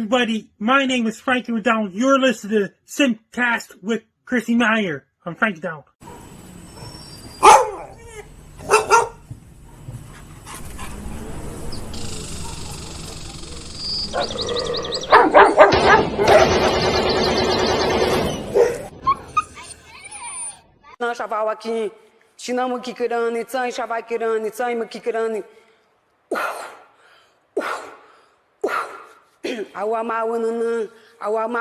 everybody. My name is Frankie McDonald. You're listening to SimpCast with Chrissie Mayr. I'm Frankie McDonald. Não chaval aqui, chinamo kikirani, tsai shavakirani, tsai makikirani. I want my winner. I want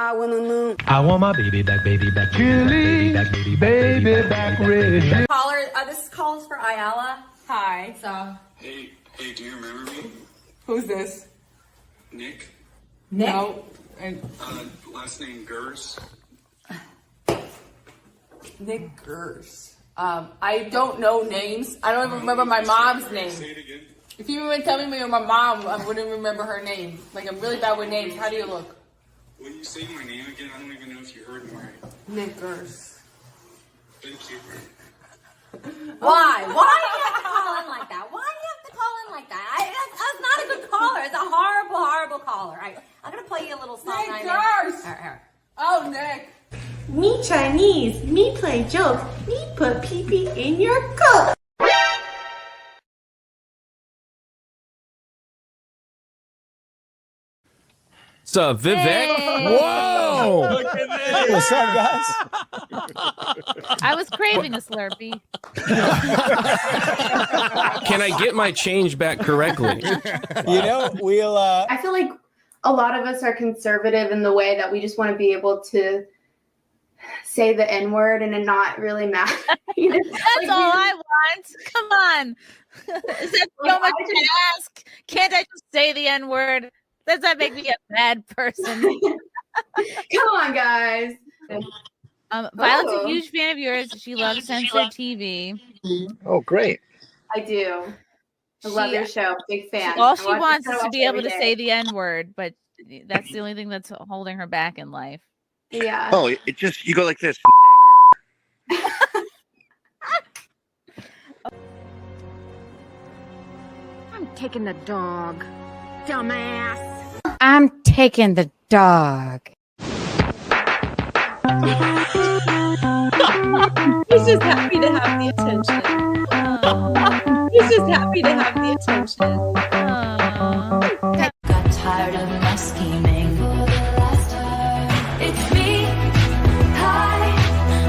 my baby back, Chili, baby back, ready. Caller, this is calls for Ayala. Hi. So. Hey, do you remember me? Who's this? Nick. No. Last name Gers. Nick Gers. I don't know names. I don't even remember my mom's name. Say it again. If you even tell me you're my mom, I wouldn't remember her name. Like, I'm really bad with names. How do you look? When you say my name again, I don't even know if you heard me right. Nick Gers. Thank you. Why? Why do you have to call in like that? Why do you have to call in like that? That's not a good caller. It's a horrible, horrible caller. I'm going to play you a little song. Nick Gers! Oh, Nick. Me Chinese, me play jokes, me put pee-pee in your coat. What's up, Vivek? Hey. Whoa! Look at this. What's up, guys? I was craving a Slurpee. Can I get my change back correctly? You know, we'll... I feel like a lot of us are conservative in the way that we just want to be able to say the N-word and it not really matter. That's all I want. Come on. Is that so much to ask? Can't I just say the N-word? Does that make me a bad person? Come on, guys. Violet's a huge fan of yours. She loves censored TV. Oh, great. I do. I love your show. Big fan. All she wants is to be able to say the N-word, but that's the only thing that's holding her back in life. Yeah. Oh, it just, you go like this. I'm taking the dog. Dumbass. I'm taking the dog. He's just happy to have the attention. He's just happy to have the attention. Got tired of my scheming. It's me. Hi,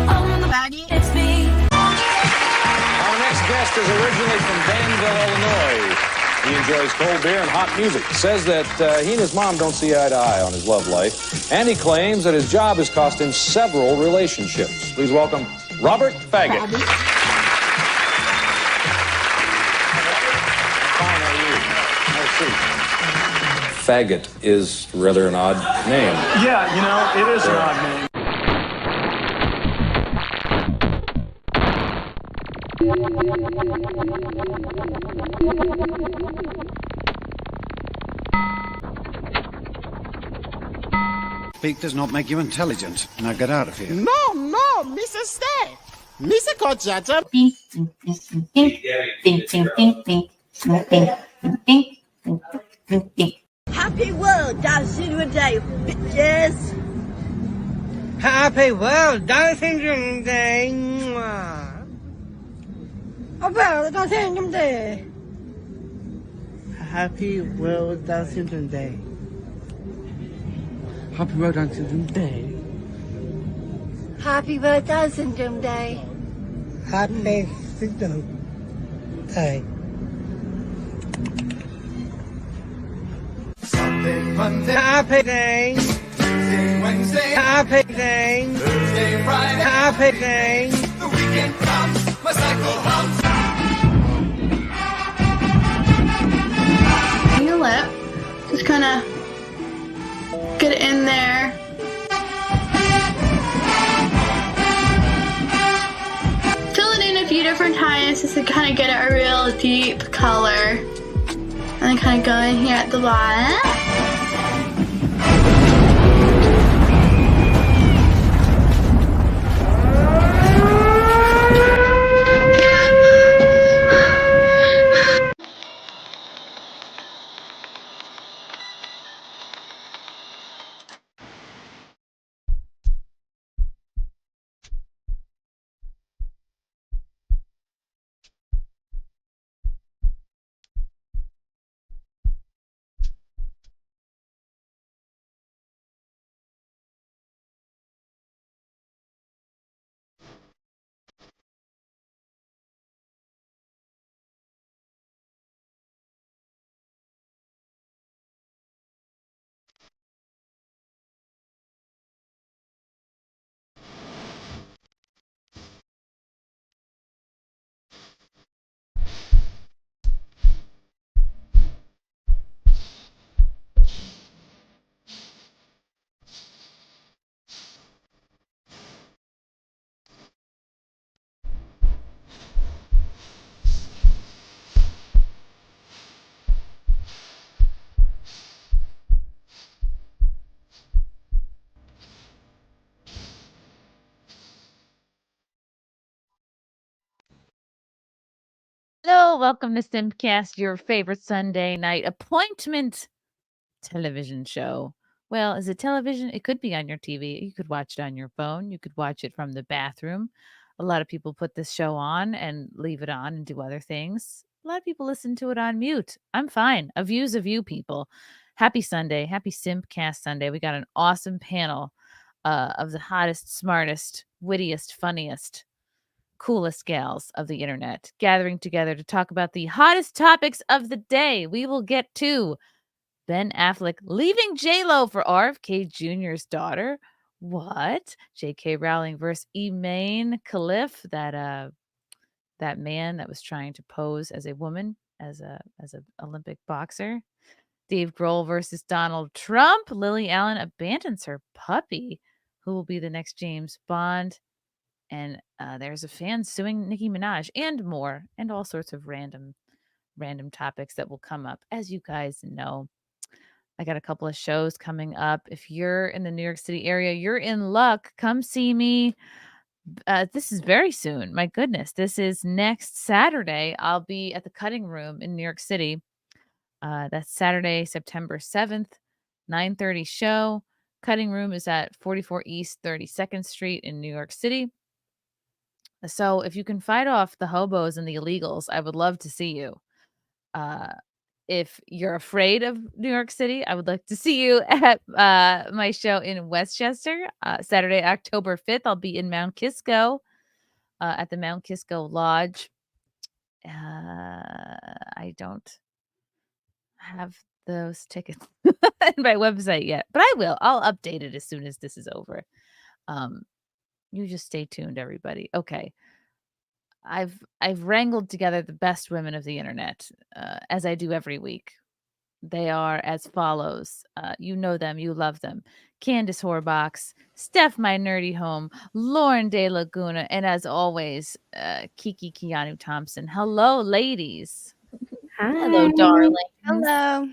I'm the baggy. It's me. Our next guest is originally from Danville, Illinois. He enjoys cold beer and hot music. Says that he and his mom don't see eye to eye on his love life. And he claims that his job has cost him several relationships. Please welcome Robert Faggot. Fine, how are you? Faggot is rather an odd name. Yeah, you know, it is an odd name. Speak does not make you intelligent. Now get out of here. No, Mrs. Stay. Mr. Kochata. Happy World Down Syndrome Day, bitches. Happy World Down Syndrome Day. World Down Syndrome Day. Happy World Down Syndrome Day. Happy World Down Syndrome Day. Happy World Down Syndrome Day. Happy Syndrome Day. Sunday, Monday, happy day. Tuesday, Wednesday, happy day. Thursday, Friday, happy day. The weekend comes, my cycle hums. On your lip, just kind of get it in there. Fill it in a few different times just to kind of get a real deep color. And then kind of go in here at the bottom. Hello, welcome to SimpCast, your favorite Sunday night appointment television show. Well, is it television? It could be on your TV. You could watch it on your phone. You could watch it from the bathroom. A lot of people put this show on and leave it on and do other things. A lot of people listen to it on mute. I'm fine. A view's a view, people. Happy Sunday. Happy SimpCast Sunday. We got an awesome panel of the hottest, smartest, wittiest, funniest, coolest gals of the internet gathering together to talk about the hottest topics of the day. We will get to Ben Affleck leaving J-Lo for RFK Jr.'s daughter. What? J.K. Rowling versus Imane Khelf, that man that was trying to pose as a woman, as a Olympic boxer. Dave Grohl versus Donald Trump. Lily Allen abandons her puppy. Who will be the next James Bond? And there's a fan suing Nicki Minaj and more, and all sorts of random topics that will come up. As you guys know, I got a couple of shows coming up. If you're in the New York City area, you're in luck. Come see me. This is very soon. My goodness. This is next Saturday. I'll be at the Cutting Room in New York City. That's Saturday, September 7th, 9:30 show. Cutting Room is at 44 East 32nd Street in New York City. So if you can fight off the hobos and the illegals, I would love to see you. If you're afraid of New York City, I would like to see you at my show in Westchester, Saturday, October 5th. I'll be in Mount Kisco at the Mount Kisco Lodge. I don't have those tickets in my website yet, but I will. I'll update it as soon as this is over. You just stay tuned, everybody. Okay. I've wrangled together the best women of the internet, as I do every week. They are as follows. You know them, you love them. Candice Horbacz, Steph My Nerdy Home, Lauren DeLaguna, and as always, Kiki Keanu Thompson. Hello, ladies. Hi. Hello, darling. Hello.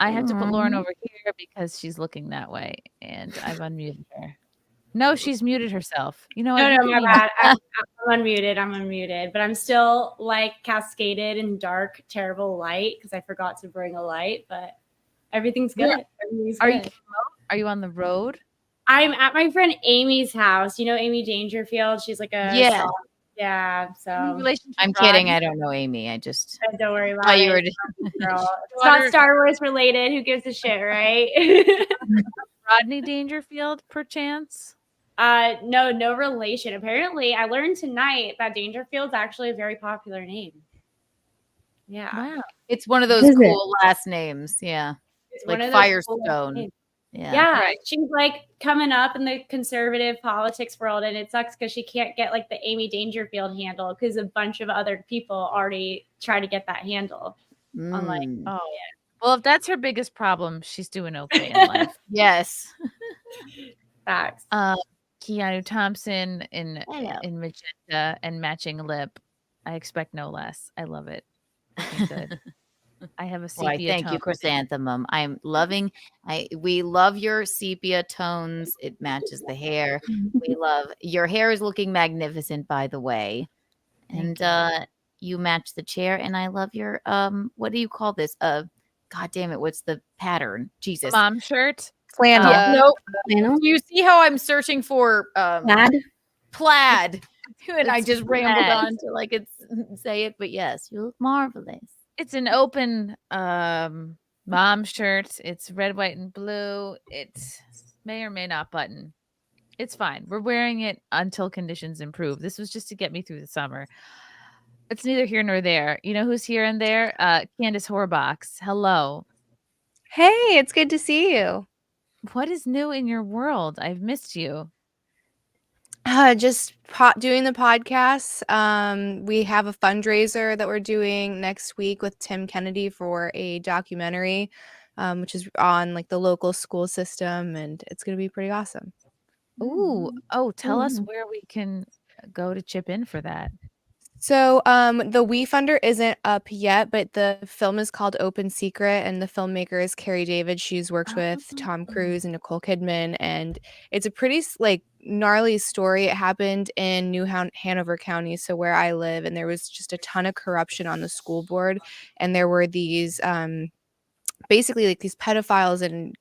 I had to put Lauren over here because she's looking that way, and I've unmuted her. No, she's muted herself. You know what? No, my bad. I'm unmuted, but I'm still like cascaded in dark, terrible light because I forgot to bring a light, but everything's good. Yeah. Everything's Are good. Are you on the road? I'm at my friend Amy's house. You know Amy Dangerfield? She's like a Yeah. yeah. So I'm kidding. I don't know Amy. I just don't worry about thought it. you were Girl. It's not Star Wars related. Who gives a shit, right? Rodney Dangerfield, perchance? No relation. Apparently, I learned tonight that Dangerfield's actually a very popular name. Yeah. Wow. It's one of those Is it? cool last names. Yeah. It's Like one of those cool Firestone. names. Yeah. Right. She's like coming up in the conservative politics world, and it sucks because she can't get like the Amy Dangerfield handle because a bunch of other people already try to get that handle. I'm like, Oh, well, if that's her biggest problem, she's doing okay in life. Yes. Facts. Keanu Thompson in magenta and matching lip. I expect no less. I love it. Looking good. I have a sepia Why, thank you, tone. Chrysanthemum. I'm loving. We love your sepia tones. It matches the hair. We love your hair is looking magnificent, by the way, and you match the chair. And I love your what do you call this? God damn it! What's the pattern? Jesus, Mom shirt. Flannel. Nope. Flannel. Do you see how I'm searching for plaid? And I It's just rambled plaid. on till I could say it. But yes, you look marvelous. It's an open mom shirt. It's red, white, and blue. It may or may not button. It's fine. We're wearing it until conditions improve. This was just to get me through the summer. It's neither here nor there. You know who's here and there? Candice Horbacz. Hello. Hey, it's good to see you. What is new in your world? I've missed you. Just doing the podcasts. We have a fundraiser that we're doing next week with Tim Kennedy for a documentary, which is on like the local school system, and it's going to be pretty awesome. Ooh. Oh, tell us where we can go to chip in for that. So the WeFunder isn't up yet, but the film is called Open Secret, and the filmmaker is Carrie David. She's worked with Tom Cruise and Nicole Kidman, and it's a pretty gnarly story. It happened in New Hanover County, so where I live, and there was just a ton of corruption on the school board, and there were these basically like these pedophiles and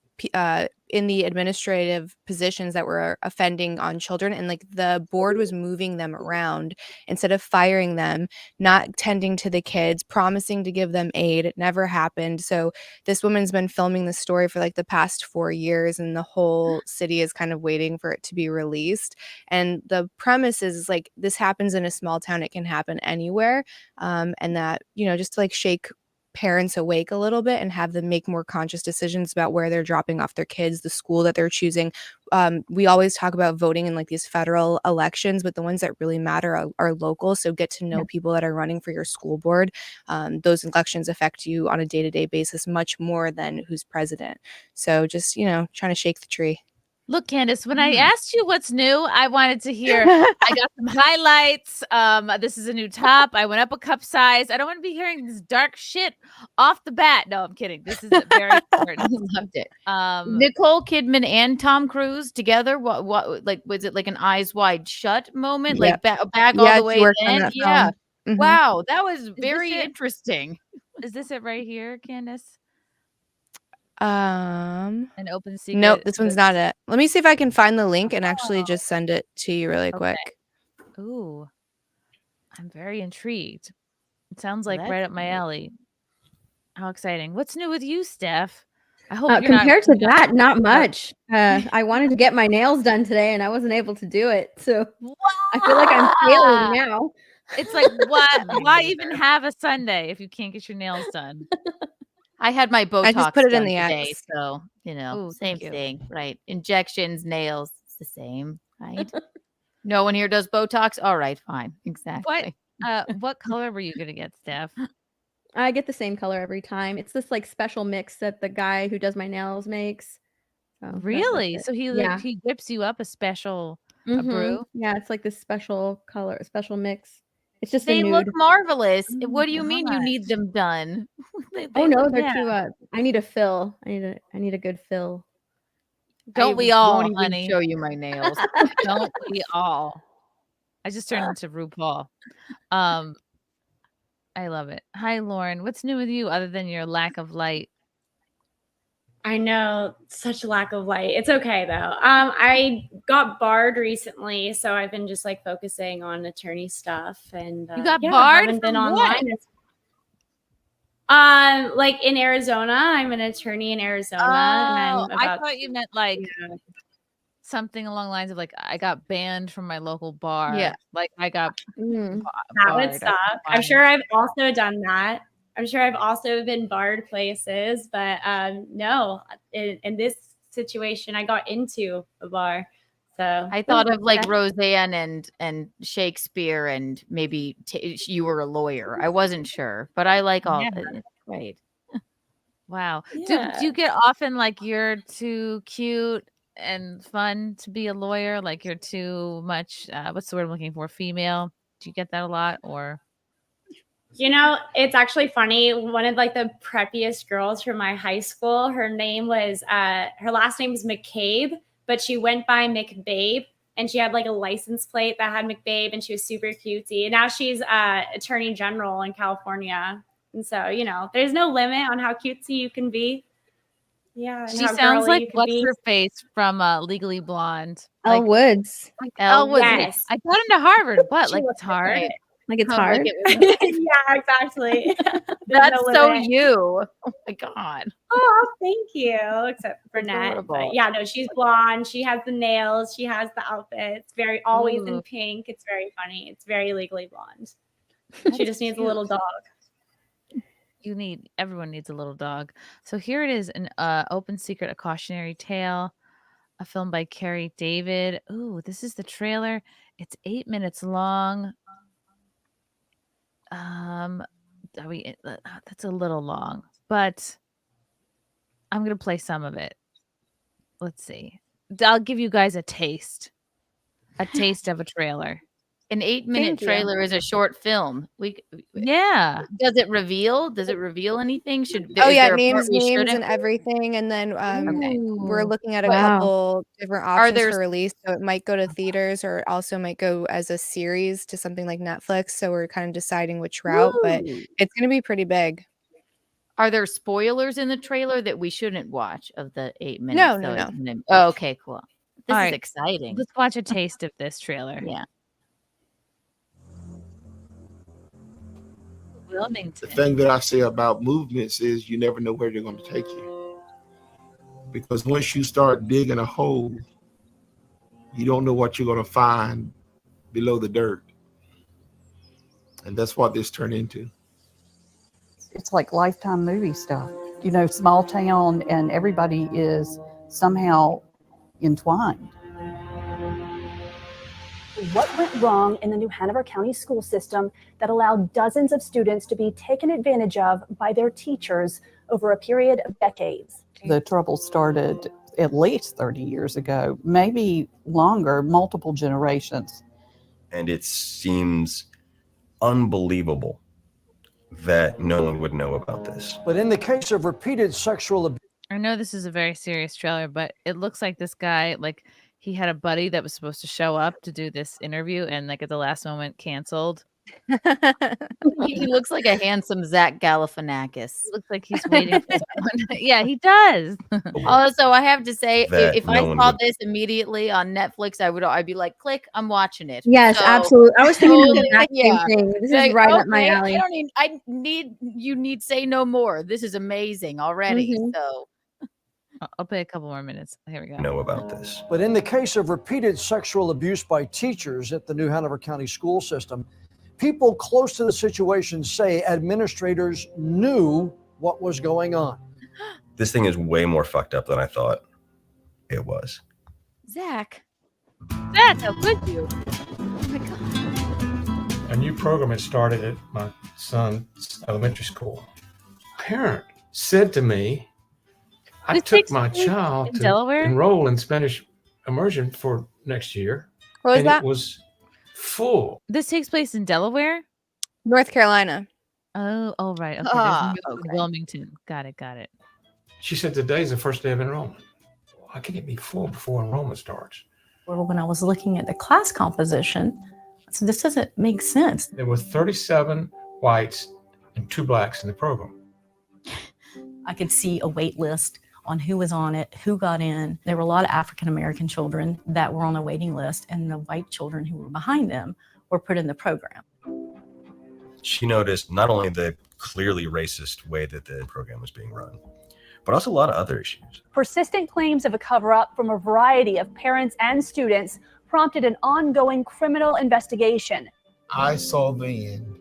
in the administrative positions that were offending on children, and like the board was moving them around instead of firing them, not tending to the kids, promising to give them aid. It never happened. So this woman's been filming the story for like the past 4 years, and the whole city is kind of waiting for it to be released. And the premise is like this happens in a small town, it can happen anywhere, and that, you know, just to like shake parents awake a little bit and have them make more conscious decisions about where they're dropping off their kids, the school that they're choosing. We always talk about voting in like these federal elections, but the ones that really matter are local. So get to know people that are running for your school board. Those elections affect you on a day-to-day basis much more than who's president. So just, you know, trying to shake the tree. Look, Candice, when I asked you what's new, I wanted to hear, I got some highlights. This is a new top. I went up a cup size. I don't want to be hearing this dark shit off the bat. No, I'm kidding. This is very important. Loved it. Nicole Kidman and Tom Cruise together. What like was it like an Eyes Wide Shut moment? Like back all the way in? Yeah. Mm-hmm. Wow, that was very interesting. Is this it right here, Candice? An Open secret. Nope, this one's not it. Let me see if I can find the link and actually just send it to you really quick. Ooh, I'm very intrigued. It sounds like right up my alley. How exciting! What's new with you, Steph? I hope you're compared to that, not much. I wanted to get my nails done today, and I wasn't able to do it. So I feel like I'm failing now. It's like, why even have a Sunday if you can't get your nails done? I had my Botox I just put it in done the today, X. so you know, Ooh, same thank you. thing, right? Injections, nails, it's the same, right? No one here does Botox. All right, fine, exactly. What color were you gonna get, Steph? I get the same color every time. It's this like special mix that the guy who does my nails makes. So Really? that's So it. he whips you up a special a brew? Yeah, it's like this special color, special mix. It's just They a nude. look marvelous. Oh What do you my mean you need them done? Oh no, look- they're too. I need a fill. I need a good fill. Don't I we all, won't even honey? show you my nails. Don't we all? I just turned into RuPaul. I love it. Hi, Lauren. What's new with you other than your lack of light? I know, such lack of light. It's okay though. I got barred recently, so I've been just like focusing on attorney stuff. And You got I barred haven't been from what? online. Like in Arizona, I'm an attorney in Arizona, and I'm I about. thought you meant like something along the lines of like I got banned from my local bar. Yeah. Like I got That barred. would suck. I'm sure I've also done that. I'm sure I've also been barred places, but no, in this situation, I got into a bar. So I thought of like Roseanne and Shakespeare, and maybe you were a lawyer. I wasn't sure, but I like all. Right. Wow. Yeah. Do you get often like you're too cute and fun to be a lawyer? Like you're too much, what's the word I'm looking for? Female? Do you get that a lot or? You know, it's actually funny. One of like the preppiest girls from my high school, her name was, her last name was McCabe, but she went by McBabe, and she had like a license plate that had McBabe, and she was super cutesy. And now she's attorney general in California. And so, you know, there's no limit on how cutesy you can be. Yeah. She sounds like what's her face from Legally Blonde. Elle Woods. Elle Woods. Yes. I got into Harvard. What? Like it's hard. Like it's Oh, hard. Yeah, exactly. That's no so limit. you. Oh my god. Oh, thank you. Except for Nat. Adorable. But yeah, no, she's blonde. She has the nails. She has the outfits. Very always in pink. It's very funny. It's very Legally Blonde. She just needs a little dog. Everyone needs a little dog. So here it is, an Open Secret, a cautionary tale, a film by Carrie David. Ooh, this is the trailer. It's 8 minutes long. That's a little long, but I'm gonna play some of it. Let's see. I'll give you guys a taste of a trailer. an 8-minute Thank you. trailer is a short film. Yeah. Does it reveal anything? Oh Is yeah, there it a part names we names shouldn't? and everything, and then we're Ooh. looking at a Wow. couple different Are options there for release. So it might go to theaters, or it also might go as a series to something like Netflix. So we're kind of deciding which route, but Woo. it's going to be pretty big. Are there spoilers in the trailer that we shouldn't watch of the 8 minutes? No, So no, it's no. gonna- Oh, okay, cool. This All is right. exciting. Let's watch a taste of this trailer. Yeah. The Wilmington. thing that I say about movements is you never know where they're going to take you. Because once you start digging a hole, you don't know what you're going to find below the dirt. And that's what this turned into. It's like Lifetime movie stuff. You know, small town, and everybody is somehow entwined. What went wrong in the New Hanover County school system that allowed dozens of students to be taken advantage of by their teachers over a period of decades? The trouble started at least 30 years ago, maybe longer, multiple generations. And it seems unbelievable that no one would know about this. But in the case of repeated sexual abuse, I know this is a very serious trailer, but it looks like this guy, like, he had a buddy that was supposed to show up to do this interview and, like, at the last moment canceled. He looks like a handsome Zach Galifianakis. Looks like he's waiting for someone. Yeah, he does. Also, I have to say, That if no I one saw would- this immediately on Netflix, I'd be like, click, I'm watching it. Yes, So- absolutely. I was thinking the Totally, exact same yeah. thing. This Like, is right up my okay, alley. You need say no more. This is amazing already. Mhm. So I'll play a couple more minutes. Here we go. Know about this. but in the case of repeated sexual abuse by teachers at the New Hanover County school system, people close to the situation say administrators knew what was going on. This thing is way more fucked up than I thought it was. Zach, how could you? Oh my god. A new program had started at my son's elementary school. A parent said to me, I This took takes my place child in to Delaware? enroll in Spanish immersion for next year. What was and that? it was full. This takes place in Delaware? North Carolina. Oh, right. Okay. Ah, There's okay. Wilmington. Got it. She said today's the first day of enrollment. Why can't it be full before enrollment starts? Well, when I was looking at the class composition, I said, this doesn't make sense. There were 37 whites and 2 blacks in the program. I could see a wait list on who was on it, who got in. There were a lot of African American children that were on a waiting list, and the white children who were behind them were put in the program. She noticed not only the clearly racist way that the program was being run, but also a lot of other issues. Persistent claims of a cover-up from a variety of parents and students prompted an ongoing criminal investigation. I saw then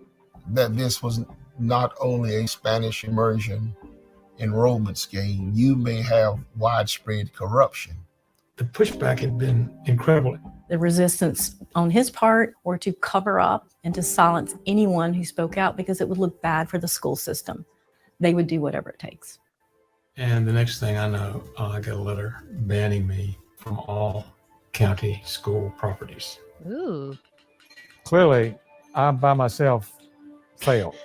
that this was not only a Spanish immersion enrollment scheme, you may have widespread corruption. The pushback had been incredible. The resistance on his part were to cover up and to silence anyone who spoke out because it would look bad for the school system. They would do whatever it takes. And the next thing I know, I got a letter banning me from all county school properties. Ooh. Clearly, I by myself failed.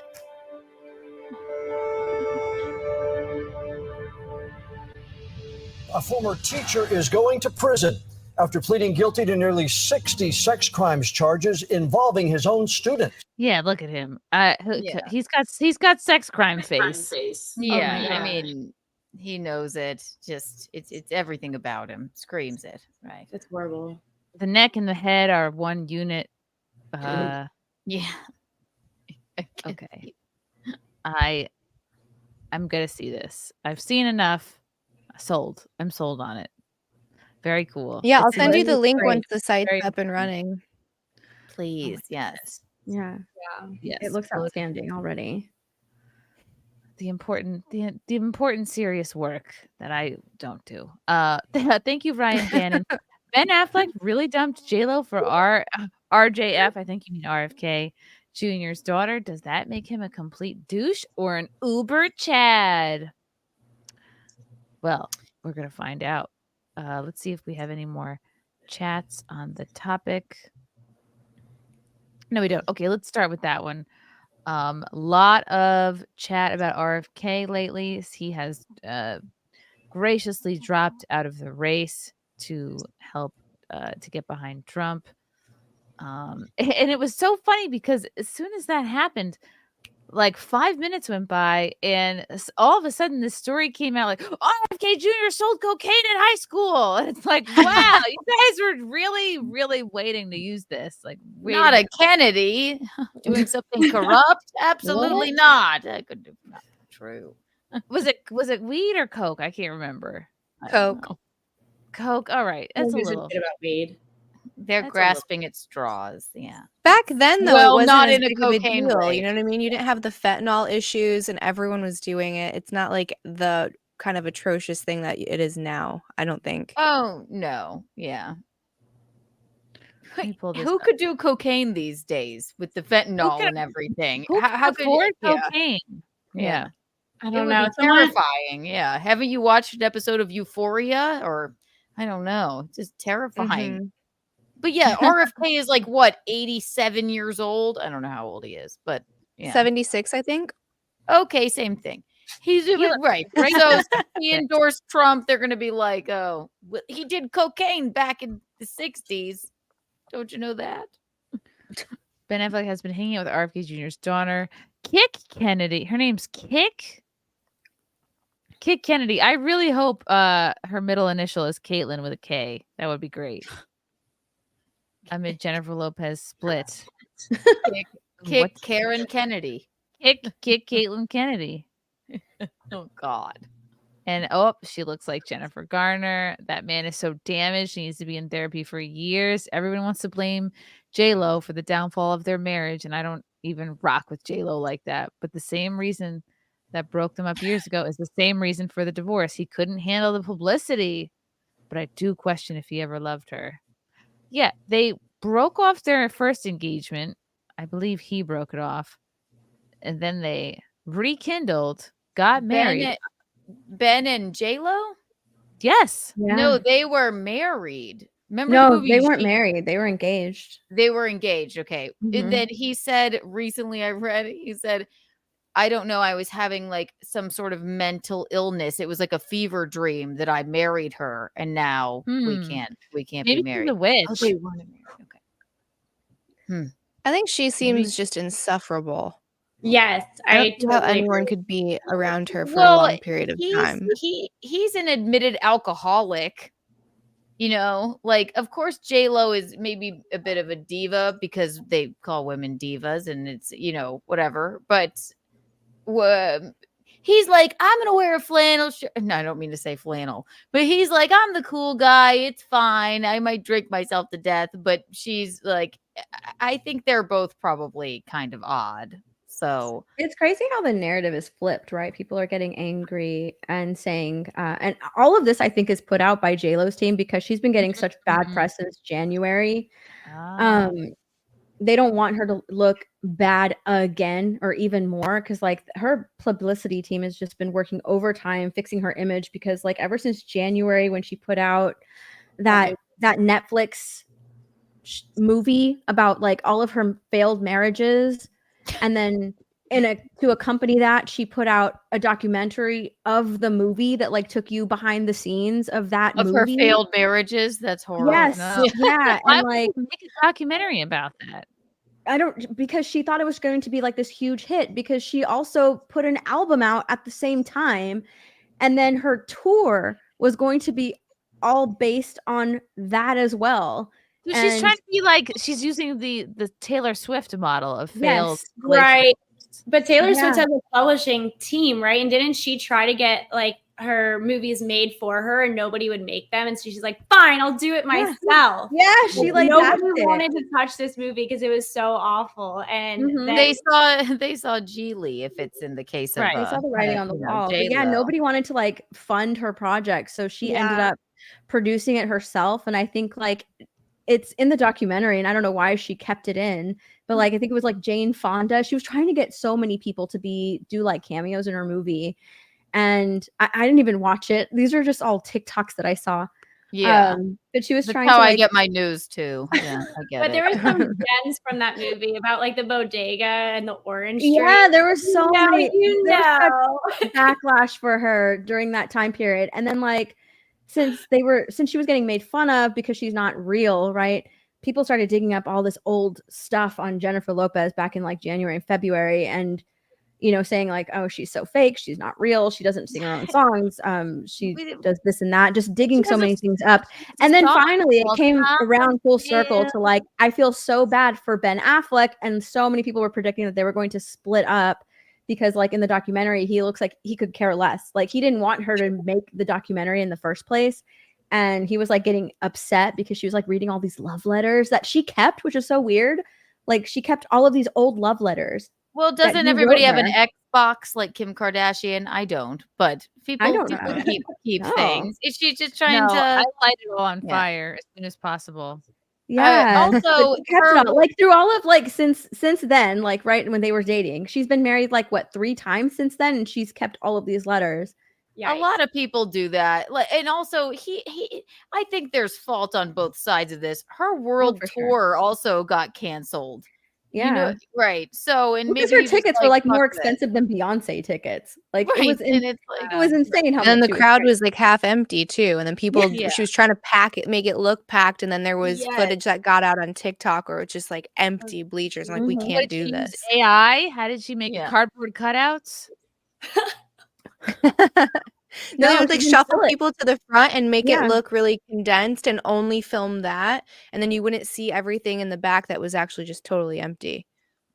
A former teacher is going to prison after pleading guilty to nearly 60 sex crimes charges involving his own students. Yeah, look at him. He's got sex crime face. Yeah, Oh, I mean, he knows it. Just it's everything about him screams it, right? It's horrible. The neck and the head are one unit. Yeah. Okay. I'm gonna see this. I've seen enough. I'm sold on it. Very cool. Yeah, I'll It's send you the link great. once the site's Very up and running. Please, yes. Yeah. Yes. It looks outstanding already. The important serious work that I don't do. Thank you, Ryan Bannon. Ben Affleck really dumped J-Lo for RJF. I think you mean RFK Jr.'s daughter. Does that make him a complete douche or an uber Chad? Well, we're gonna find out. Let's see if we have any more chats on the topic. No, we don't. Okay, let's start with that one. A lot of chat about RFK lately. He has graciously dropped out of the race to help to get behind Trump. And it was so funny because as soon as that happened, like 5 minutes went by, and all of a sudden this story came out like RFK Jr. sold cocaine in high school. And it's like, wow, you guys were really, really waiting to use this. Like, Not a Kennedy doing something corrupt. Absolutely not. That could not be true. Was it weed or coke? I can't remember. Coke. Coke. All right. That's a little bit about weed. They're That's a grasping at straws. Yeah. Back then, though, Well, it wasn't not as in a big of a cocaine deal. way. You know what I mean? You didn't have the fentanyl issues, and everyone was doing it. It's not like the kind of atrocious thing that it is now. I don't think. Oh no. Yeah. Let me pull this Who up. could do cocaine these days with the fentanyl and everything? Who How can afford yeah. cocaine? Yeah. I It don't would know. be It's almost- terrifying. Yeah. Haven't you watched an episode of Euphoria? Or I don't know. It's just terrifying. Mhm. But yeah, RFK is like what, 87 years old? I don't know how old he is, but yeah. 76, I think. Okay, same thing. He's right. So he endorsed Trump. They're going to be like, oh, well, he did cocaine back in the 60s. Don't you know that? Ben Affleck has been hanging out with RFK Jr.'s daughter, Kick Kennedy. Her name's Kick. Kick Kennedy. I really hope her middle initial is Caitlyn with a K. That would be great. Amid Jennifer Lopez split. Kick Karen Kennedy. Kick Caitlyn Kennedy. Oh God. And she looks like Jennifer Garner. That man is so damaged. He needs to be in therapy for years. Everyone wants to blame J-Lo for the downfall of their marriage, and I don't even rock with J-Lo like that. But the same reason that broke them up years ago is the same reason for the divorce. He couldn't handle the publicity, but I do question if he ever loved her. Yeah, they broke off their first engagement. I believe he broke it off. And then they rekindled, got married. Ben and J-Lo? Yes. Yeah. No, they were married. Remember No, the movie they weren't married. They were engaged. They were engaged. Okay. Mhm. And then he said recently, he said, I don't know. I was having like some sort of mental illness. It was like a fever dream that I married her, and now we can't Maybe be she's married. a witch. Oh, they weren't married. Okay. I think she seems just insufferable. Yes, I don't I see how totally anyone agree. could be around her for a Well, long period of time. he's an admitted alcoholic. You know, like of course J-Lo is maybe a bit of a diva because they call women divas, and it's whatever. But he's like, I'm gonna wear a flannel shirt. No, I don't mean to say flannel, but he's like, I'm the cool guy. It's fine. I might drink myself to death, but she's like, I think they're both probably kind of odd. So It's crazy how the narrative is flipped, right? People are getting angry and saying, and all of this I think is put out by JLo's team because she's been getting such bad press since January. They don't want her to look bad again or even more because like her publicity team has just been working overtime fixing her image because like ever since January when she put out that Netflix movie about like all of her failed marriages, and then to accompany that she put out a documentary of the movie that like took you behind the scenes of that of movie. her failed marriages. That's horrible. Yes, No. yeah, Why and would like you make a documentary about that? I don't, because she thought it was going to be like this huge hit because she also put an album out at the same time, and then her tour was going to be all based on that as well. So she's And- trying to be like she's using the Taylor Swift model of failed Yes, Right. But Taylor Swift Yeah. has a publishing team, right? And didn't she try to get like her movies made for her and nobody would make them? And so she's like, fine, I'll do it myself. Yeah, she like nobody backed it. wanted to touch this movie because it was so awful. And Mhm. then- They saw Geely if it's in the case of Right. They saw the writing on the wall. But yeah, J-Lo. nobody wanted to like fund her project, so she ended Yeah. up producing it herself. And I think like it's in the documentary, and I don't know why she kept it in, but like I think it was like Jane Fonda. She was trying to get so many people to do like cameos in her movie, and I didn't even watch it. These are just all TikToks that I saw. Yeah. But she was That's trying how to I like get my news too. Yeah, I get But it. there was some gems from that movie about like the bodega and the orange tree. Yeah, there were so many. There was know. such backlash for her during that time period, and then like since she was getting made fun of because she's not real, right? People started digging up all this old stuff on Jennifer Lopez back in like January and February, and saying like, oh, she's so fake, she's not real, she doesn't sing her own songs, she does this and that, just digging so many things up. And then finally it came around full circle to like, I feel so bad for Ben Affleck, and so many people were predicting that they were going to split up because like in the documentary he looks like he could care less, like he didn't want her to make the documentary in the first place, and he was like getting upset because she was like reading all these love letters that she kept, which is so weird. Like she kept all of these old love letters. Well, doesn't everybody have an Xbox like Kim Kardashian? I don't, but people keep things. Is she just trying to I light it all on fire as soon as possible. Yeah. Also, like through all of like since then, like right when they were dating, she's been married like what 3 times since then, and she's kept all of these letters. A lot of people do that. Like, and also he I think there's fault on both sides of this. Her world tour also got canceled. Yeah. Right. So, and because maybe her tickets were like more expensive than Beyonce tickets. Like it was, it was insane how. And much the crowd was like half empty too, and then people. Yeah. She was trying to pack it, make it look packed, and then there was footage that got out on TikTok or just like empty bleachers. Like we can't do this. AI? How did she make cardboard cutouts? No, they would like shuffle people to the front and make it Yeah. look really condensed and only film that, and then you wouldn't see everything in the back that was actually just totally empty.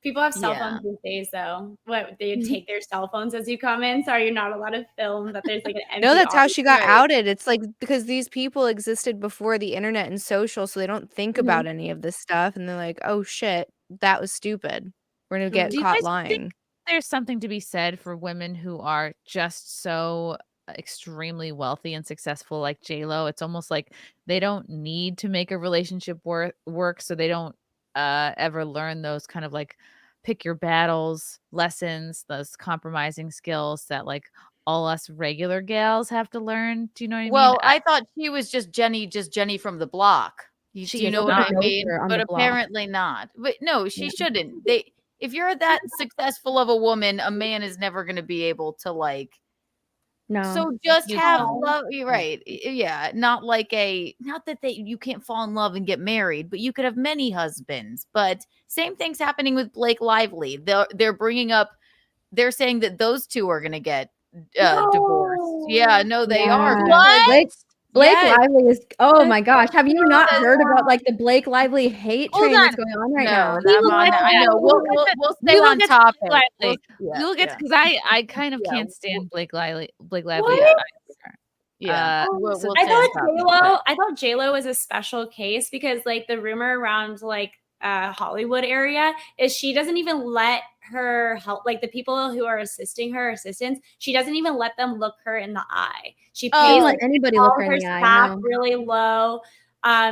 People have cell phones these days, though. What they take their cell phones as you come in, so you're not allowed to film that there's like an empty. No, that's how she got audience. outed. It's like because these people existed before the internet and social, so they don't think about any of this stuff, and they're like, "Oh shit, that was stupid. We're gonna get Do you caught guys lying." think there's something to be said for women who are just so extremely wealthy and successful like J-Lo? It's almost like they don't need to make a relationship work, so they don't ever learn those kind of like pick your battles lessons, those compromising skills that like all us regular gals have to learn. Do you know what I mean? Well, I thought she was just Jenny from the block. You know what I mean? But apparently not. But no, she shouldn't. If you're that successful of a woman, a man is never going to be able to like. No. So just have love. You're right. Yeah. Not that you can't fall in love and get married, but you could have many husbands. But same thing's happening with Blake Lively. They're bringing up, they're saying that those two are going to get divorced. Yeah. No, they are. What? Blake Yes. Lively is. Oh my gosh! Have you not heard about like the Blake Lively hate train that's going on right now? I know. We'll stay on topic. We'll get because I kind of can't stand Blake Lively. Yeah. I thought J-Lo was a special case because like the rumor around like Hollywood area is she doesn't even let her help, like the people who are assisting her assistants, she doesn't even let them look her in the eye. She pays let anybody look her in the eye. staff really low.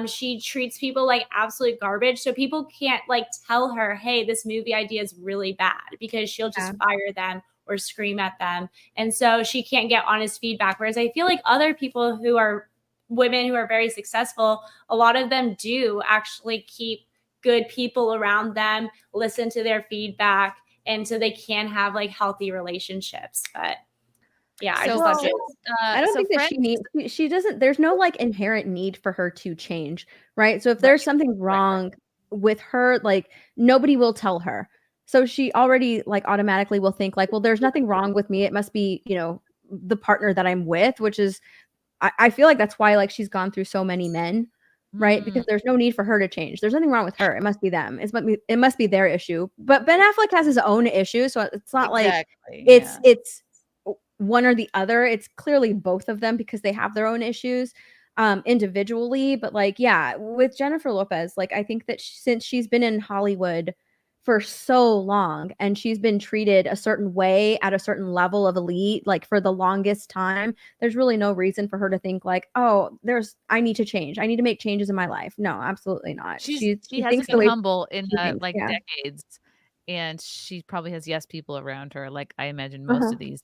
She treats people like absolute garbage, so people can't like tell her, hey, this movie idea is really bad, because she'll just fire them or scream at them, and so she can't get honest feedback. Whereas I feel like other people who are women who are very successful, a lot of them do actually keep good people around them, listen to their feedback, and so they can have like healthy relationships. But yeah, I just thought I don't think that she needs. She doesn't. There's no like inherent need for her to change, right? So if there's something wrong with her, like nobody will tell her. So she already like automatically will think like, well, there's nothing wrong with me. It must be, the partner that I'm with, which is, I feel like that's why like she's gone through so many men. Right, because there's no need for her to change. There's nothing wrong with her. It must be them. It must be their issue. But Ben Affleck has his own issue, so it's not like it's one or the other. It's clearly both of them because they have their own issues individually. But like, yeah, with Jennifer Lopez, like I think that since she's been in Hollywood for so long and she's been treated a certain way at a certain level of elite, like for the longest time, there's really no reason for her to think like, oh, I need to change. I need to make changes in my life. No, absolutely not. She hasn't been humble in decades, and she probably has yes people around her. Like I imagine most of these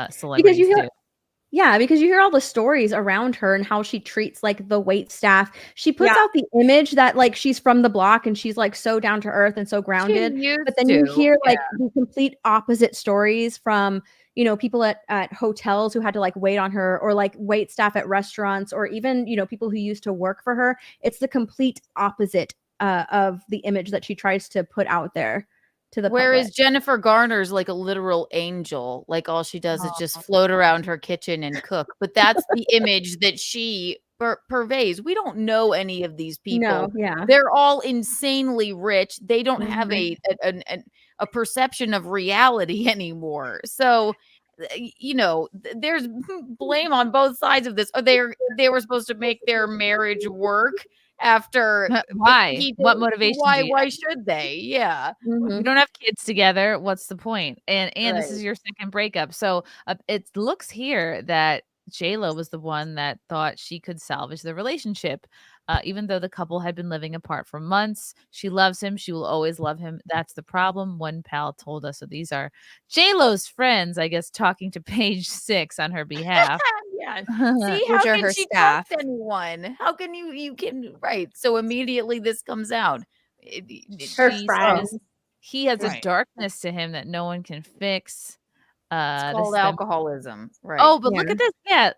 celebrities do. Yeah, because you hear all the stories around her and how she treats like the wait staff. She puts out the image that like she's from the block and she's like so down to earth and so grounded. But then you hear like the complete opposite stories from, you know, people at hotels who had to like wait on her, or like wait staff at restaurants, or even, you know, people who used to work for her. It's the complete opposite of the image that she tries to put out there to the Whereas public. Jennifer Garner's like a literal angel. Like all she does is just float around her kitchen and cook. But that's the image that she purveys. We don't know any of these people. No, yeah. They're all insanely rich. They don't have Mhm. a perception of reality anymore. So, you know, there's blame on both sides of this. Or they were supposed to make their marriage work after Why? What didn't- motivation do you why have? should they? Yeah. You don't have kids together. What's the point? And this is Right. your second breakup. So it looks here that JLo was the one that thought she could salvage the relationship. Even though the couple had been living apart for months, she loves him. She will always love him. That's the problem. One pal told us. So these are JLo's friends, I guess, talking to Page 6 on her behalf. Yeah. See, how Which are can her she staff. trust anyone? How can you can right? So immediately this comes out. Her She friends. says he has a Right. darkness to him that no one can fix. It's This called is them. alcoholism, right? Oh, but look at this. Yeah,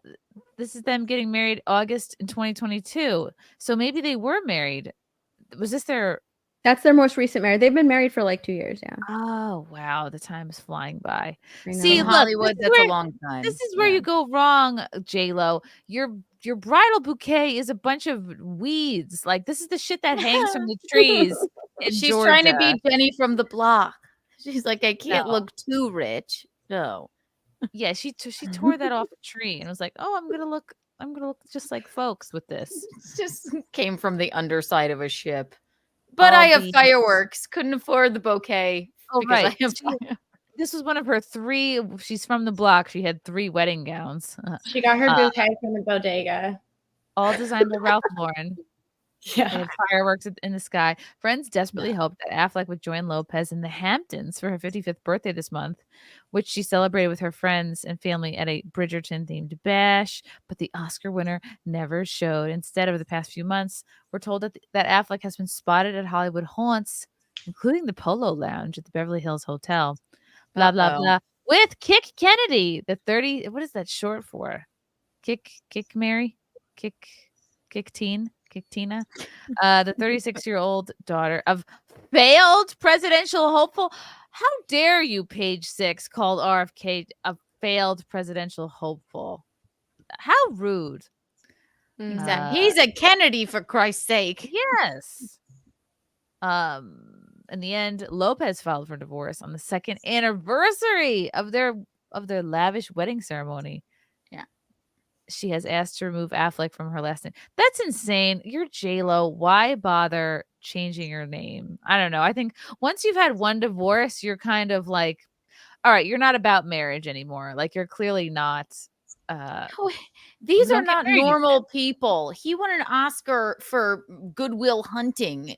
this is them getting married August in 2022. So maybe they were married. Was this their? That's their most recent marriage. They've been married for like 2 years, yeah. Oh wow, the time is flying by. I See, know. In look, Hollywood, this is that's a where, long time. this is where you go wrong, J-Lo. Your bridal bouquet is a bunch of weeds. Like this is the shit that hangs from the trees in She's Georgia. trying to be Jenny from the block. She's like, I can't No. look too rich. No. Yeah, she tore that off a tree and was like, "Oh, I'm gonna look just like folks with this." It's just came from the underside of a ship. But All I have the- fireworks. Couldn't afford the bouquet. Oh, because right. I have This was one of her 3. She's from the block. She had 3 wedding gowns. She got her bouquet from the bodega. All designed by Ralph Lauren. They Yeah. had fireworks in the sky. Friends desperately hoped that Affleck would join Lopez in the Hamptons for her 55th birthday this month, which she celebrated with her friends and family at a Bridgerton-themed bash. But the Oscar winner never showed. Instead, over the past few months, we're told that Affleck has been spotted at Hollywood haunts, including the Polo Lounge at the Beverly Hills Hotel. Blah, blah, blah. With Kick Kennedy, the 30. What is that short for? Kick Mary? Kick Tina, the 36-year-old daughter of failed presidential hopeful. How dare you, Page 6, called RFK a failed presidential hopeful? How rude. Exactly. He's a Kennedy, for Christ's sake. Yes. In the end, Lopez filed for divorce on the 2nd anniversary of their lavish wedding ceremony. Yeah. She has asked to remove Affleck from her last name. That's insane. You're J-Lo. Why bother changing your name? I don't know. I think once you've had one divorce, you're kind of like, all right, you're not about marriage anymore. Like you're clearly not. These are don't get not married. normal people. He won an Oscar for Good Will Hunting,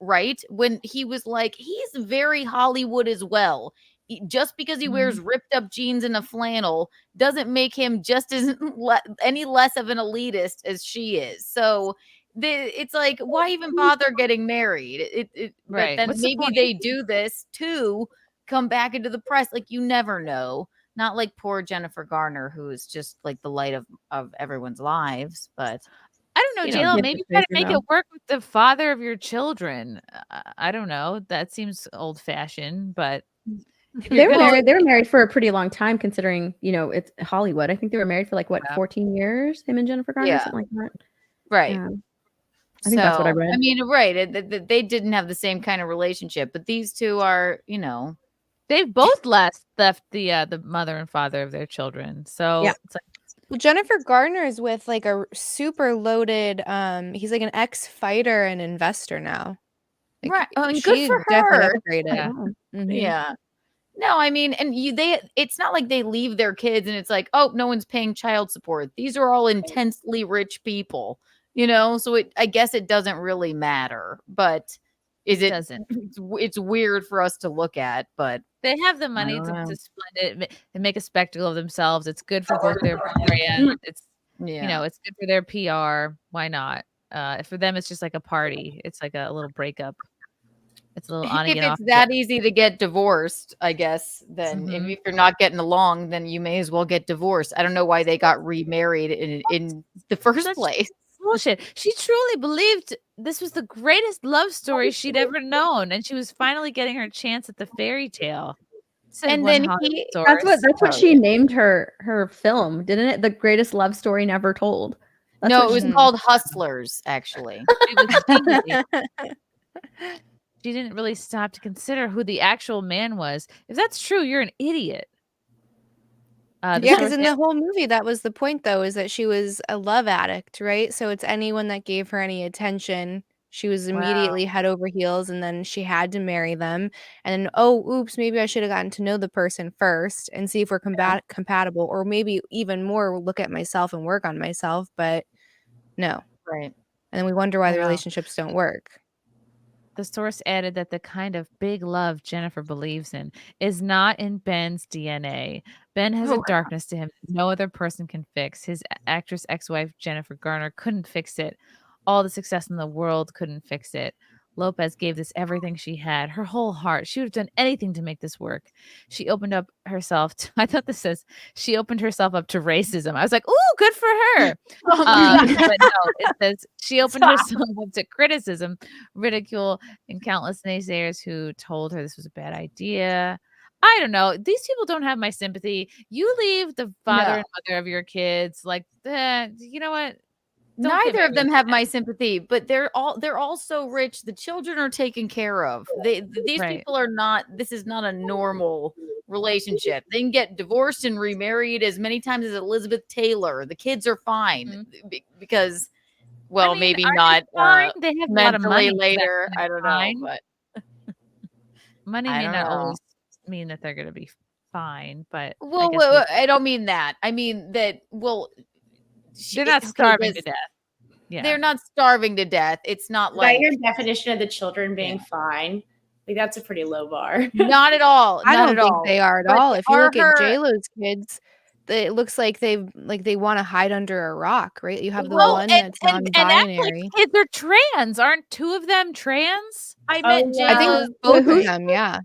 right? When he was like, he's very Hollywood as well. Just because he wears ripped up jeans and a flannel doesn't make him just as any less of an elitist as she is. So it's like, why even bother getting married? Right. But then What's the maybe point? they do this to come back into the press. Like you never know. Not like poor Jennifer Garner, who is just like the light of everyone's lives. But I don't know, you know, J-Lo, get maybe the try to figure make out. it work with the father of your children. I don't know. That seems old fashioned, but They were married for a pretty long time, considering, you know, it's Hollywood. I think they were married for like what, 14 years, him and Jennifer Garner, Yeah. something like that. Right. Yeah. I think that's what I read. I mean, right. They didn't have the same kind of relationship, but these two are, you know, they've both left the mother and father of their children. So Yeah. it's like, Well, Jennifer Garner is with like a super loaded. He's like an ex-fighter and investor now. Like, right. Oh, and good she for definitely her. upgraded. Yeah. Mhm. Yeah. No, I mean, and it's not like they leave their kids and it's like, oh, no one's paying child support. These are all intensely rich people, you know? So I guess it doesn't really matter, but it's weird for us to look at, but They have the money don't know. to spend it and make a spectacle of themselves. It's good for both their brand. It's it's good for their PR. Why not? For them, it's just like a party. It's like a little breakup. It's a little on If again, off it's that again. easy to get divorced, I guess, then if you're not getting along, then you may as well get divorced. I don't know why they got remarried in the first place. Bullshit. She truly believed this was the greatest love story she'd ever known, and she was finally getting her chance at the fairy tale. And then that's what she named her film, didn't it? The greatest love story never told. That's No, what it was she- called Hustlers, actually. She didn't really stop to consider who the actual man was. If that's true, you're an idiot. Yeah, because in the whole movie, that was the point, though, is that she was a love addict, right? So it's anyone that gave her any attention, she was immediately head over heels, and then she had to marry them. And then, oh, oops, maybe I should have gotten to know the person first and see if we're compatible, or maybe even more, look at myself and work on myself. But no. Right. And then we wonder why the relationships don't work. The source added that the kind of big love Jennifer believes in is not in Ben's DNA. Ben has a darkness to him that no other person can fix. His actress ex-wife, Jennifer Garner, couldn't fix it. All the success in the world couldn't fix it. Lopez gave this everything she had, her whole heart. She would have done anything to make this work. She opened up herself to, I thought this says, she opened herself up to racism. I was like, ooh, good for her. But no, it says she opened herself up to criticism, ridicule, and countless naysayers who told her this was a bad idea. I don't know. These people don't have my sympathy. You leave the father and mother of your kids. Like, you know what? Neither of them have my sympathy, but they're all so rich. The children are taken care of. These people are not. This is not a normal relationship. They can get divorced and remarried as many times as Elizabeth Taylor. The kids are fine because, well, I mean, maybe are not. they fine? They have a lot of mentally money. later. I don't know, but money I may don't not know. always mean that they're going to be fine. But Well, I don't mean that. I mean that. Well. They're not starving to death. Yeah. They're not starving to death. It's not Is like that your definition of the children being fine? Like that's a pretty low bar. Not at all. I Not don't at think all. they are at But all. If you are look at her- J-Lo's kids, it looks like they want to hide under a rock, right? You have the Well, one and that's Affleck's non-binary. kids are trans. Aren't two of them trans? I met I think both of them, yeah.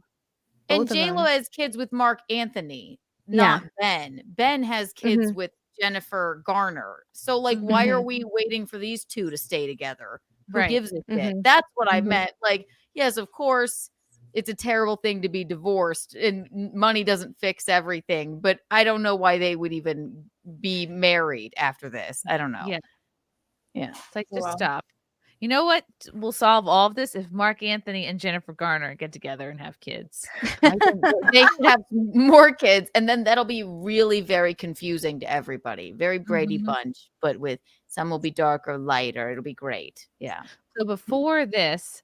And Both of J-Lo them. has kids with Mark Anthony, not Ben. Ben has kids with Jennifer Garner. So, like, why are we waiting for these two to stay together? Who Right. gives a shit? That's what I meant. Like, yes, of course, it's a terrible thing to be divorced, and money doesn't fix everything. But I don't know why they would even be married after this. I don't know. Yeah. Yeah. It's like, just stop. You know what will solve all of this? If Mark Anthony and Jennifer Garner get together and have kids. I think they should have more kids, and then that'll be really very confusing to everybody. Very Brady Bunch, but with some will be darker, lighter. It'll be great. Yeah. So before this,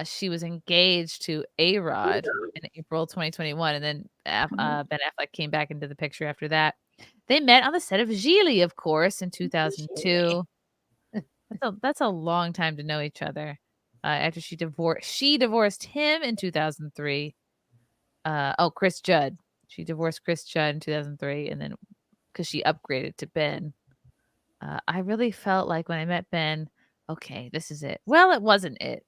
she was engaged to A-Rod in April 2021, and then Ben Affleck came back into the picture after that. They met on the set of Gigli, of course, in 2002. That's a long time to know each other. After she divorced him in 2003. Chris Judd. She divorced Chris Judd in 2003, and then because she upgraded to Ben. I really felt like when I met Ben, okay, this is it. Well, it wasn't it.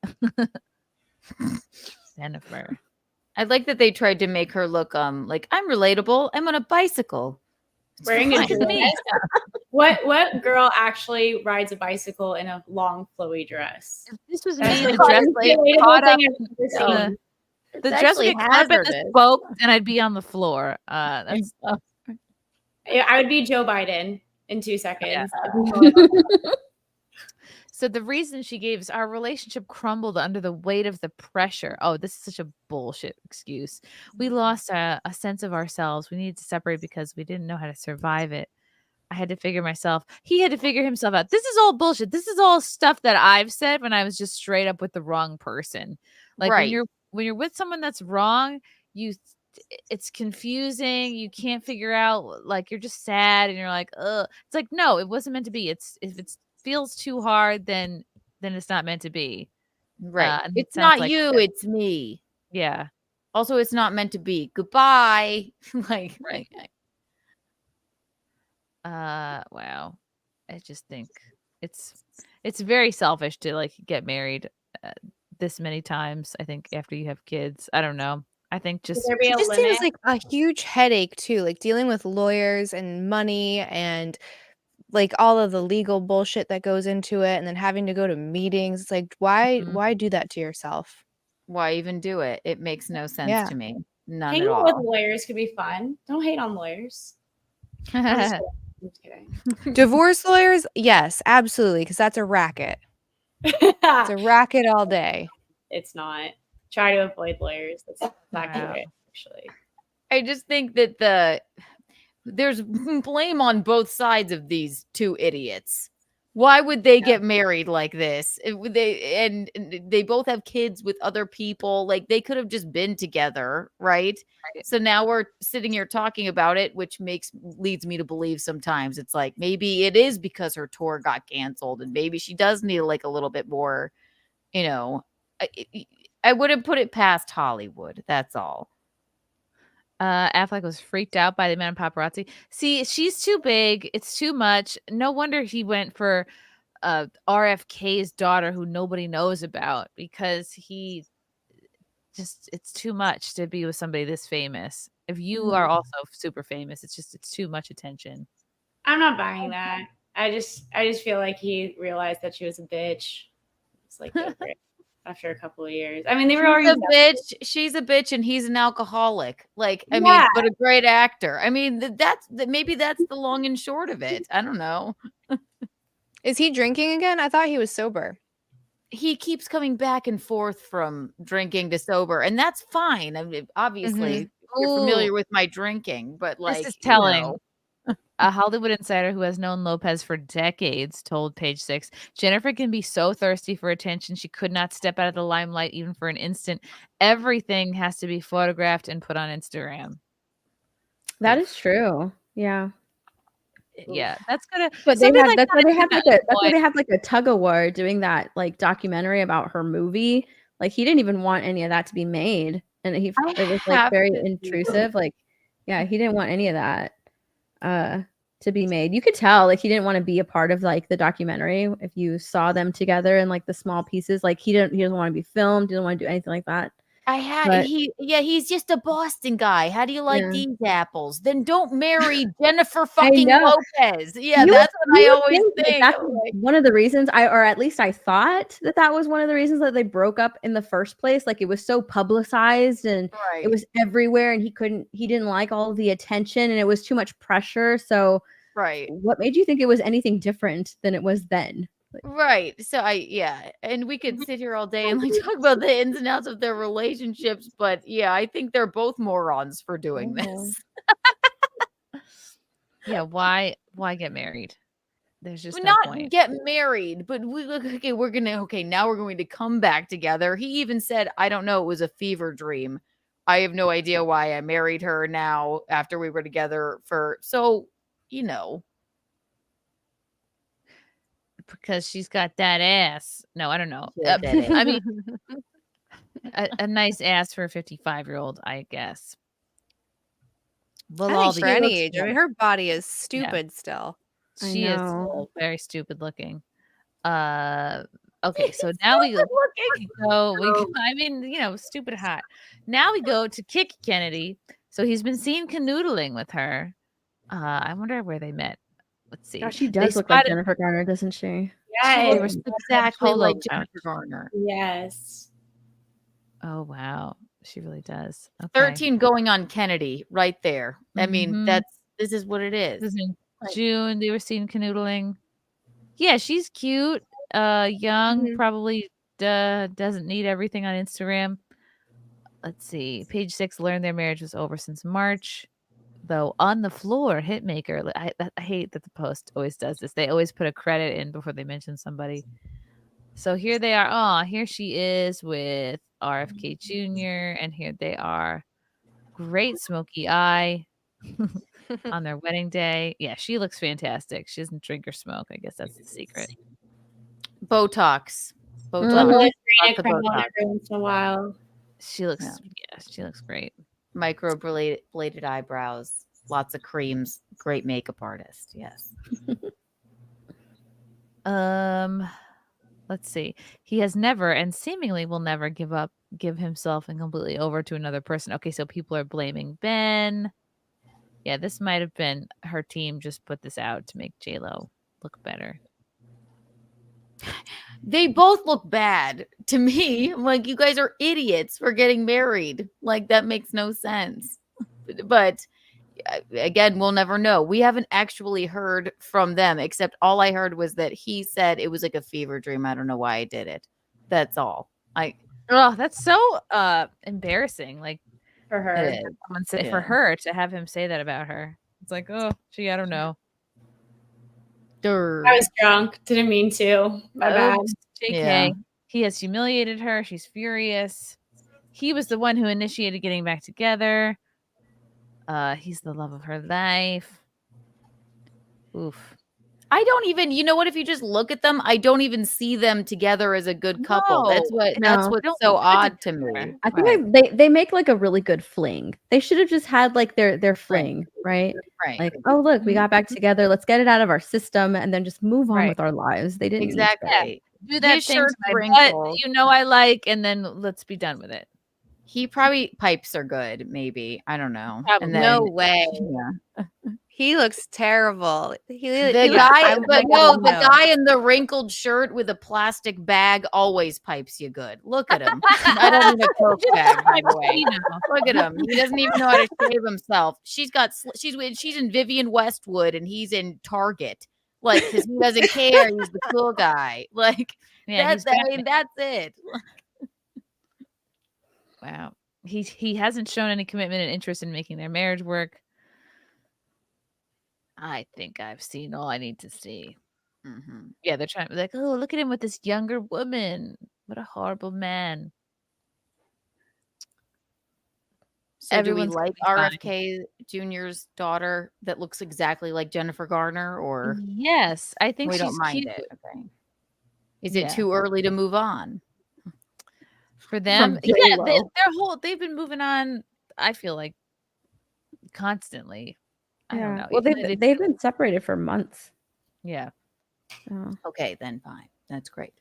Jennifer. I like that they tried to make her look like I'm relatable. I'm on a bicycle. Wearing a dress. What girl actually rides a bicycle in a long flowy dress? This was That's me. the The dress most like relatable caught up thing I've ever seen. the dress would get caught up in the spoke, and I'd be on the floor. That's I would be Joe Biden in 2 seconds. So the reason she gave is our relationship crumbled under the weight of the pressure. Oh, this is such a bullshit excuse. We lost a sense of ourselves. We needed to separate because we didn't know how to survive it. I had to figure myself. He had to figure himself out. This is all bullshit. This is all stuff that I've said when I was just straight up with the wrong person. Like Right. when you're with someone that's wrong, it's confusing. You can't figure out, like, you're just sad and you're like, ugh. It's like, no, it wasn't meant to be. If it feels too hard, then it's not meant to be. Right. And it It's sounds not like you, this. it's me. Yeah. Also, it's not meant to be. Goodbye. Like, Right. Wow. I just think it's very selfish to like get married this many times. I think after you have kids, I don't know. I think just there be It a just limit? seems like a huge headache too, like dealing with lawyers and money and like all of the legal bullshit that goes into it, and then having to go to meetings. It's like, why do that to yourself? why even do it? It makes no sense Yeah. to me. None Hanging at out with all. lawyers could be fun. Don't hate on lawyers. I'm just kidding. Divorce lawyers, yes, absolutely, because that's a racket. It's a racket all day. It's not. Try to avoid lawyers. That's Wow. accurate, actually. I just think that there's blame on both sides of these two idiots. Why would they get married like this? And they both have kids with other people. Like they could have just been together, right? So now we're sitting here talking about it, which leads me to believe sometimes it's like maybe it is because her tour got canceled, and maybe she does need like a little bit more, you know. I wouldn't put it past Hollywood. That's all. Affleck was freaked out by the amount of paparazzi. See, she's too big. It's too much. No wonder he went for RFK's daughter, who nobody knows about, because it's too much to be with somebody this famous. If you are also super famous, it's too much attention. I'm not buying that. I just feel like he realized that she was a bitch. It's like over it after a couple of years. I mean, they were already She's a bitch, and he's an alcoholic. Like, I mean, Yeah. but a great actor. I mean, maybe that's the long and short of it. I don't know. Is he drinking again? I thought he was sober. He keeps coming back and forth from drinking to sober, and that's fine. I mean, obviously, you're familiar Ooh. with my drinking, but like, This is telling. you know. A Hollywood insider who has known Lopez for decades told Page Six, Jennifer can be so thirsty for attention. She could not step out of the limelight even for an instant. Everything has to be photographed and put on Instagram. That is true. Yeah. Yeah, that's gonna. But they something had like that's why that they is had gonna like that's why annoy- they had like a tug of war doing that like documentary about her movie. Like he didn't even want any of that to be made, and it was like have very to intrusive. Like, yeah, he didn't want any of that to be made. You could tell like he didn't want to be a part of like the documentary. If you saw them together in like the small pieces, like he doesn't want to be filmed. He doesn't want to do anything like that. But- he's just a Boston guy. How do you like Yeah. these apples? Then don't marry Jennifer fucking know. Yeah, You that's would- what I you would always that think. that's Like, one of the reasons or at least I thought that was one of the reasons that they broke up in the first place. Like it was so publicized and right. it was everywhere, and he didn't like all of the attention, and it was too much pressure. So right. what made you think it was anything different than it was then? Right. So and we could sit here all day and like talk about the ins and outs of their relationships, but yeah, I think they're both morons for doing this. Yeah, why get married? There's just no Not point. get married, but now we're going to come back together. He even said, I don't know, it was a fever dream. I have no idea why I married her now after we were together Because she's got that ass. No, I don't know. She has that ass. I mean, a nice ass for a 55-year-old, I guess. Well, I all think the for any looks age. I mean, better. her body is stupid still. She is know. still very stupid looking. Okay, so now we go. I mean, stupid hot. Now we go to Kick Kennedy. So he's been seen canoodling with her. I wonder where they met. Let's see. Gosh, she They does look like spotted- Jennifer Garner, doesn't she? Yes. She looks exactly polo like pouch. Jennifer Garner. Yes. Oh wow, she really does. Okay. 13 going on Kennedy right there. I mean, Mhm. this is what it is. This is in June. They were seen canoodling. Yeah, she's cute. Young, probably doesn't need everything on Instagram. Let's see. Page 6 learned their marriage was over since March. Though on the floor, Hitmaker. I hate that the Post always does this. They always put a credit in before they mention somebody. So here they are. Oh, here she is with RFK Jr. And here they are. Great smoky eye on their wedding day. Yeah, she looks fantastic. She doesn't drink or smoke. I guess that's the secret. Botox. Let Lots the of come on Botox. every once in a while. She looks, yeah, she looks great. Micro-bladed eyebrows, lots of creams, great makeup artist. Yes. Let's see. He has never and seemingly will never give himself and completely over to another person. Okay, so people are blaming Ben. Yeah, this might have been her team just put this out to make J-Lo look better. They both look bad to me. I'm like, you guys are idiots for getting married. Like, that makes no sense. But again, we'll never know. We haven't actually heard from them, except all I heard was that he said it was like a fever dream. I don't know why I did it. That's all. Oh, that's so embarrassing. Like for her, someone say for her to have him say that about her. It's like, oh, gee, I don't know. I was drunk. Didn't mean to. My bad. JK. Yeah. He has humiliated her. She's furious. He was the one who initiated getting back together. He's the love of her life. Oof. I don't even, you know what, if you just look at them, I don't even see them together as a good couple. That's what's so odd to me. I think they make like a really good fling. They should have just had like their fling, right? Right. Like, oh look, we got back together. Let's get it out of our system and then just move on with our lives. They didn't need that. Exactly. Do that His thing shirt's to my butt wrinkled. that you know I like, and then let's be done with it. He probably pipes are good, maybe. I don't know. Probably. No way. Yeah. He looks terrible. The guy in the wrinkled shirt with a plastic bag always pipes you good. Look at him. I don't need a Coke bag, by the way. Look at him. He doesn't even know how to shave himself. She's in Vivian Westwood and he's in Target. Like, because he doesn't care. He's the cool guy. Like, that's it. Wow. He hasn't shown any commitment and interest in making their marriage work. I think I've seen all I need to see. Mm-hmm. Yeah, they're trying to be like, oh, look at him with this younger woman. What a horrible man. So do we like RFK Jr.'s daughter that looks exactly like Jennifer Garner, or yes, I think we she's don't mind cute. it. Okay. Is it too early to move on? For them? Yeah, they've been moving on, I feel like, constantly. I don't know. Well, they've been separated for months. Yeah. Oh. Okay, then fine. That's great.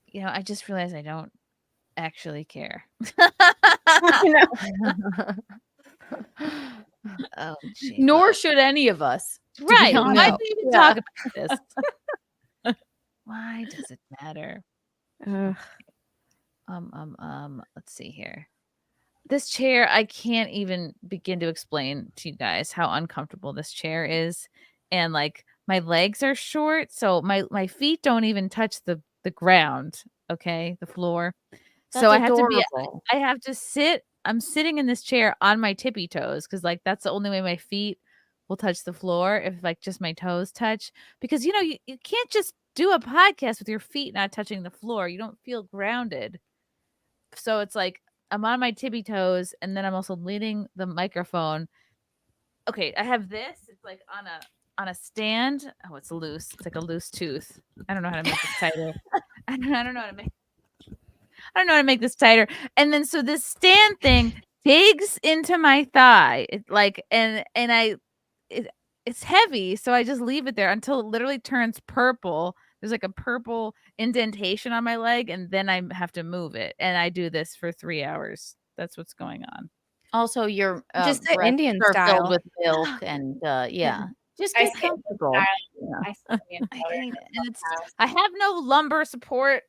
You know, I just realized I don't actually care. Oh, geez. Nor should any of us. Right. Why do we even talk about this? Why does it matter? Let's see here. This chair, I can't even begin to explain to you guys how uncomfortable this chair is. And like my legs are short, so my feet don't even touch the ground, okay? The floor. That's so adorable. I have to sit. I'm sitting in this chair on my tippy toes because like that's the only way my feet will touch the floor, if like just my toes touch. Because you know, you can't just do a podcast with your feet not touching the floor. You don't feel grounded. So it's like I'm on my tippy toes, and then I'm also leaning the microphone. Okay, I have this. It's like on a stand. Oh, it's loose. It's like a loose tooth. I don't know how to make this tighter. I don't know how to make this tighter. And then so this stand thing digs into my thigh. It like it's heavy, so I just leave it there until it literally turns purple. There's like a purple indentation on my leg, and then I have to move it. And I do this for 3 hours. That's what's going on. Also, your just the Indian are style filled with milk, and yeah, just get comfortable. I hate it. And I have no lumbar support.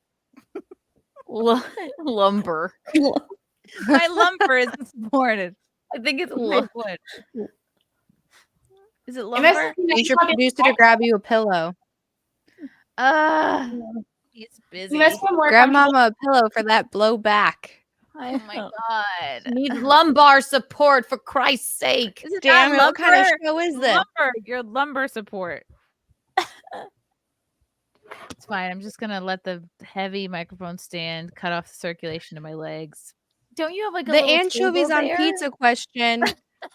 Lumber. My lumbar isn't supported. I think it's wood. Is it lumber? Need your producer to grab you a pillow. He's busy. Grab mama a pillow for that blow back. Oh my god. Need lumbar support, for Christ's sake. Damn it, what kind of show is this? Your lumbar support. It's fine. I'm just gonna let the heavy microphone stand cut off the circulation to my legs. Don't you have like a the little anchovies table on there? pizza question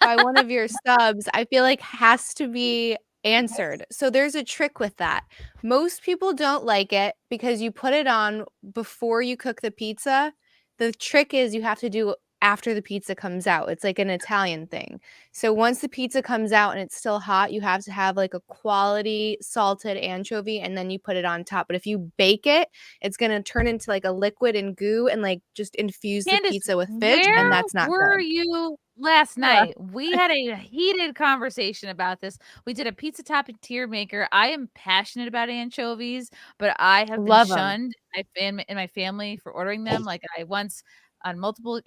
by one of your subs, I feel like has to be answered. So there's a trick with that. Most people don't like it because you put it on before you cook the pizza. the trick is you have to do after the pizza comes out. It's like an Italian thing. So once the pizza comes out and it's still hot, you have to have like a quality salted anchovy and then you put it on top. But if you bake it, it's going to turn into like a liquid and goo and like just infuse Candice, the pizza with fish, where and that's not were good. you last night? We had a heated conversation about this. We did a pizza topping tier maker. I am passionate about anchovies, but I have been Love 'em. shunned in my family for ordering them. Like I once on multiple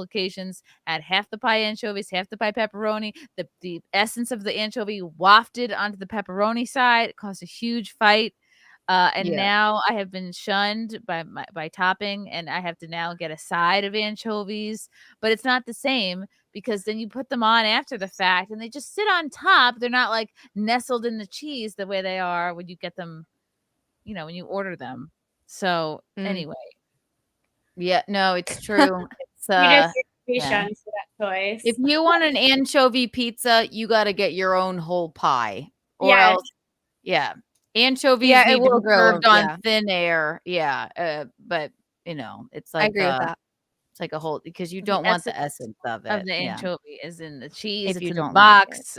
occasions had half the pie anchovies, half the pie pepperoni. The essence of the anchovy wafted onto the pepperoni side. It caused a huge fight. And Yeah. now I have been shunned by topping, and I have to now get a side of anchovies, but it's not the same because then you put them on after the fact and they just sit on top. They're not like nestled in the cheese the way they are when you get them, when you order them. So anyway. Yeah, no, it's true. It's You just be yeah. shunned for that choice. If you want an anchovy pizza, you got to get your own whole pie, or Yes. else, yeah, anchovies Yeah, it need to will be grow, served on yeah. thin air. Yeah, but it's I like agree with that. it's like a whole because you don't want the essence of it. Of the yeah. anchovy is in the cheese. If It's you in the don't like box.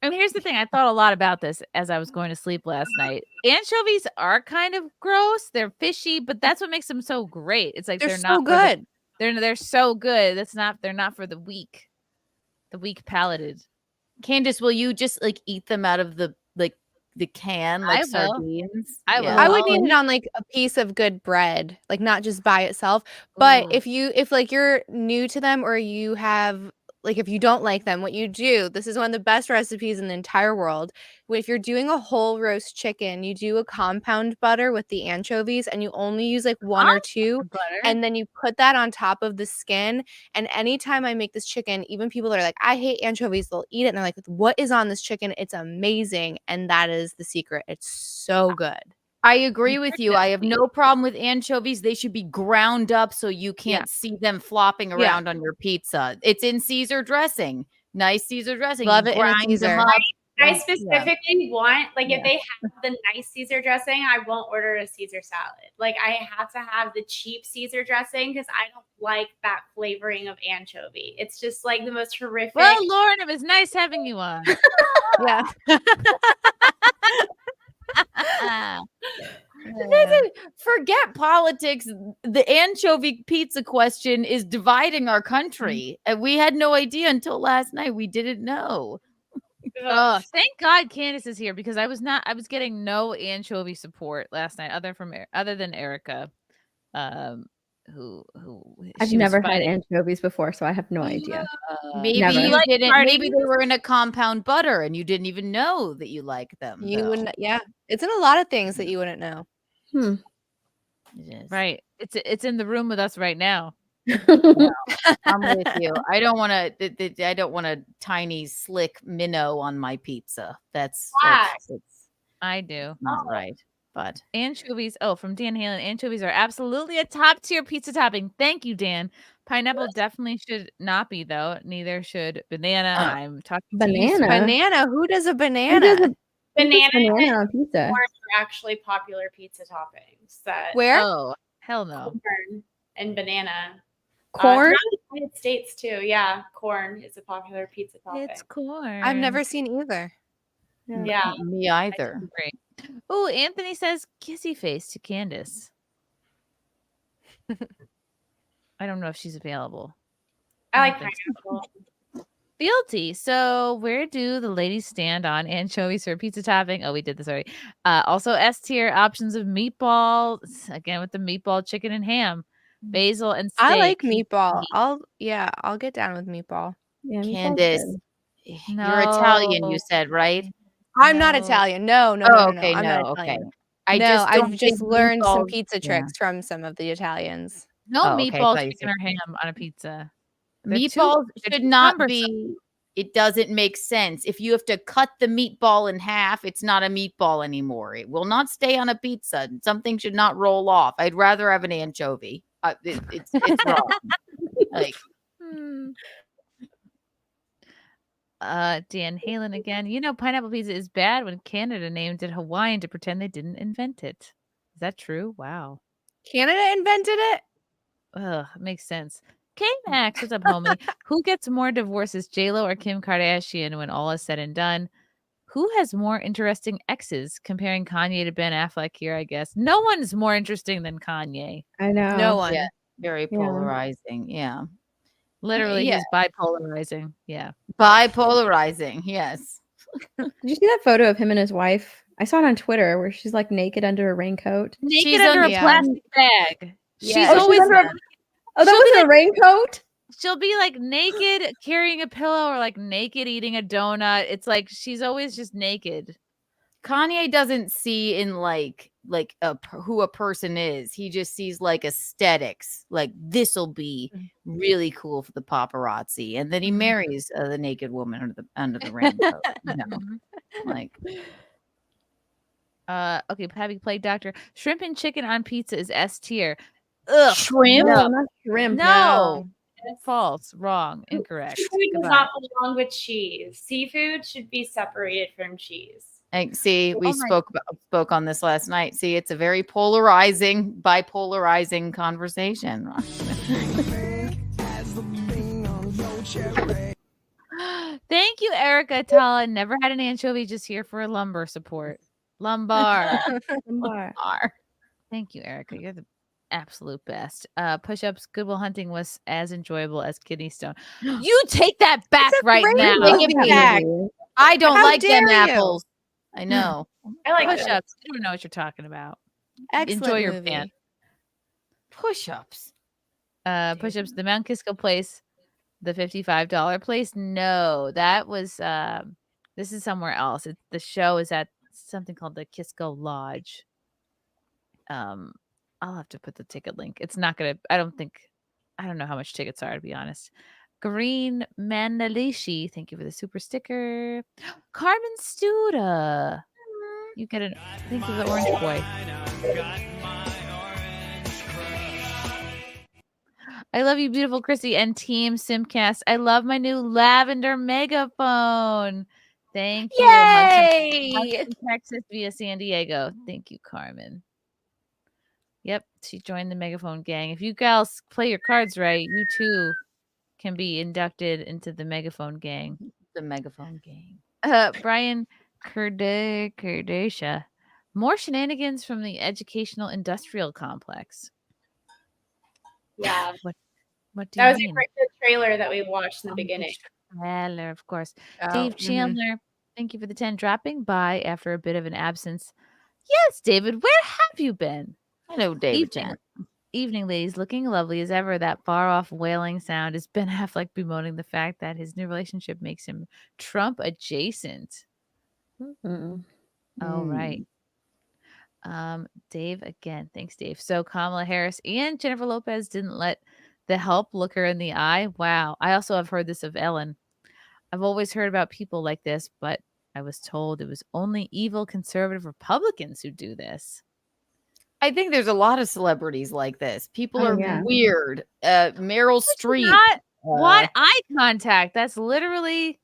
And here's the thing. I thought a lot about this as I was going to sleep last night. Anchovies are kind of gross. They're fishy, but that's what makes them so great. It's like They're they're so not good. They're so good. They're not for the weak palated. Candice, will you just like eat them out of the can like I will. sardines? I will. Yeah. I would eat it on like a piece of good bread, like not just by itself. But Ooh. if like you're new to them or you have like if you don't like them, what you do, this is one of the best recipes in the entire world. If you're doing a whole roast chicken, you do a compound butter with the anchovies and you only use like one or two. Butter. And then you put that on top of the skin. And anytime I make this chicken, even people that are like, I hate anchovies, they'll eat it. And they're like, what is on this chicken? It's amazing. And that is the secret. It's so good. I agree with you. I have no problem with anchovies. They should be ground up so you can't see them flopping around on your pizza. It's in Caesar dressing. Nice Caesar dressing. Love You it in a grind them Caesar. up. I specifically want, like, Yeah. if they have the nice Caesar dressing, I won't order a Caesar salad. Like, I have to have the cheap Caesar dressing because I don't like that flavoring of anchovy. It's just like the most horrific. Well, Lauren, it was nice having you on. Yeah. Forget politics. The anchovy pizza question is dividing our country. And we had no idea until last night. We didn't know. Oh, thank God Candice is here because I was getting no anchovy support last night other than Erica. Who I've never had anchovies before, so I have no idea. Maybe Never. you Like didn't. sardines? Maybe they were in a compound butter and you didn't even know that you liked them. You though. wouldn't, yeah. It's in a lot of things that you wouldn't know. Right. It's in the room with us right now. No, I'm with you. I don't want a tiny slick minnow on my pizza. That's I do. not right. But anchovies. Oh, from Dan Halen. Anchovies are absolutely a top tier pizza topping. Thank you, Dan. Pineapple definitely should not be though. Neither should banana. I'm talking to you. Banana. Who does a banana? Who does Banana banana on pizza? Corn are actually popular pizza toppings. Where? Oh, hell no. Corn and banana. Corn? Throughout the United States too. Yeah, corn is a popular pizza topping. It's corn. I've never seen either. Yeah. Me either. Great. Oh, Anthony says kissy face to Candice. I don't know if she's available. I like don't think pineapple. Fealty. So where do the ladies stand on anchovies for pizza topping? Oh, we did this already. Also S tier options of meatballs. Again with the meatball, chicken and ham, basil and steak. I like meatball. I'll get down with meatball. Yeah, Candice, you're Italian, you said, right? I'm not Italian. No. Okay, I'm no, not Italian. okay. I've just learned some meatballs- pizza tricks from some of the Italians. No Oh, okay, meatballs, thought you chicken, or ham on a pizza. Meatballs should not be. It doesn't make sense. If you have to cut the meatball in half, it's not a meatball anymore. It will not stay on a pizza. Something should not roll off. I'd rather have an anchovy. It's wrong. Like, Dan Halen again. You know, pineapple pizza is bad when Canada named it Hawaiian to pretend they didn't invent it. Is that true? Wow. Canada invented it? Makes sense. K-Max, what's up, homie? Who gets more divorces, J-Lo or Kim Kardashian when all is said and done? Who has more interesting exes? Comparing Kanye to Ben Affleck here, I guess. No one's more interesting than Kanye. I know. No one. Yeah, very Yeah. polarizing. Yeah. Literally, Yeah. he's bipolarizing. Yeah. Bipolarizing. Yes. Did you see that photo of him and his wife? I saw it on Twitter where she's like naked under a raincoat. Naked She's under a yeah. plastic bag. Yeah. She's Oh, always under a- Oh, that she'll was be a raincoat? she'll be like naked carrying a pillow or like naked eating a donut. It's like she's always just naked. Kanye doesn't see in like who a person is. He just sees like aesthetics. Like this'll be really cool for the paparazzi, and then he marries the naked woman under the rainbow. You know, like. Okay, Pappy Plague Doctor. Shrimp and chicken on pizza is S tier. Ugh. Shrimp? No, not shrimp. No. False. Wrong. Incorrect. Food does Goodbye. not belong with cheese. Seafood should be separated from cheese. See, we Oh my- spoke on this last night. See, it's a very polarizing, bipolarizing conversation. Thank you, Erica Tala. Never had an anchovy, just here for a lumbar support. Lumbar. Lumbar. Thank you, Erica. You're the absolute best. Push-ups, Goodwill Hunting was as enjoyable as Kidney Stone. You take that back right now. Take it back. I don't How like them dare you? apples. I know. I like Push-ups. You don't know what you're talking about. Excellent Enjoy your movie. pan. Push-ups. Push-ups, the Mount Kisco place, the $55 place. No, that was this is somewhere else. The show is at something called the Kisco Lodge. I'll have to put the ticket link. It's not gonna, I don't know how much tickets are, to be honest. Green Manalishi, thank you for the super sticker. Carmen Studa, you get an, thank you for the orange boy. I love you, beautiful Chrissy and team SimpCast. I love my new lavender megaphone. Thank you. Hudson, Texas via San Diego. Thank you, Carmen. Yep, she joined the megaphone gang. If you gals play your cards right, you too can be inducted into the megaphone gang. The megaphone gang. Brian Kardasha. More shenanigans from the educational industrial complex. Yeah. What do That you was mean? the trailer that we watched in the beginning. Trailer, of course. Oh, Dave Chandler, thank you for the 10 dropping by after a bit of an absence. Yes, David, where have you been? Hello, David Chan. Evening, ladies, looking lovely as ever. That far-off wailing sound is Ben Affleck bemoaning the fact that his new relationship makes him Trump adjacent. Mm-mm. Oh, right. Dave again. Thanks, Dave. So Kamala Harris and Jennifer Lopez didn't let the help look her in the eye. Wow. I also have heard this of Ellen. I've always heard about people like this, but I was told it was only evil conservative Republicans who do this. I think there's a lot of celebrities like this. People Oh, are yeah. weird. Meryl Streep. Not want eye contact. That's literally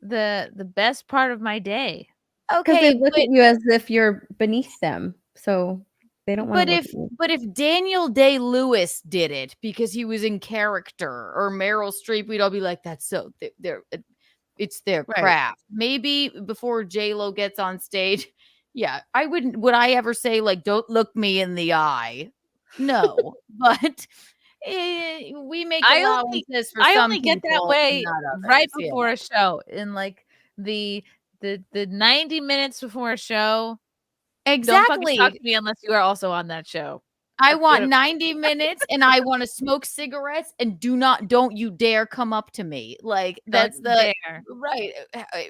the best part of my day. Because they look at you as if you're beneath them. So they don't want to. But if Daniel Day-Lewis did it because he was in character, or Meryl Streep, we'd all be like, "That's so it's their Right. craft." Maybe before J-Lo gets on stage, yeah, I wouldn't. Would I ever say like, "Don't look me in the eye"? No, but we make allowances for I some only get that people way and not others, right yeah. before a show, in like the 90 minutes before a show. Don't Exactly. fucking talk to me unless you are also on that show. I want Good. 90 minutes and I want to smoke cigarettes and don't you dare come up to me. Like that's Don't the dare. right.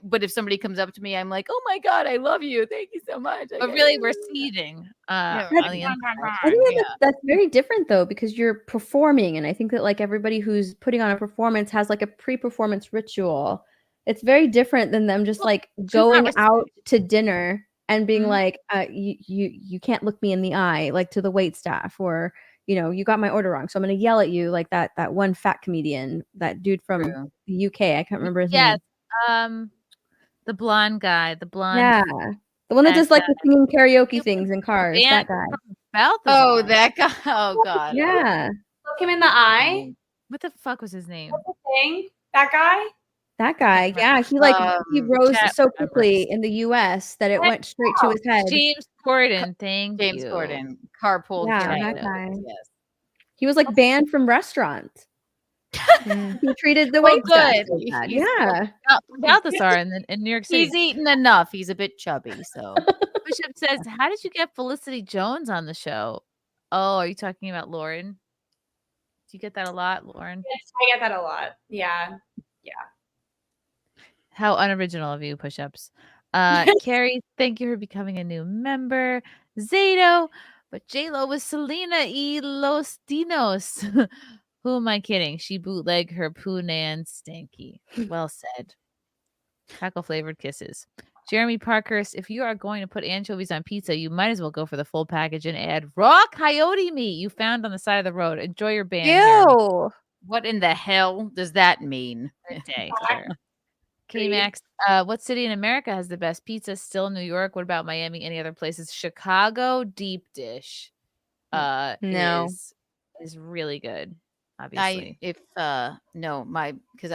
But if somebody comes up to me, I'm like, "Oh my God, I love you. Thank you so much." But really, we're seeding. Yeah. On the inside. I think that's very different though, because you're performing, and I think that like everybody who's putting on a performance has like a pre-performance ritual. It's very different than them just like going out to dinner and being like, you can't look me in the eye, like to the wait staff, or you got my order wrong, so I'm gonna yell at you, like that one fat comedian, that dude from the UK. I can't remember his name. The blonde guy, the blonde. Yeah, the one that does like the singing karaoke things in cars. That guy. Oh, that guy. Oh God. Yeah. Look him in the eye. What the fuck was his name? What's the thing? That guy? That guy, yeah, he rose chat so remembers. quickly in the U.S. that it went straight to his head. James Corden, thank James you. Corden, carpool Yeah, karaoke. that guy. Yes. He was like banned from restaurants. He treated the Well, wait staff good. so bad. He's- Yeah. Balthasar in New York City. He's eaten enough. He's a bit chubby, so. Bishop says, "How did you get Felicity Jones on the show?" Oh, are you talking about Lauren? Do you get that a lot, Lauren? Yes, I get that a lot. Yeah. Yeah. How unoriginal of you, push-ups. Carrie, thank you for becoming a new member. Zato, but J-Lo was Selena y Los Dinos. Who am I kidding? She bootleg her Poonan Stanky. Well said. Taco-flavored kisses. Jeremy Parkhurst, if you are going to put anchovies on pizza, you might as well go for the full package and add raw coyote meat you found on the side of the road. Enjoy your band, Jeremy. Ew. What in the hell does that mean? Good day, sir. K-Max, what city in America has the best pizza? Still New York. What about Miami? Any other places? Chicago deep dish No. is really good, obviously. Because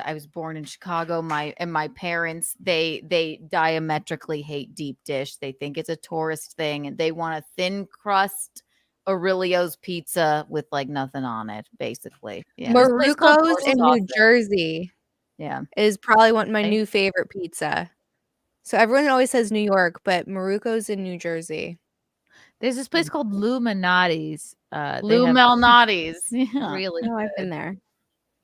I was born in Chicago, my parents they diametrically hate deep dish. They think it's a tourist thing, and they want a thin crust Aurelio's pizza with like nothing on it, basically. Yeah. This place called Maruco's in New Sausage. Jersey Yeah. is probably my Okay. new favorite pizza. So everyone always says New York, but Maruco's in New Jersey. There's this place called Luminati's. Lou Malnati's. Yeah. Really Oh, I've been good. there.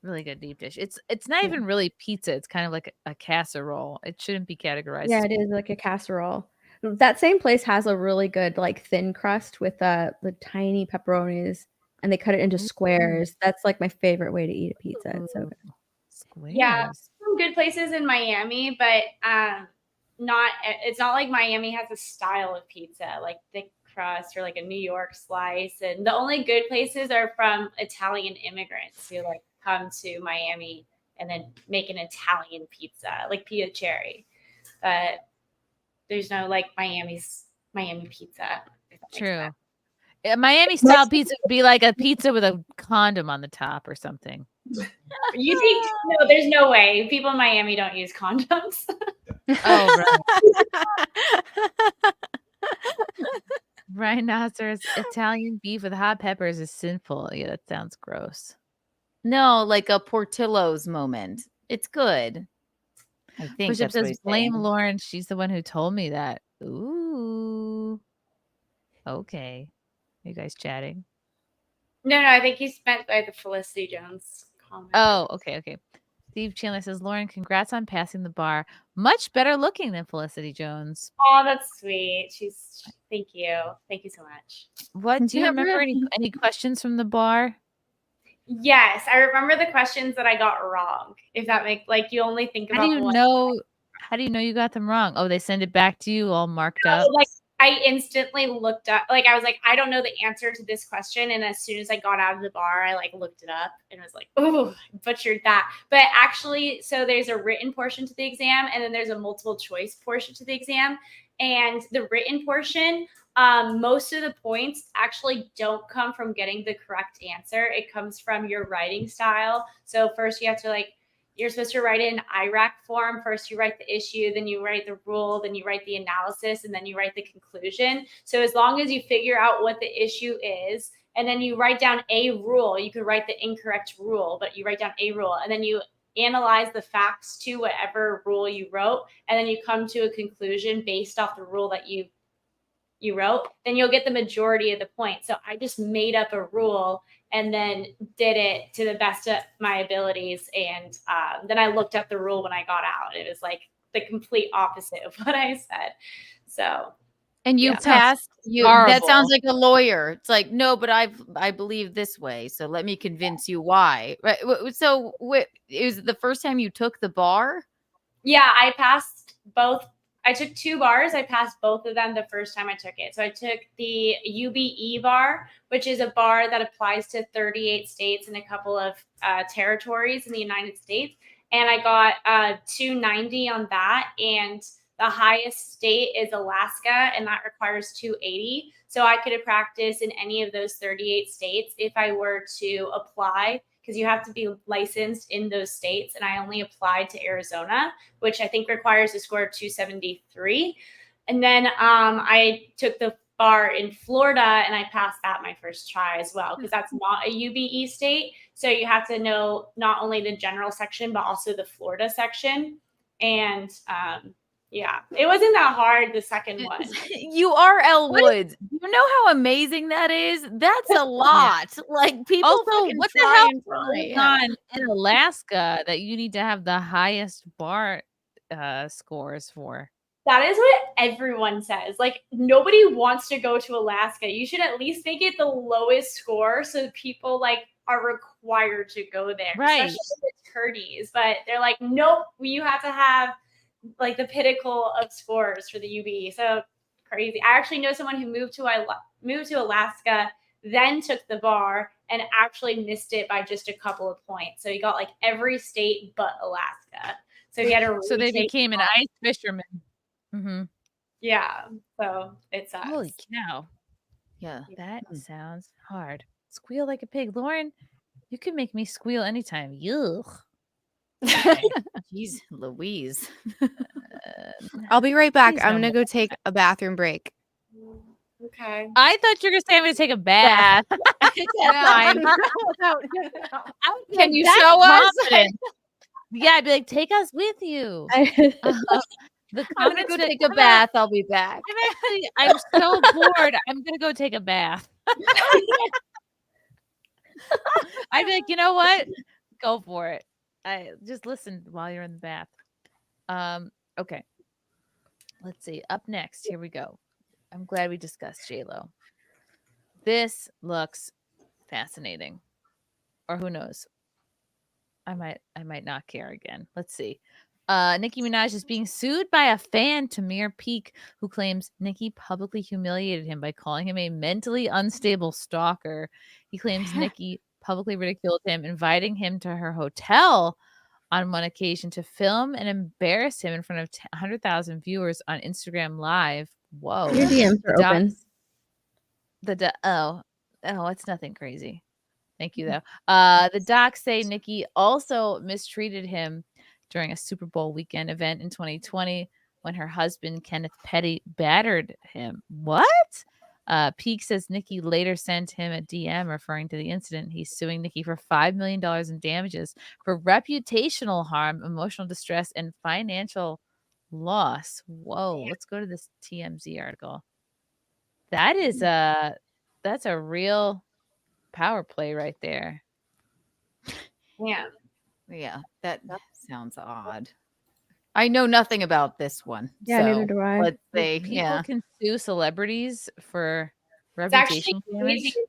Really good deep dish. It's not even really pizza. It's kind of like a casserole. It shouldn't be categorized. Yeah, it is like a casserole. That same place has a really good like thin crust with the tiny pepperonis, and they cut it into squares. That's like my favorite way to eat a pizza. It's so good. Squares. Yeah, some good places in Miami, but it's not like Miami has a style of pizza like thick crust or like a New York slice. And the only good places are from Italian immigrants who like come to Miami and then make an Italian pizza, like Pia Cherry. But there's no like Miami pizza. if that makes True. sense. Miami style pizza would be like a pizza with a condom on the top or something. You think no? There's no way. People in Miami don't use condoms. Oh, right. Rhinoceros Italian beef with hot peppers is sinful. Yeah, that sounds gross. No, like a Portillo's moment. It's good. I think Bishop that's what says, he's blame saying. Lauren. She's the one who told me that. Ooh. Okay. Are you guys chatting? No, I think he's meant by the Felicity Jones comment. Oh, okay. Steve Chandler says, Lauren, congrats on passing the bar. Much better looking than Felicity Jones. Oh, that's sweet. Thank you. Thank you so much. What do you remember any questions from the bar? Yes, I remember the questions that I got wrong. If that makes like you only think about How do you know you got them wrong? Oh, they send it back to you all marked up. Like I instantly looked up, like I was like, I don't know the answer to this question. And as soon as I got out of the bar, I like looked it up and was like, oh, butchered that. But actually, so there's a written portion to the exam and then there's a multiple choice portion to the exam. And the written portion, most of the points actually don't come from getting the correct answer. It comes from your writing style. So first you have to you're supposed to write it in IRAC form. First, you write the issue, then you write the rule, then you write the analysis, and then you write the conclusion. So as long as you figure out what the issue is, and then you write down a rule, you could write the incorrect rule, but you write down a rule, and then you analyze the facts to whatever rule you wrote, and then you come to a conclusion based off the rule that you wrote, then you'll get the majority of the points. So I just made up a rule and then did it to the best of my abilities. And then I looked up the rule when I got out. It was like the complete opposite of what I said. So. And you passed. That sounds like a lawyer. It's like, no, but I believe this way. So let me convince you why. Right. So it was the first time you took the bar? Yeah, I passed both. I took 2 bars. I passed both of them the first time I took it. So I took the UBE bar, which is a bar that applies to 38 states and a couple of territories in the United States. And I got 290 on that. And The highest state is Alaska, and that requires 280. So I could have practiced in any of those 38 states if I were to apply, because you have to be licensed in those states. And I only applied to Arizona, which I think requires a score of 273. And then I took the bar in Florida, and I passed that my first try as well, because that's not a UBE state. So you have to know not only the general section, but also the Florida section. And yeah, it wasn't that hard, the second one. You are Elle Woods. You know how amazing that is? That's a lot. Like, people Also, fucking what the try hell and try. is Yeah. on in Alaska that you need to have the highest bar scores for? That is what everyone says. Like, nobody wants to go to Alaska. You should at least make it the lowest score so people like are required to go there, Right. especially the attorneys. But they're like, nope, you have to have like the pinnacle of scores for the UBE. So crazy. I actually know someone who moved to Alaska, then took the bar, and actually missed it by just a couple of points. So he got like every state but Alaska. So he had to So they retake became an ice fisherman. Mm-hmm. Yeah. So it sucks. Holy cow. Yeah. That sounds hard. Squeal like a pig. Lauren, you can make me squeal anytime. Yuck. Jeez Louise. I'll be right back. Please I'm no gonna go take a bathroom break. Okay. I thought you were going to say I'm going to take a bath. Fine. Can you show us? Yeah, I'd be like, take us with you. I'm gonna go take a bath. I'll be back. I'm so bored. I'm gonna go take a bath. I'd be like, you know what? Go for it. I just listen while you're in the bath. Okay. Let's see. Up next, here we go. I'm glad we discussed J-Lo. This looks fascinating. Or who knows? I might not care again. Let's see. Nicki Minaj is being sued by a fan, Tamir Peak, who claims Nicki publicly humiliated him by calling him a mentally unstable stalker. He claims Nicki publicly ridiculed him, inviting him to her hotel on one occasion to film and embarrass him in front of 100,000 viewers on Instagram Live. Whoa. Your DMs are open. It's nothing crazy. Thank you, though. The docs say Nicki also mistreated him during a Super Bowl weekend event in 2020 when her husband, Kenneth Petty, battered him. What? Peak says Nicki later sent him a DM referring to the incident. He's suing Nicki for $5 million in damages for reputational harm, emotional distress, and financial loss. Whoa. Let's go to this TMZ article. That's a real power play right there. Yeah. Yeah, that sounds odd. I know nothing about this one. Yeah, so neither do I. Let's say, People can sue celebrities for It's actually reputation damage. easier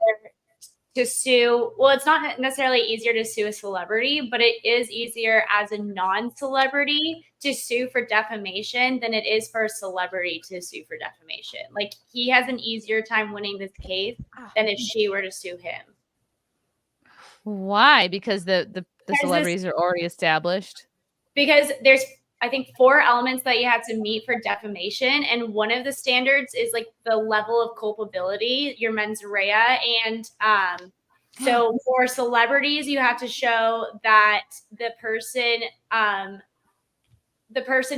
to sue. Well, it's not necessarily easier to sue a celebrity, but it is easier as a non-celebrity to sue for defamation than it is for a celebrity to sue for defamation. Like, he has an easier time winning this case than if she were to sue him. Why? Because the celebrities are already established. Because there's, I think, 4 elements that you have to meet for defamation. And one of the standards is like the level of culpability, your mens rea. And so for celebrities, you have to show that the person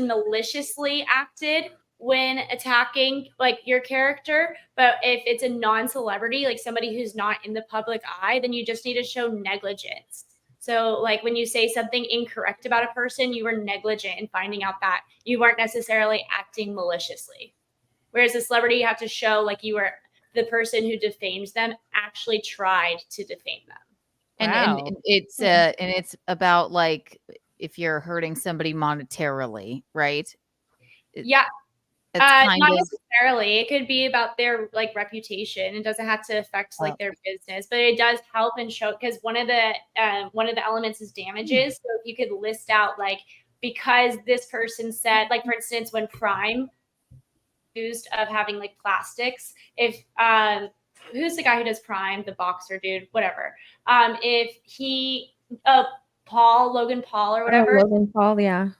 maliciously acted when attacking like your character. But if it's a non-celebrity, like somebody who's not in the public eye, then you just need to show negligence. So like when you say something incorrect about a person, you were negligent in finding out that you weren't necessarily acting maliciously. Whereas a celebrity, you have to show like you were the person who defamed them actually tried to defame them. And it's about like if you're hurting somebody monetarily, right? Yeah. It's not necessarily. It could be about their like reputation. It doesn't have to affect like their business, but it does help and show, because one of the elements is damages. So if you could list out like, because this person said, like for instance, when Prime accused of having like plastics, if who's the guy who does Prime, the boxer dude, whatever. If he Logan Paul or whatever. Logan Paul, yeah.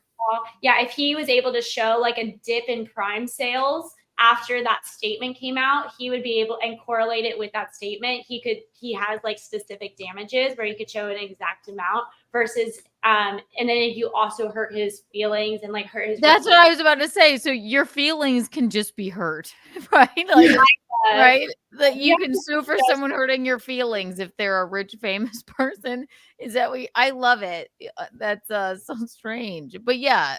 Yeah, if he was able to show like a dip in Prime sales after that statement came out, he would be able and correlate it with that statement. He has like specific damages where he could show an exact amount versus and then if you also hurt his feelings and like hurt his That's what I was about to say. So your feelings can just be hurt, right? Like, right? That you can sue for someone hurting your feelings if they're a rich, famous person. Is that I love it. That's so strange. But yeah,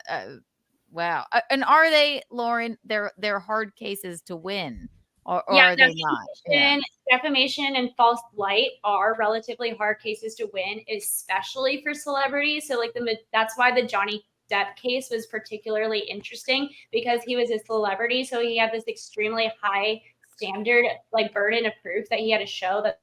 wow. And are they, Lauren? They're hard cases to win, or are they not? Yeah. Defamation and false light are relatively hard cases to win, especially for celebrities. So like that's why the Johnny Depp case was particularly interesting because he was a celebrity, so he had this extremely high standard, like burden of proof that he had to show that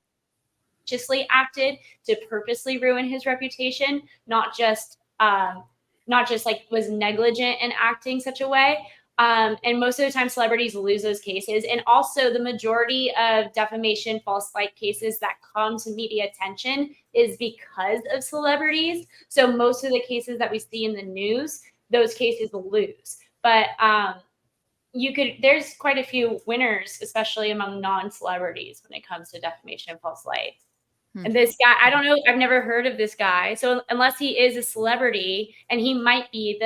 maliciously acted to purposely ruin his reputation, not just like was negligent in acting such a way. And most of the time celebrities lose those cases. And also the majority of defamation, false light cases that come to media attention is because of celebrities. So most of the cases that we see in the news, those cases lose. But there's quite a few winners, especially among non-celebrities when it comes to defamation and false light. And this guy, I don't know, I've never heard of this guy. So unless he is a celebrity, and he might be,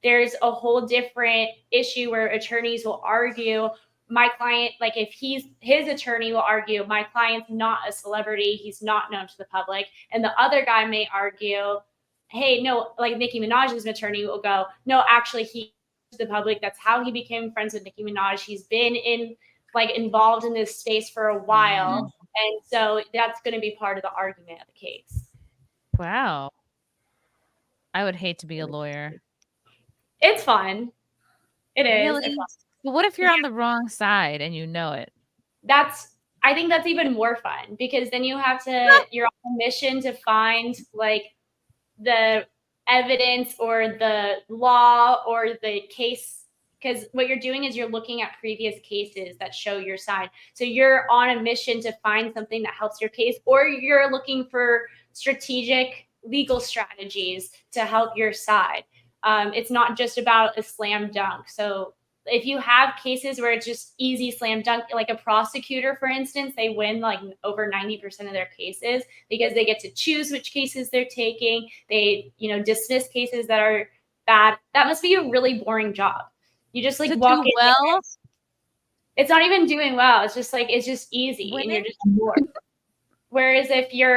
there's a whole different issue where attorneys will argue, my client, like if his attorney will argue, my client's not a celebrity, he's not known to the public. And the other guy may argue, hey, no, like Nicki Minaj's attorney will go, no, actually he to the public. That's how he became friends with Nicki Minaj. He's been involved in this space for a while. And so that's going to be part of the argument of the case. Wow. I would hate to be a lawyer. It's fun. It is. Really? But what if you're on the wrong side and you know it? I think that's even more fun because then you're on a mission to find like the evidence or the law or the case. Because what you're doing is you're looking at previous cases that show your side. So you're on a mission to find something that helps your case, or you're looking for strategic legal strategies to help your side. It's not just about a slam dunk. So if you have cases where it's just easy slam dunk, like a prosecutor, for instance, they win like over 90% of their cases because they get to choose which cases they're taking. They, dismiss cases that are bad. That must be a really boring job. You just like walk in. Well, it's not even doing well. It's just easy and you're just bored. Whereas if you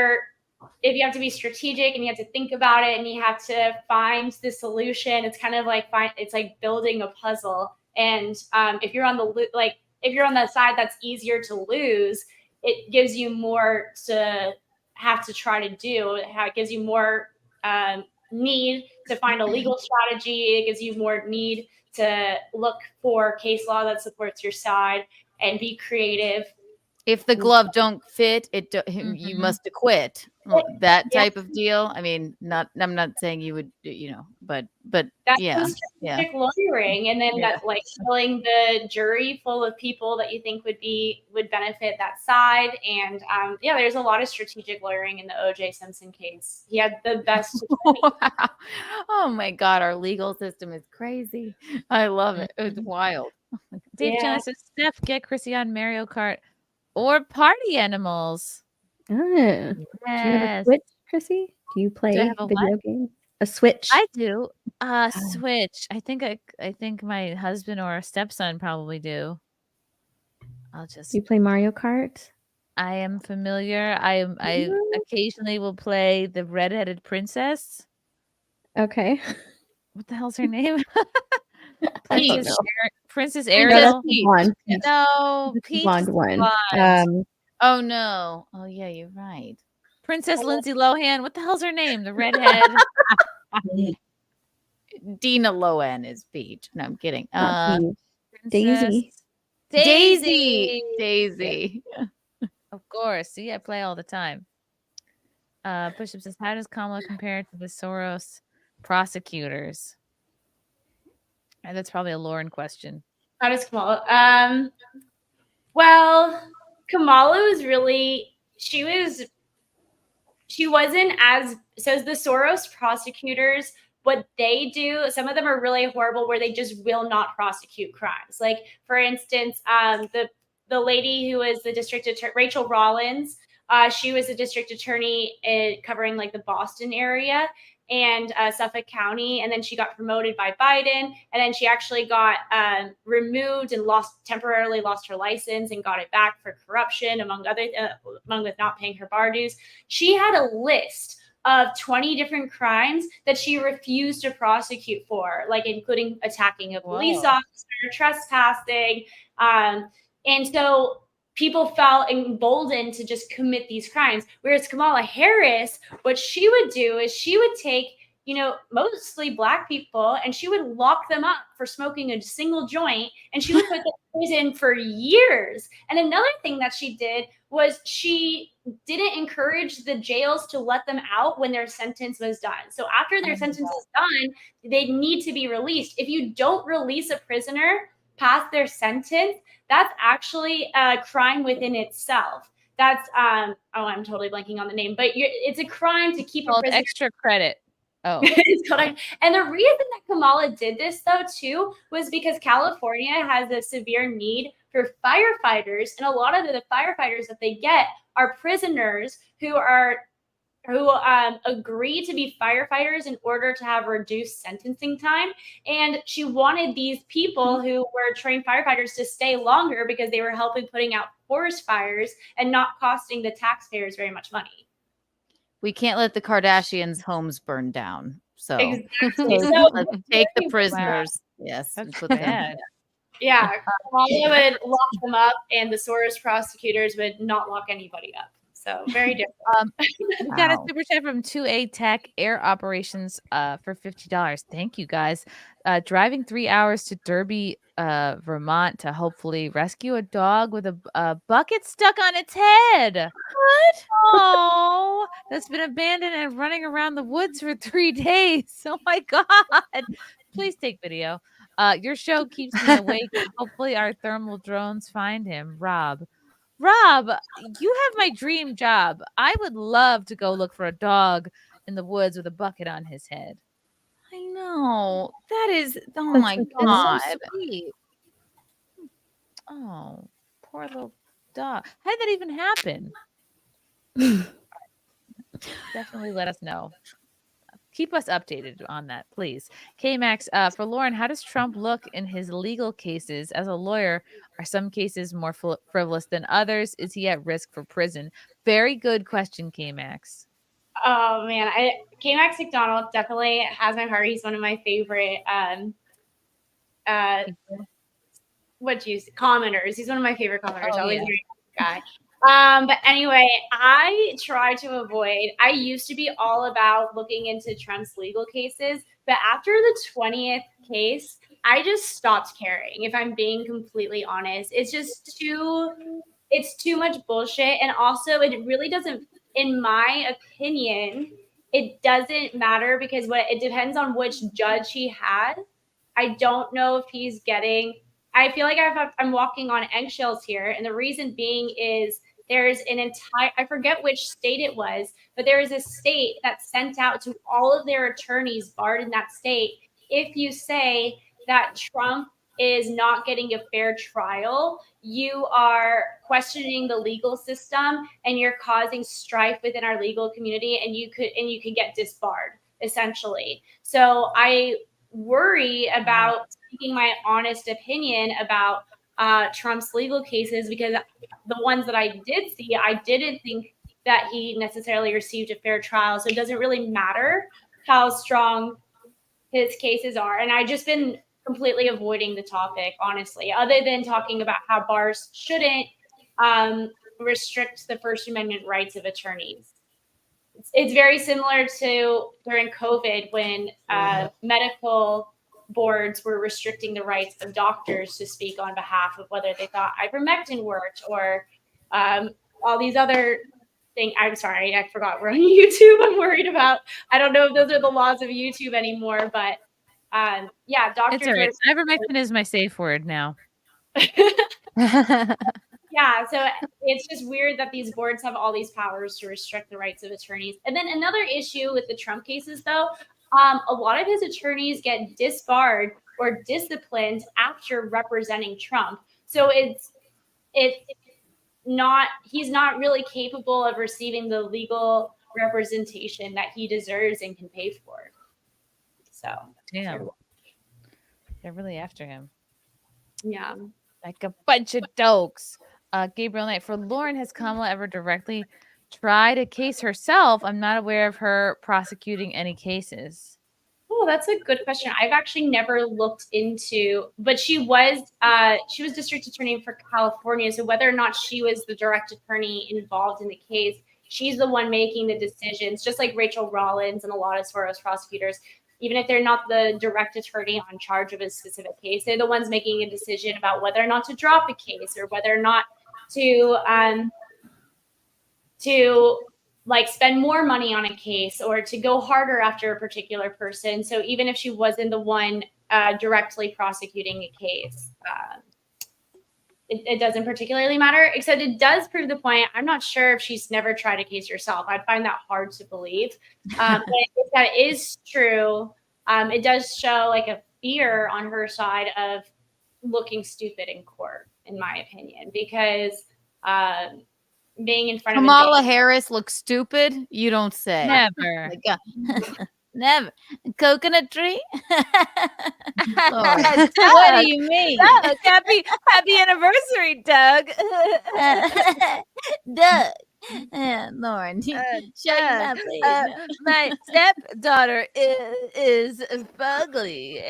have to be strategic and you have to think about it and you have to find the solution, it's kind of like it's like building a puzzle. And if you're on the side that's easier to lose, it gives you more to have to try to do. It gives you more need to find a legal strategy. It gives you more need to look for case law that supports your side and be creative. If the glove don't fit, you must acquit. That type of deal. I mean, I'm not saying you would, but that's yeah, strategic lawyering, and then that's like filling the jury full of people that you think would benefit that side. And there's a lot of strategic lawyering in the O.J. Simpson case. He had the best. Wow. Oh my God, our legal system is crazy. I love it. It's wild. Dave Jones says, Steph, get Chrissie on Mario Kart or Party Animals. Do you have a Switch, Chrissie? Do you play video games? A Switch? I do. Switch. I think my husband or stepson probably do. You play Mario Kart? I am familiar. I occasionally will play the redheaded princess. Okay. What the hell's her name? Princess Ariel. No, Peach. Blonde one. Oh no. Oh yeah, you're right. Princess Lindsay Lohan. What the hell's her name? The redhead. Dina Lohan is Peach. No, I'm kidding. Daisy. Daisy. Of course. See, I play all the time. Push-up says, how does Kamala compare to the Soros prosecutors? And that's probably a Lauren question. How does Kamala? Well, Kamala was really, she wasn't as, so the Soros prosecutors what they do, some of them are really horrible where they just will not prosecute crimes. Like, for instance, the lady who was the district attorney, Rachel Rollins, she was a district attorney covering like the Boston area and Suffolk County. And then she got promoted by Biden. And then she actually got removed and temporarily lost her license and got it back for corruption, among with not paying her bar dues. She had a list of 20 different crimes that she refused to prosecute for, like including attacking a police officer, trespassing. And so people felt emboldened to just commit these crimes. Whereas Kamala Harris, what she would do is she would take, mostly Black people, and she would lock them up for smoking a single joint, and she would put them in prison for years. And another thing that she did was she didn't encourage the jails to let them out when their sentence was done. So after their sentence is done, they need to be released. If you don't release a prisoner past their sentence, that's actually a crime within itself. That's I'm totally blanking on the name, but it's a crime to keep a prisoner. Extra credit. Oh, and the reason that Kamala did this, though, too, was because California has a severe need for firefighters, and a lot of the firefighters that they get are prisoners who agree to be firefighters in order to have reduced sentencing time. And she wanted these people who were trained firefighters to stay longer because they were helping putting out forest fires and not costing the taxpayers very much money. We can't let the Kardashians' homes burn down. So, exactly. let's take the prisoners. Wow. Yes. That's bad. Yeah. Kamala would lock them up, and the Soros prosecutors would not lock anybody up. So very different. We got a super chat from 2A Tech Air Operations for $50. Thank you, guys. Driving 3 hours to Derby, Vermont to hopefully rescue a dog with a bucket stuck on its head. What? Oh, that's been abandoned and running around the woods for 3 days. Oh my God. Please take video. Your show keeps me awake. Hopefully our thermal drones find him. Rob, you have my dream job. I would love to go look for a dog in the woods with a bucket on his head. I know. That is, my God. So sweet. Oh, poor little dog. How did that even happen? Definitely let us know. Keep us updated on that, please. K-Max, for Lauren, how does Trump look in his legal cases? As a lawyer, are some cases more frivolous than others? Is he at risk for prison? Very good question, K-Max. Oh, man. K-Max McDonald definitely has my heart. He's one of my favorite commenters. He's one of my favorite commenters. Oh, Always yeah. a great guy. But anyway, I try to avoid. I used to be all about looking into Trump's legal cases, but after the 20th case, I just stopped caring. If I'm being completely honest, it's just too much bullshit. And also it really doesn't, in my opinion, it doesn't matter because it depends on which judge he had. I don't know if he's getting, I feel like I'm walking on eggshells here. And the reason being is there's an entire, I forget which state it was, but there is a state that sent out to all of their attorneys barred in that state. If you say that Trump is not getting a fair trial, you are questioning the legal system and you're causing strife within our legal community, and you could get disbarred essentially. So I worry about speaking my honest opinion about Trump's legal cases, because the ones that I did see, I didn't think that he necessarily received a fair trial. So it doesn't really matter how strong his cases are. And I've just been completely avoiding the topic, honestly, other than talking about how bars shouldn't restrict the First Amendment rights of attorneys. It's very similar to during COVID when medical boards were restricting the rights of doctors to speak on behalf of whether they thought ivermectin worked or all these other things. I'm sorry, I forgot we're on YouTube. I'm worried about, I don't know if those are the laws of YouTube anymore, but yeah, doctors. It's all right. Ivermectin is my safe word now. Yeah, so it's just weird that these boards have all these powers to restrict the rights of attorneys. And then another issue with the Trump cases, though, a lot of his attorneys get disbarred or disciplined after representing Trump. So he's not really capable of receiving the legal representation that he deserves and can pay for. So Damn. They're really after him. Yeah. Like a bunch of dokes. Gabriel Knight, for Lauren, has Kamala ever directly tried a case herself? I'm not aware of her prosecuting any cases. Oh, that's a good question. I've actually never looked into, but she was district attorney for California. So whether or not she was the direct attorney involved in the case, she's the one making the decisions, just like Rachel Rollins and a lot of Soros prosecutors. Even if they're not the direct attorney on charge of a specific case, they're the ones making a decision about whether or not to drop a case or whether or not to like spend more money on a case or to go harder after a particular person. So even if she wasn't the one directly prosecuting a case, it doesn't particularly matter, except it does prove the point. I'm not sure if she's never tried a case herself. I find that hard to believe. But if that is true, it does show like a fear on her side of looking stupid in court, in my opinion, because being in front Kamala of Harris looks stupid? You don't say. Never. Never. Coconut tree? Lord. Doug, What do you mean? Doug, happy anniversary, Doug. Doug. Lauren, shut your mouth, please. My stepdaughter is fugly.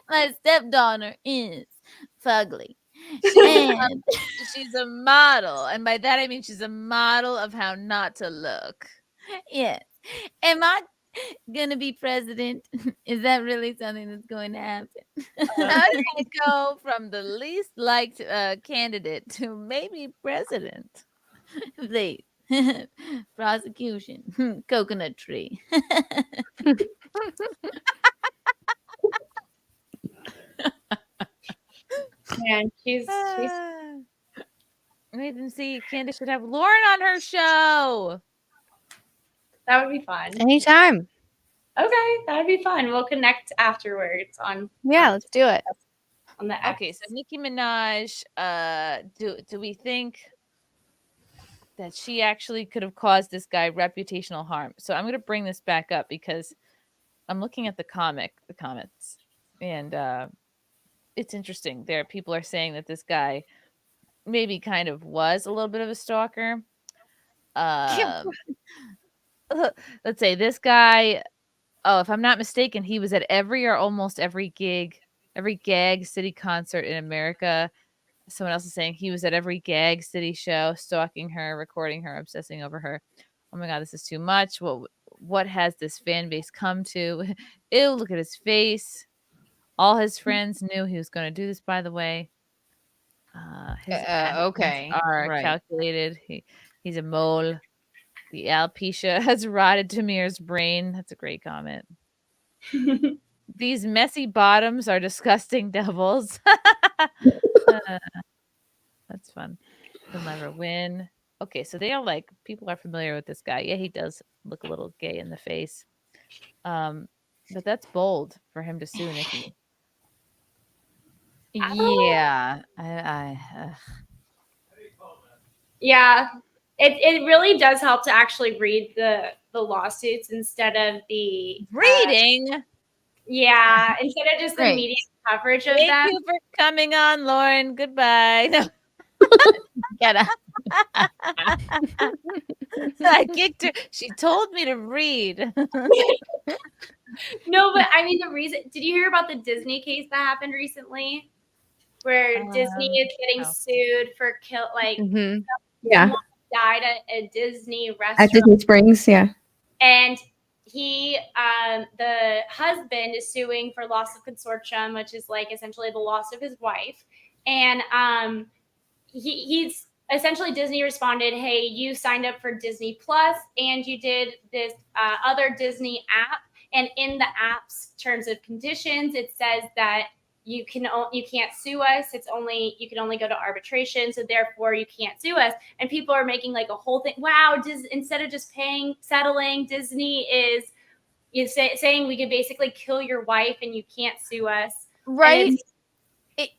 My stepdaughter is fugly. And she's a model. And by that, I mean she's a model of how not to look. Yes. Am I going to be president? Is that really something that's going to happen? How did I go from the least liked candidate to maybe president? Please. Prosecution. Coconut tree. Man, she's Wait and see. Candice should have Lauren on her show. That would be fun. Anytime. Okay, that would be fun. We'll connect afterwards on. Yeah, let's do it. On the Okay, so Nicki Minaj, do we think that she actually could have caused this guy reputational harm? So I'm going to bring this back up because I'm looking at the comments, and it's interesting. People are saying that this guy maybe kind of was a little bit of a stalker. Let's say this guy, if I'm not mistaken, he was at every or almost every gig, every Gag City concert in America. Someone else is saying he was at every Gag City show, stalking her, recording her, obsessing over her. Oh my God, this is too much. What has this fan base come to? Ew, look at his face. All his friends knew he was going to do this, by the way. His okay. are Right. calculated. He's a mole. The alopecia has rotted Tamir's brain. That's a great comment. These messy bottoms are disgusting devils. That's fun. He'll never win. Okay, so they are like, people are familiar with this guy. Yeah, he does look a little gay in the face. But that's bold for him to sue Nicki. Yeah. Yeah, it really does help to actually read the lawsuits instead of the reading. Yeah, instead of just the Great. media coverage of Thank them. you for coming on, Lauren. Goodbye. No. Get up. I kicked her. She told me to read. No, but I mean the reason. Did you hear about the Disney case that happened recently, where Disney is getting sued for Yeah. someone died at a Disney At restaurant, Disney Springs, yeah. and the husband is suing for loss of consortium, which is like essentially the loss of his wife, and he's essentially Disney responded, hey, you signed up for Disney Plus and you did this other Disney app. And in the app's terms of conditions, it says that you can't sue us. You can only go to arbitration. So therefore you can't sue us. And people are making like a whole thing. Wow. Instead of just settling, Disney is saying we could basically kill your wife and you can't sue us. Right.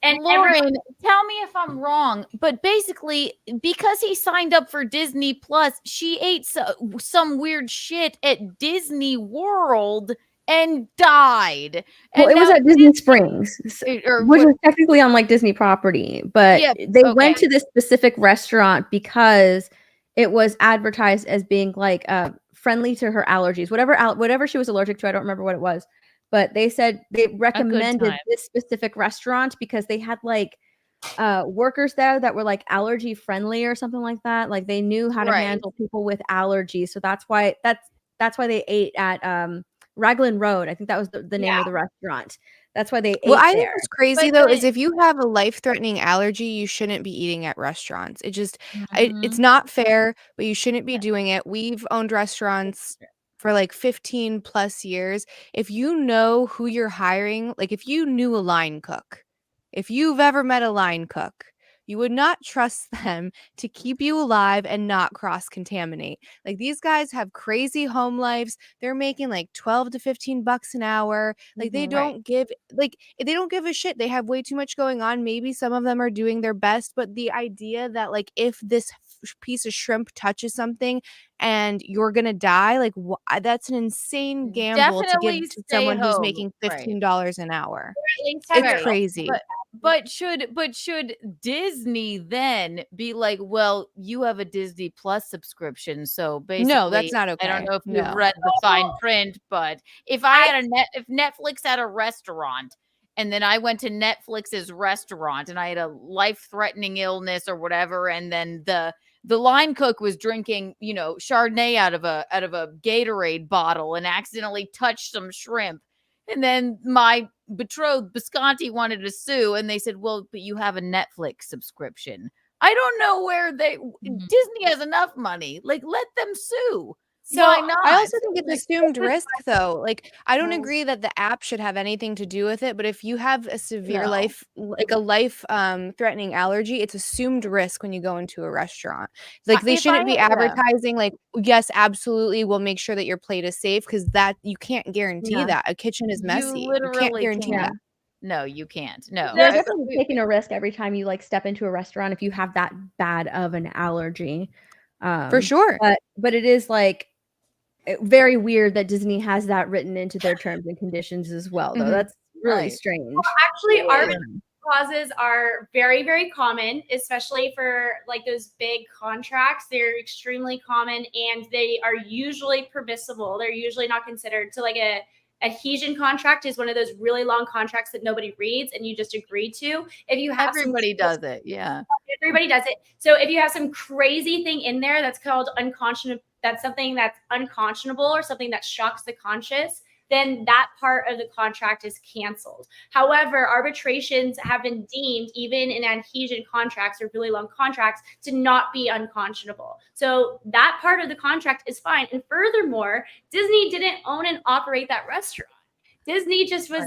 And Lauren, tell me if I'm wrong, but basically, because he signed up for Disney Plus, she ate some weird shit at Disney World and died. Well, And it was now at Disney Springs, or which was technically on like Disney property, but Yeah, they okay. went to this specific restaurant because it was advertised as being like friendly to her allergies, whatever she was allergic to. I don't remember what it was, but they said they recommended time. this specific restaurant because they had like workers there that were like allergy friendly or something like that. Like they knew how to Right. handle people with allergies, so that's why they ate at Raglan Road. I think that was the name of the restaurant. That's why they ate What I think there. is crazy But though then is if you have a life-threatening allergy, you shouldn't be eating at restaurants. It's Mhm. not fair, but you shouldn't be doing it. We've owned restaurants for like 15 plus years. If you know who you're hiring, like if you knew a line cook, if you've ever met a line cook, you would not trust them to keep you alive and not cross-contaminate. Like these guys have crazy home lives. They're making like 12 to 15 bucks an hour. Like they don't give a shit. They have way too much going on. Maybe some of them are doing their best, but the idea that like if this piece of shrimp touches something and you're gonna die, like that's an insane gamble to give Definitely to stay someone who's home. making Right. $15 an hour. Right. It's crazy. But should Disney then be like, well, you have a Disney Plus subscription, so basically, No, that's not I don't okay. know if you've No. read the fine print, but if if Netflix had a restaurant and then I went to Netflix's restaurant and I had a life-threatening illness or whatever, and then the line cook was drinking, Chardonnay out of a Gatorade bottle and accidentally touched some shrimp. And then my betrothed Bisconti wanted to sue, and they said, well, but you have a Netflix subscription. I don't know where Disney has enough money. Like, let them sue. So Why not? I also think it's Like, assumed risk though. Like I don't agree that the app should have anything to do with it, but if you have a severe life threatening allergy, it's assumed risk when you go into a restaurant. Like they shouldn't be advertising like, yes, absolutely, we'll make sure that your plate is safe, because that you can't guarantee that. A kitchen is messy. You can't literally guarantee that. No, you can't. No. They're definitely taking a risk every time you like step into a restaurant if you have that bad of an allergy. For sure. But it is like very weird that Disney has that written into their terms and conditions as well, though. That's really strange. Well, actually, arbitration clauses are very, very common, especially for like those big contracts. They're extremely common and they are usually permissible. They're usually not considered. So like a adhesion contract is one of those really long contracts that nobody reads and you just agree to. If you have everybody does it, yeah. Everybody does it. So if you have some crazy thing in there that's called unconscionable, that's something that's unconscionable or something that shocks the conscious, then that part of the contract is canceled. However, arbitrations have been deemed, even in adhesion contracts or really long contracts, to not be unconscionable. So that part of the contract is fine. And furthermore, Disney didn't own and operate that restaurant. Disney just was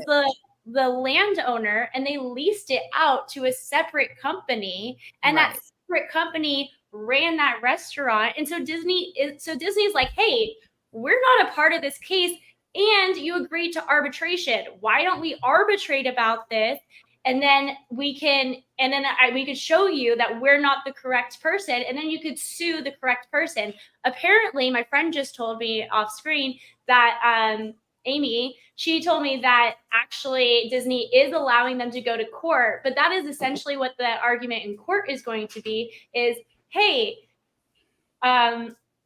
the landowner, and they leased it out to a separate company, and that separate company ran that restaurant. And so Disney's like, hey, we're not a part of this case, and you agreed to arbitration. Why don't we arbitrate about this? And then we could show you that we're not the correct person, and then you could sue the correct person. Apparently, my friend just told me off screen that Amy, she told me that actually Disney is allowing them to go to court, but that is essentially what the argument in court is going to be is, hey,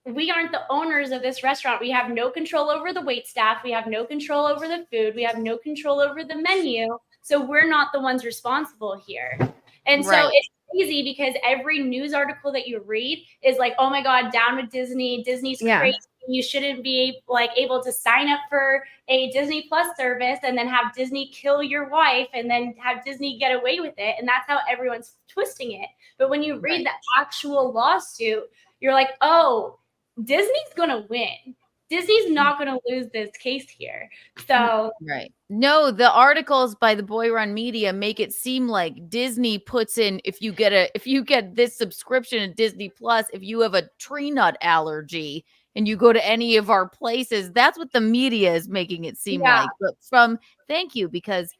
we aren't the owners of this restaurant. We have no control over the wait staff. We have no control over the food. We have no control over the menu. So we're not the ones responsible here. And so it's crazy because every news article that you read is like, oh my God, down with Disney. Disney's crazy. You shouldn't be like able to sign up for a Disney Plus service and then have Disney kill your wife and then have Disney get away with it. And that's how everyone's twisting it. But when you read the actual lawsuit, you're like, oh, Disney's going to win. Disney's not going to lose this case here. So right. No, the articles by the Boy Run Media make it seem like Disney puts in if you get this subscription to Disney Plus, if you have a tree nut allergy and you go to any of our places, that's what the media is making it seem like. But thank you, because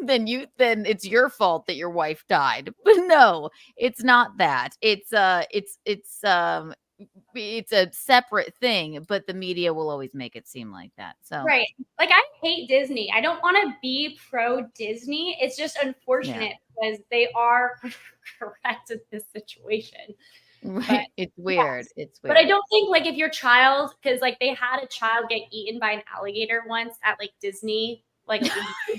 then it's your fault that your wife died. But no, it's not that. It's a separate thing, but the media will always make it seem like that. So right, like I hate Disney. I don't want to be pro Disney. It's just unfortunate because they are correct in this situation. Right. But, it's weird. yes. It's weird. But I don't think like if your child, because like they had a child get eaten by an alligator once at like Disney, like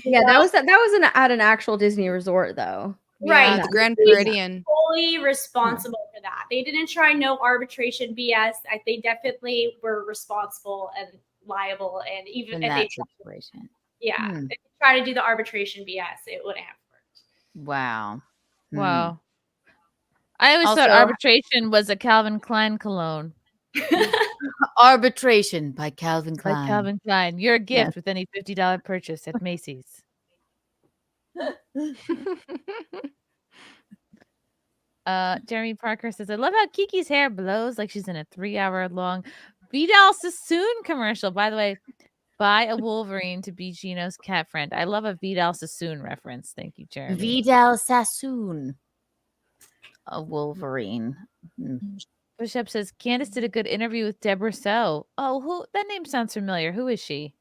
yeah, that was at an actual Disney resort though. Right, the Grand Floridian. Fully responsible for that. They didn't try no arbitration BS. They definitely were responsible and liable. And even in if that they situation, if they try to do the arbitration BS, it wouldn't have worked. Wow. Wow. I always thought Also- arbitration was a Calvin Klein cologne. Arbitration by Calvin Klein. By Calvin Klein. Your gift Yes. with any $50 purchase at Macy's. Jeremy Parker says, I love how Kiki's hair blows like she's in a 3-hour-long Vidal Sassoon commercial. By the way, buy a Wolverine to be Gino's cat friend. I love a Vidal Sassoon reference. Thank you, Jeremy. Vidal Sassoon. A Wolverine. Bishop says, Candice did a good interview with Deborah So. Oh, who? That name sounds familiar. Who is she?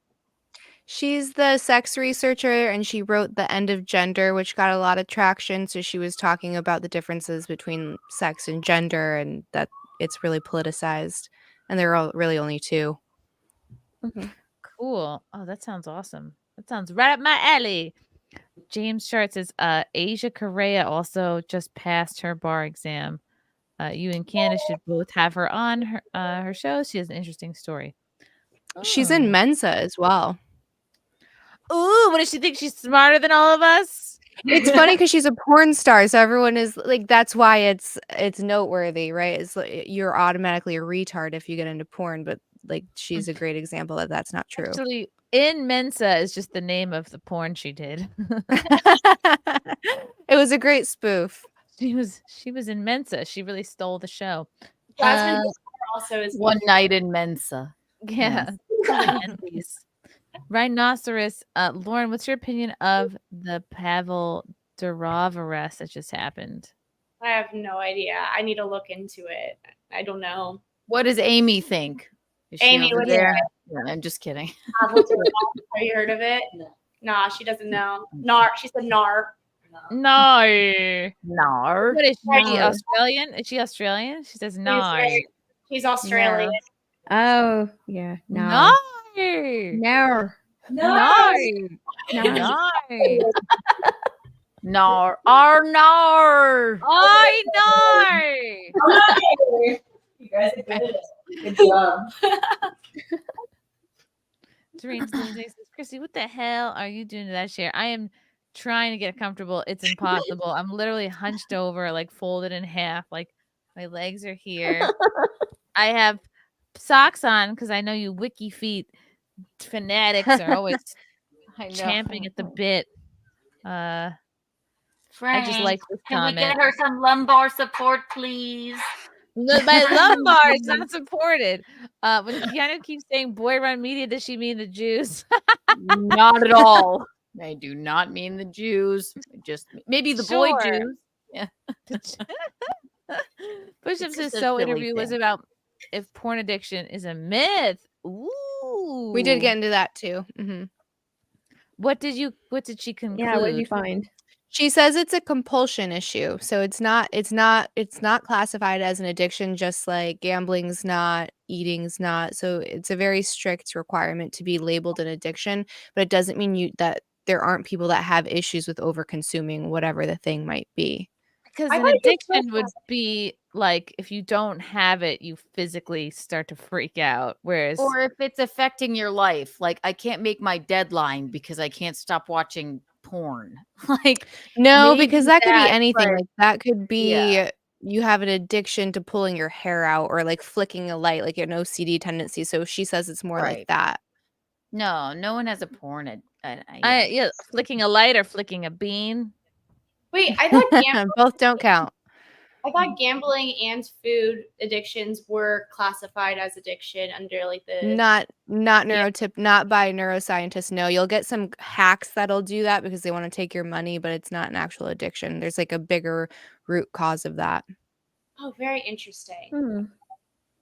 She's the sex researcher, and she wrote The End of Gender, which got a lot of traction. So she was talking about the differences between sex and gender, and that it's really politicized. And there are really only two. Cool. Oh, that sounds awesome. That sounds right up my alley. James Short says, Asia Correa also just passed her bar exam. You and Candice should both have her on her show. She has an interesting story. She's in Mensa as well. Ooh, what does she think? She's smarter than all of us? It's funny because she's a porn star, so everyone is like, that's why it's noteworthy, right? It's like you're automatically a retard if you get into porn, but like she's a great example that that's not true. Actually, in Mensa is just the name of the porn she did. It was a great spoof. She was in Mensa. She really stole the show. Jasmine also is One Night in Mensa. Yeah. Yes. Rhinoceros. Lauren, what's your opinion of the Pavel Durov arrest that just happened? I have no idea. I need to look into it. I don't know. What does Amy think? Is she Amy, over what do you there? think? Yeah, I'm just kidding. Have you heard of it? Nah, she doesn't know. Nar. She said nar. No. No. What is she? No. Australian? Is she Australian? She says no. She's Australian. Oh, yeah. No. No. No. No. No. Nar. Nar. I know. You guys are good at it. Good job. Dreams Doomsday says, Chrissy, what the hell are you doing to that chair? I am trying to get comfortable. It's impossible. I'm literally hunched over, like folded in half. Like my legs are here. I have socks on because I know you wiki feet fanatics are always champing at the bit. I just like this comment. Can we get her some lumbar support, please? My lumbar is not supported. When Keanu keeps saying Boy Run Media, does she mean the Jews? Not at all. I do not mean the Jews. Just maybe the boy Sure. Jews. Yeah. Push-Up says just a so silly interview was thing. about if porn addiction is a myth. Ooh. We did get into that too. Mm-hmm. What did she conclude? Yeah, what did you find? She says it's a compulsion issue. So it's not classified as an addiction, just like gambling's not, eating's not. So it's a very strict requirement to be labeled an addiction, but it doesn't mean that there aren't people that have issues with over consuming whatever the thing might be. Because I an thought you addiction would be like if you don't have it, you physically start to freak out. Whereas Or if it's affecting your life, like I can't make my deadline because I can't stop watching porn. Like No, maybe because that could be that, anything. but- Like that could be Yeah. you have an addiction to pulling your hair out or like flicking a light, like an OCD tendency. So she says it's more like Right. that. No one has a porn. Yeah. Yeah, flicking a light or flicking a bean. Wait, I thought Both don't count. gambling and food addictions were classified as addiction under like the Not not by neuroscientists. No, you'll get some hacks that'll do that because they want to take your money, but it's not an actual addiction. There's like a bigger root cause of that. Oh, very interesting.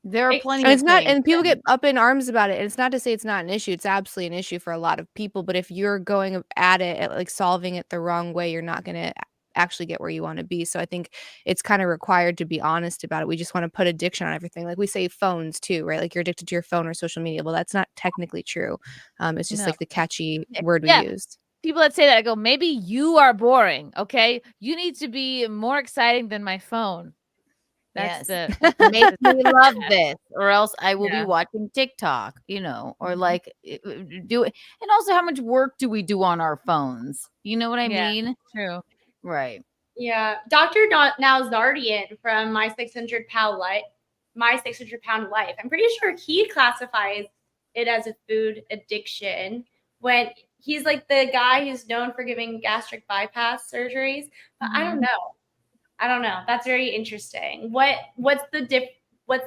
There are plenty And it's of not, things and people that- get up in arms about it. And it's not to say it's not an issue. It's absolutely an issue for a lot of people. But if you're going at it, at like solving it the wrong way, you're not going to actually get where you want to be. So I think it's kind of required to be honest about it. We just want to put addiction on everything. Like we say phones too, right? Like you're addicted to your phone or social media. Well, that's not technically true. It's just No. like the catchy word we Yeah. used. People that say that, I go, maybe you are boring. Okay, you need to be more exciting than my phone. That's Yes. the Make me love this, or else I will Yeah. be watching TikTok, or like do it. And also, how much work do we do on our phones? You know what I Yeah, mean? true. Right. Yeah, Dr. Nalzardian from My 600 Pound Life. I'm pretty sure he classifies it as a food addiction when he's like the guy who's known for giving gastric bypass surgeries. But I don't know. That's very interesting. What's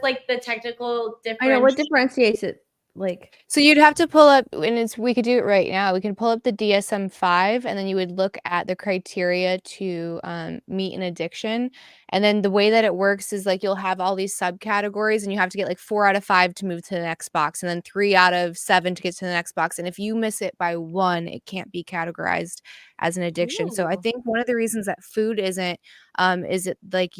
like the technical difference? I know what differentiates it. Like, So you'd have to pull up, and we could do it right now. We can pull up the DSM-5, and then you would look at the criteria to meet an addiction. And then the way that it works is like you'll have all these subcategories, and you have to get like 4 out of 5 to move to the next box, and then 3 out of 7 to get to the next box. And if you miss it by 1, it can't be categorized as an addiction. So I think one of the reasons that food isn't is it like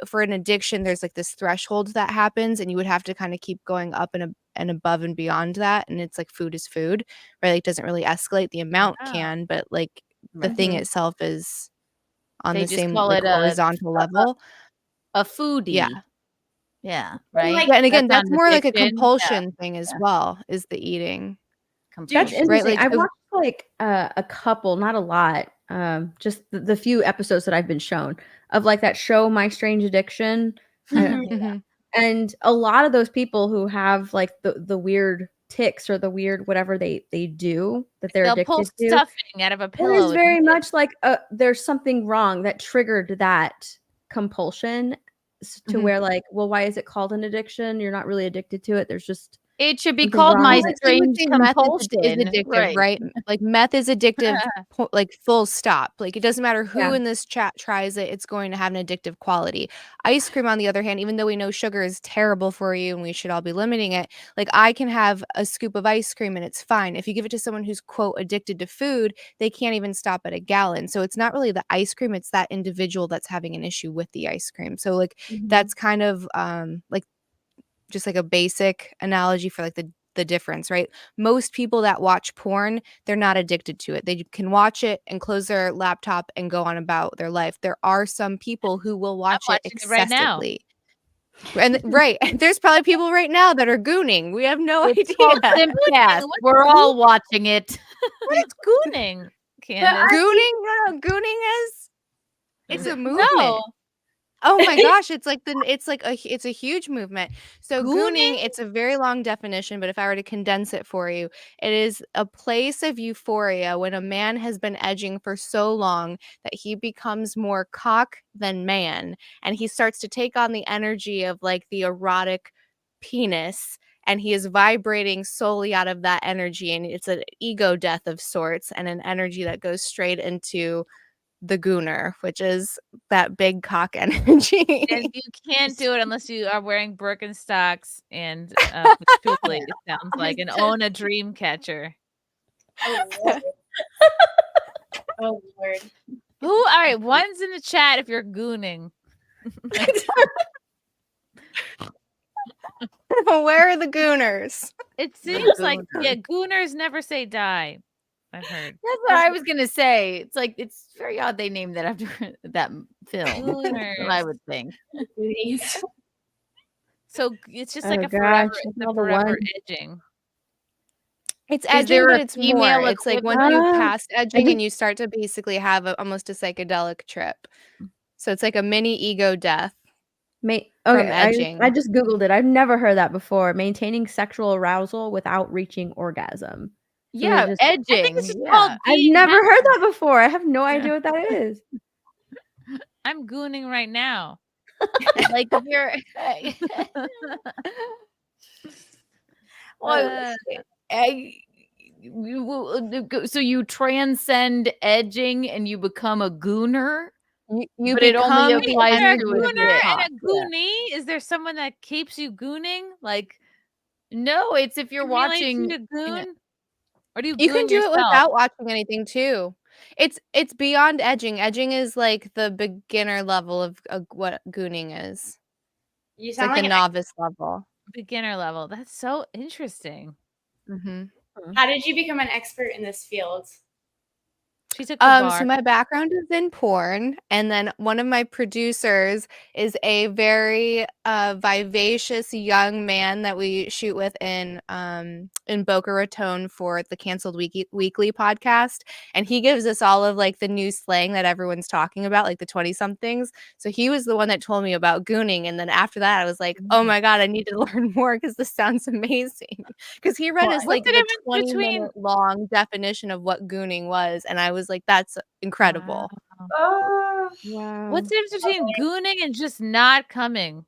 for an addiction, there's like this threshold that happens, and you would have to kind of keep going up and above and beyond that. And it's like food is food, right? Like it doesn't really escalate. The amount can, but like the thing itself is on They the just same call like it horizontal level. a foodie. Yeah. Yeah. Right. Like- Yeah, and again, That's that's not more like a addiction. compulsion thing as well, is the eating. that's interesting. Right, like, I've watched like a couple, not a lot, just the few episodes that I've been shown of like that show My Strange Addiction. And a lot of those people who have like the weird tics or the weird whatever they do that they're They'll addicted pull to, stuffing out of a it pillow. is and very eat it. much like there's something wrong that triggered that compulsion to Mhm. where like, well, why is it called an addiction? You're not really addicted to it. There's just It should be something called wrong My with it. I would Strange say meth Compulsion. is addictive, right? Like meth is addictive, like full stop. Like it doesn't matter who Yeah. in this chat tries it, it's going to have an addictive quality. Ice cream, on the other hand, even though we know sugar is terrible for you and we should all be limiting it, like I can have a scoop of ice cream and it's fine. If you give it to someone who's quote addicted to food, they can't even stop at a gallon. So it's not really the ice cream, it's that individual that's having an issue with the ice cream. So like that's kind of like just like a basic analogy for like the difference, right? Most people that watch porn, they're not addicted to it. They can watch it and close their laptop and go on about their life. There are some people who will watch it watching it right now. excessively. And right, there's probably people right now that are gooning. We have no It's called idea. SimpCast. We're all watching it. What is gooning, Candice? Gooning? No, gooning is it's a movement. No. Oh my gosh, it's a huge movement. So gooning, Gooning? it's a very long definition, but if I were to condense it for you, it is a place of euphoria when a man has been edging for so long that he becomes more cock than man, and he starts to take on the energy of like the erotic penis, and he is vibrating solely out of that energy, and it's an ego death of sorts and an energy that goes straight into the gooner, which is that big cock energy. And you can't do it unless you are wearing Birkenstocks and patchouli, it sounds like, and own a dream catcher. Oh Lord. Oh Lord. Who? All right, one's in the chat if you're gooning. Where are the gooners? It seems like gooners never say die. I've heard. That's what I was gonna say. It's like it's very odd they named that after that film. Gooners. That's what I would think. So it's just Oh, like a gosh, forever, that's it's a all the forever ones. edging. It's Is edging, there but a it's female more. It's like once equivalent? you Ah, pass edging think- and you start to basically have almost a psychedelic trip. So it's like a mini ego death Okay, edging. I just Googled it. I've never heard that before. Maintaining sexual arousal without reaching orgasm. So Yeah, just, I think edging. this is Yeah. called I've being never heard happy. that before. I have no idea what that is. I'm gooning right now. Like if you're well, so you transcend edging and you become a gooner, You but it only become the applies Is there a energy to of a your gooner dick. and cock. a goonie? Is there someone that keeps you gooning? Like No, it's if you're stimulates you watching. to goon? Or do you You goon can do it yourself? without watching anything too. It's beyond edging. Edging is like the beginner level of what gooning is. You It's sound like like the an novice level. Beginner level. That's so interesting. How did you become an expert in this field? She took the bar. So my background is in porn, and then one of my producers is a very vivacious young man that we shoot with in Boca Raton for the Canceled Weekly podcast, and he gives us all of like the new slang that everyone's talking about, like the 20-somethings. So he was the one that told me about gooning, and then after that, I was like, oh my god, I need to learn more because this sounds amazing. Because he read us like What's the the difference between 20-minute long definition of what gooning was, and I was like, that's incredible. Wow. What's the difference between gooning and just not coming?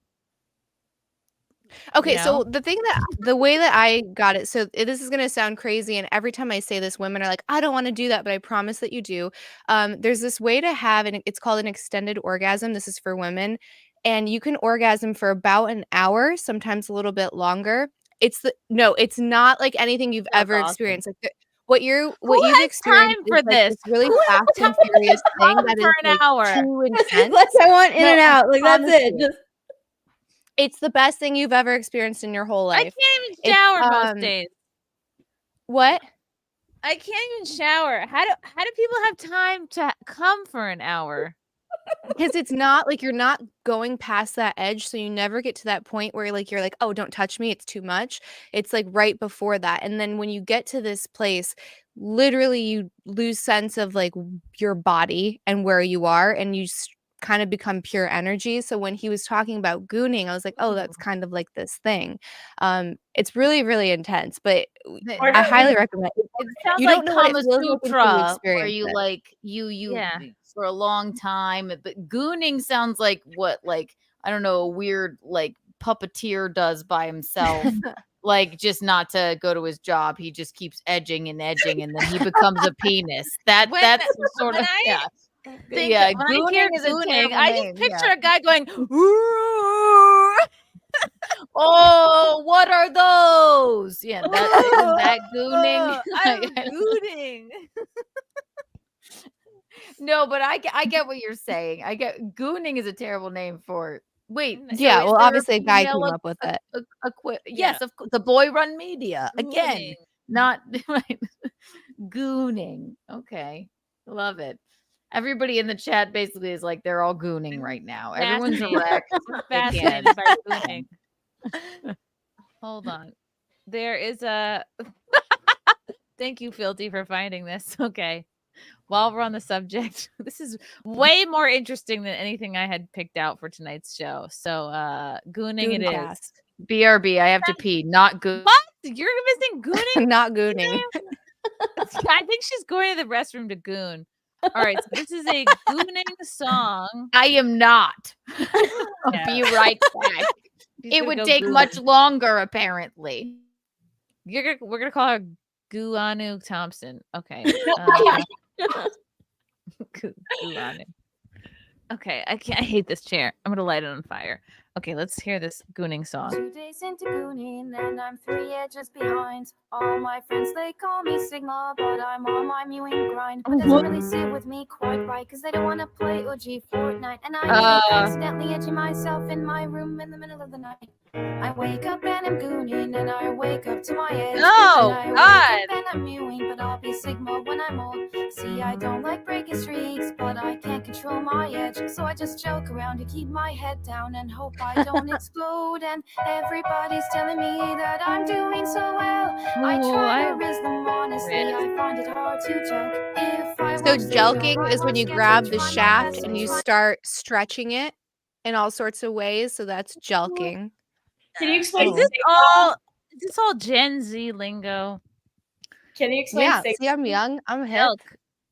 Okay, You so know? the way that I got it, so this is gonna sound crazy, and every time I say this, women are like, I don't want to do that, but I promise that you do. There's this way to have it's called an extended orgasm. This is for women, and you can orgasm for about an hour, sometimes a little bit longer. It's not like anything you've ever awesome. experienced. Like what you've has experienced time is for like this? this really Who has fast and time furious to thing come that for is an like hour? too It's intense. like I want in No, and I out. Like that's promise it. you. Just It's the best thing you've ever experienced in your whole I life. can't even It's, shower most days. What? I can't even shower. How do people have time to come for an hour? Because it's not like you're not going past that edge, so you never get to that point where you're like, oh, don't touch me, it's too much. It's like right before that, and then when you get to this place, literally you lose sense of like your body and where you are, and you kind of become pure energy. So when he was talking about gooning, I was like, oh, that's kind of like this thing. It's really, really intense, but I highly recommend it. It sounds You like don't know what it Kama feels like until you Sutra, where experience you it. like you for a long time. But gooning sounds like what, like, I don't know, a weird like puppeteer does by himself. Like just not to go to his job, he just keeps edging and edging, and then he becomes a penis. That's sort of yeah. When I Gooning hear is a gooning, terrible I name, just picture yeah. a guy going, Oh, what are those? Yeah, isn't that gooning? I'm gooning. No, but I get what you're saying. I get gooning is a terrible name for it. Wait, so Yeah, is well, there obviously a guy female came up with it. yes, of course, the boy run media again, not right. Gooning. Okay, love it. Everybody in the chat basically is like they're all gooning right now. Everyone's erect. Fascinated by gooning. Hold on. There is a thank you, Filthy, for finding this. Okay. While we're on the subject, this is way more interesting than anything I had picked out for tonight's show. So gooning it is. BRB, I have to pee. Not good. What? You're missing gooning? Not gooning. I think she's going to the restroom to goon. All right, so this is a gooning song. I am not. I'll be right back. It would take much longer, apparently. We're gonna call her Guanu Thompson. Okay. Guanu. Okay, I hate this chair. I'm gonna light it on fire. Okay, let's hear this gooning song. 2 days into gooning, and I'm 3 edges behind. All my friends, they call me Sigma, but I'm on my mewing grind. But doesn't really sit with me quite right, because they don't want to play OG Fortnite. And I keep accidentally edging myself in my room in the middle of the night. I wake up and I'm gooning, and I wake up to my edge. Oh, and I God. wake up and I'm mewing, but I'll be Sigma when I'm old. See, I don't like breaking streaks, but I can't control my edge. So I just joke around to keep my head down and hope I don't explode. And everybody's telling me that I'm doing so well. I try to risk them, honestly, I find it hard to joke. If I So jelking is when you grab the shaft and you start stretching it in all sorts of ways. So that's jelking. Can you explain Is this Sigma? all Gen Z lingo? Can you explain Yeah. Sigma? See, I'm young. I'm hip.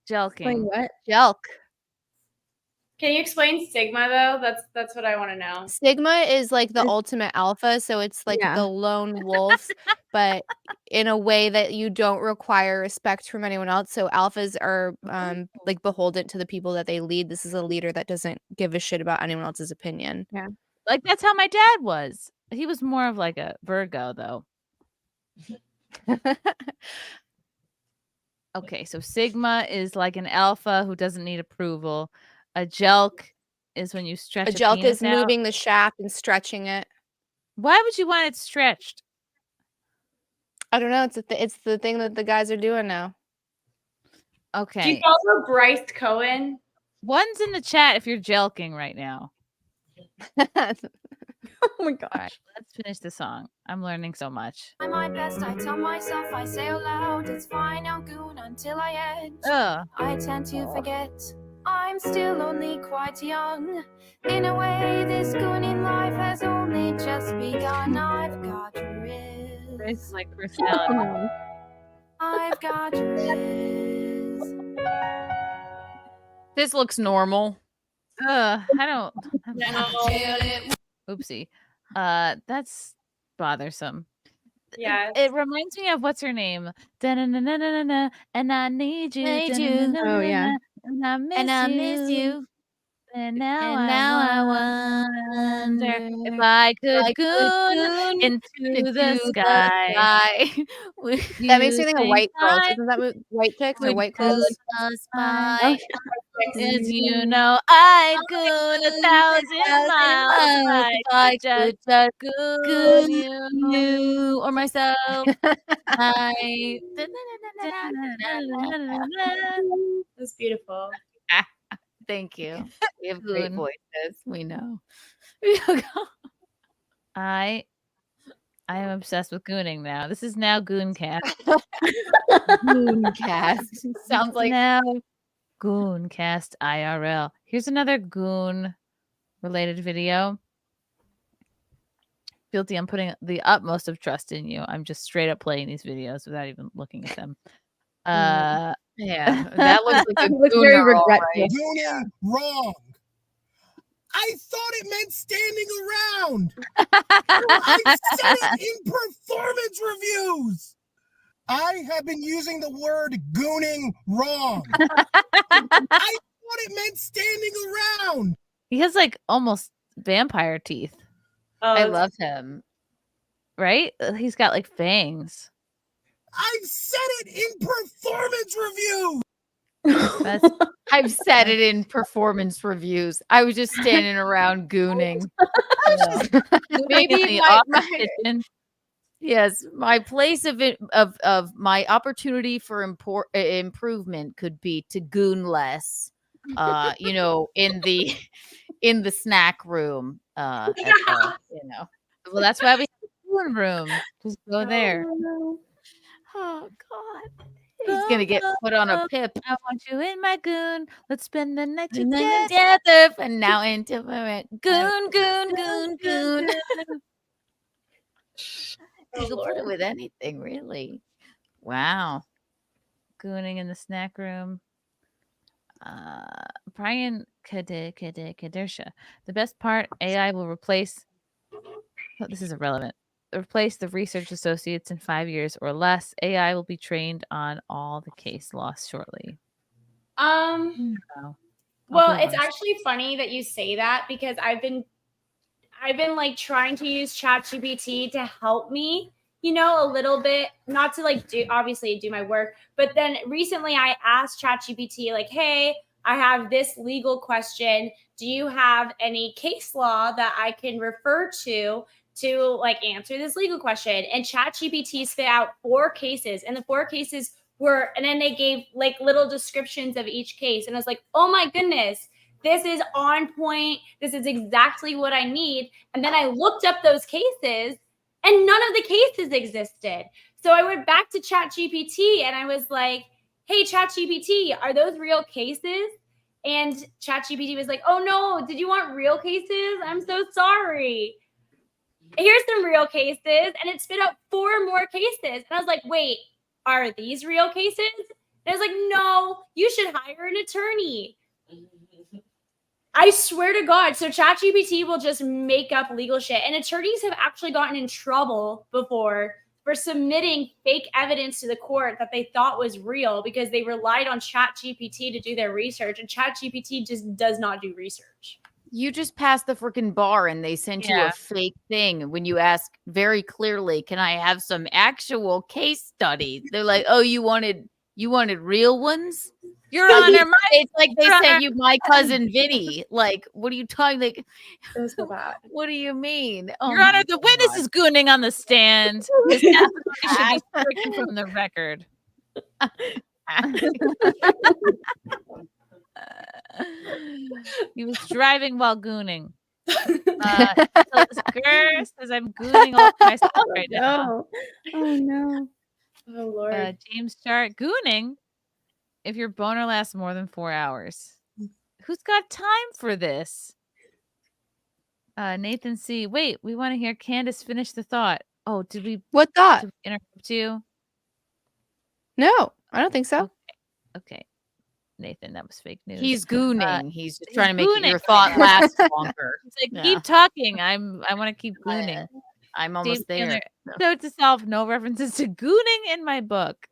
Jelking. what? Jelk. Can you explain Sigma though? That's what I want to know. Sigma is like the ultimate alpha, so it's like Yeah. the lone wolf, but in a way that you don't require respect from anyone else. So alphas are like beholden to the people that they lead. This is a leader that doesn't give a shit about anyone else's opinion. Yeah. Like that's how my dad was. He was more of like a Virgo though. Okay, so Sigma is like an alpha who doesn't need approval. A jelk is when you stretch A a jelk penis is out. moving the shaft and stretching it. Why would you want it stretched? I don't know. It's the thing that the guys are doing now. Do you Okay. follow Bryce Cohen? One's in the chat if you're jelking right now. Oh my gosh. All right, let's finish the song. I'm learning so much. I'm my best, I tell myself, I say out loud, it's fine, I'll goon until I edge. Ugh. I tend to forget, I'm still only quite young. In a way, this gooning life has only just begun. I've got riz. This is like personality. I've got riz. This looks normal. I don't. Oopsie. That's bothersome. Yeah. It reminds me of what's her name? Da-na-na-na-na-na, and I need you. Need you. Da-na-na-na-na-na, Oh, yeah. And I miss, And I miss you. And now, And I wonder if I could goon into the sky. That makes me think of White Girls. Isn't that White Chicks or would White Clothes? A spy. As you know, I'd goon 1,000 miles if I could just goon you or myself. That's beautiful. Thank you. We have Goon. great voices. We know. I am obsessed with gooning now. This is now Gooncast. Gooncast. Sounds like now Gooncast IRL. Here's another goon related video. Guilty, I'm putting the utmost of trust in you. I'm just straight up playing these videos without even looking at them. yeah, that looks like a Looks very gooner, all regretful. right. Gooning wrong. I thought it meant standing around. I said it in performance reviews. I have been using the word gooning wrong. I thought it meant standing around. He has like almost vampire teeth. Oh, I love him. Right? He's got like fangs. I've said it in performance reviews. That's I've said it in performance reviews. I was just standing around gooning. maybe in the the office kitchen. Yes, my place of my opportunity for improvement could be to goon less. You know, in the snack room. At the, you know. Well, that's why we have the goon room. Just go there. Oh God. He's gonna get put on a pip. I want you in my goon. Let's spend the night And together. then together and now into my goon. You can put it with anything, really. Wow. Gooning in the snack room. Brian Kadersha. The best part, AI will replace. Oh, this is irrelevant. Replace the research associates in 5 years or less. AI will be trained on all the case loss shortly. Well, it's actually funny that you say that because I've been like trying to use ChatGPT to help me, you know, a little bit, not to like do my work, but then recently I asked ChatGPT like, hey, I have this legal question. Do you have any case law that I can refer to like answer this legal question? And ChatGPT spit out 4 cases, and the 4 cases were, and then they gave like little descriptions of each case. And I was like, oh my goodness, this is on point. This is exactly what I need. And then I looked up those cases and none of the cases existed. So I went back to ChatGPT and I was like, hey, ChatGPT, are those real cases? And ChatGPT was like, oh no, did you want real cases? I'm so sorry. Here's some real cases. And it spit out 4 more cases. And I was like, wait, are these real cases? And I was like, no, you should hire an attorney. I swear to God. So ChatGPT will just make up legal shit. And attorneys have actually gotten in trouble before for submitting fake evidence to the court that they thought was real because they relied on ChatGPT to do their research. And ChatGPT just does not do research. You just passed the freaking bar and they sent you a fake thing when you ask very clearly, can I have some actual case studies? They're like, oh, you wanted real ones? Your Honor, it's like they sent you my cousin Vinny. Like, what are you talking? Like, what do you mean? Oh Your Honor, the witness is gooning on the stand. This testimony should be stricken from the record. He was driving while gooning. Girl says I'm gooning all myself right now. Oh no. Oh Lord. James Chart, gooning if your boner lasts more than 4 hours. Who's got time for this? Nathan C. Wait, we want to hear Candice finish the thought. Oh, did we? What thought? Did we interrupt you? No, I don't think so. Okay. Nathan, that was fake news. He's gooning. He's just trying to make gooning your thought last longer. He's like, keep talking. I want to keep gooning. I'm almost there. Note to self: no references to gooning in my book.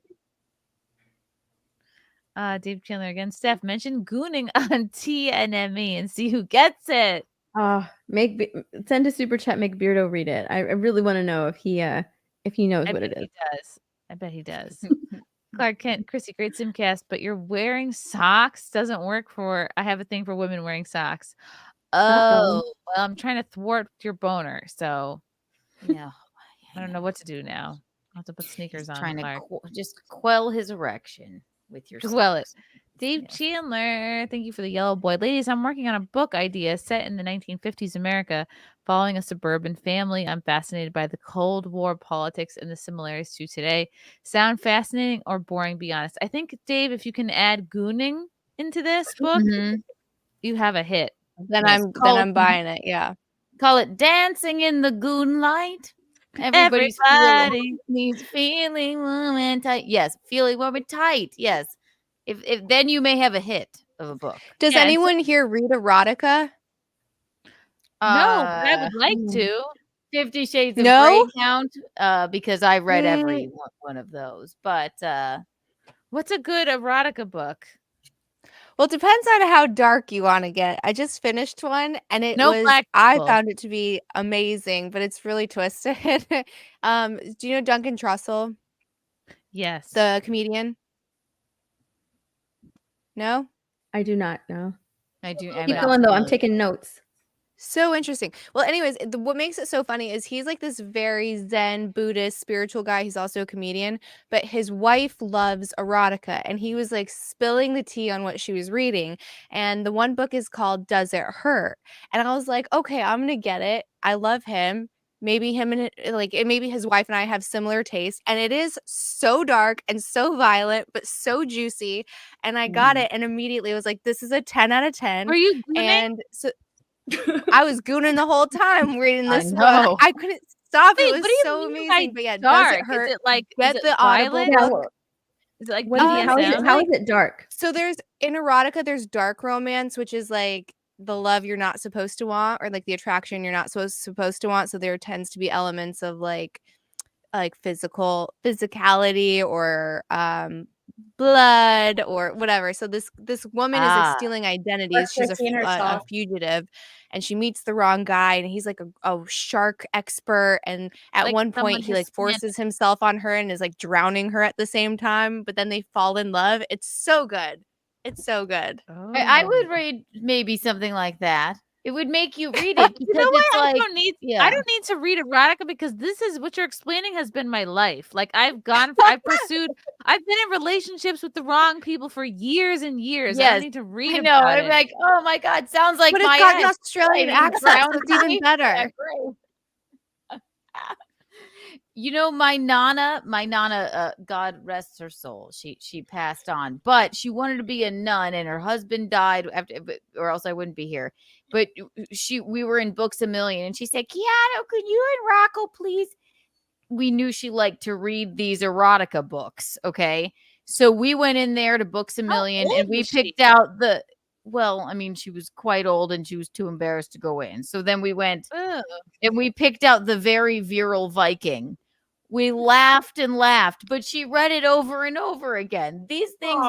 Dave Chandler again. Steph, mention gooning on TNME and see who gets it. Send a super chat. Make Beardo read it. I really want to know if he knows what it is. He does. I bet he does. Clark Kent, Chrissy, great SimpCast, but you're wearing socks doesn't work for. I have a thing for women wearing socks. Oh, well, I'm trying to thwart your boner, so yeah, I don't know what to do now. I'll have to put sneakers on. Trying to just quell his erection with your well it. Dave Chandler, thank you for the yellow boy. Ladies, I'm working on a book idea set in the 1950s America, following a suburban family. I'm fascinated by the Cold War politics and the similarities to today. Sound fascinating or boring? Be honest. I think, Dave, if you can add gooning into this book, you have a hit. Then I'm buying it. Yeah. Call it Dancing in the Goon Light. Everybody needs feeling warm and tight. Yes, feeling warm and tight. Yes. If then you may have a hit of a book. Does anyone here read erotica? No, I would like to. 50 Shades of Grey count because I read every one of those. But what's a good erotica book? Well, it depends on how dark you want to get. I just finished one and I found it to be amazing, but it's really twisted. Do you know Duncan Trussell? Yes. The comedian? No? I do not know. I do. Keep going though. I'm taking notes. So interesting. Well, anyways, what makes it so funny is he's like this very Zen Buddhist spiritual guy. He's also a comedian, but his wife loves erotica, and he was like spilling the tea on what she was reading. And the one book is called Does It Hurt? And I was like, okay, I'm gonna get it. I love him. Maybe maybe his wife and I have similar tastes, and it is so dark and so violent, but so juicy. And I got it, and immediately was like, this is a 10 out of 10. Were you gooning? And so I was gooning the whole time reading this book. I couldn't stop. Wait, it was so amazing. But yeah, dark? Does It Hurt? Is it like get the Audible book? Is it like how is it dark? So there's in erotica, there's dark romance, which is like the love you're not supposed to want, or like the attraction you're not supposed to want. So there tends to be elements of like physicality or blood or whatever. So this woman is like stealing identities. She's a fugitive, and she meets the wrong guy, and he's like a shark expert. And at Like one someone point, he who's like forces himself on her and is like drowning her at the same time. But then they fall in love. It's so good. It's so good. I would read maybe something like that. It would make you read it because You know what? it's like I don't need to read erotica because this is what you're explaining has been my life. Like I've been in relationships with the wrong people for years and years. I don't need to read I know. about I'm it. like, oh my God, sounds like But my it's got an ex. Australian Like, accent, so it's even better. You know, my nana, God rest her soul. She passed on, but she wanted to be a nun, and her husband died or else I wouldn't be here. But we were in Books a Million, and she said, "Keanu, could you and Rocco please?" We knew she liked to read these erotica books. Okay, so we went in there to Books a Million, and we picked out the. Well, I mean, she was quite old, and she was too embarrassed to go in. So then we went, and we picked out The Very Virile Viking. We laughed and laughed, but she read it over and over again. These things,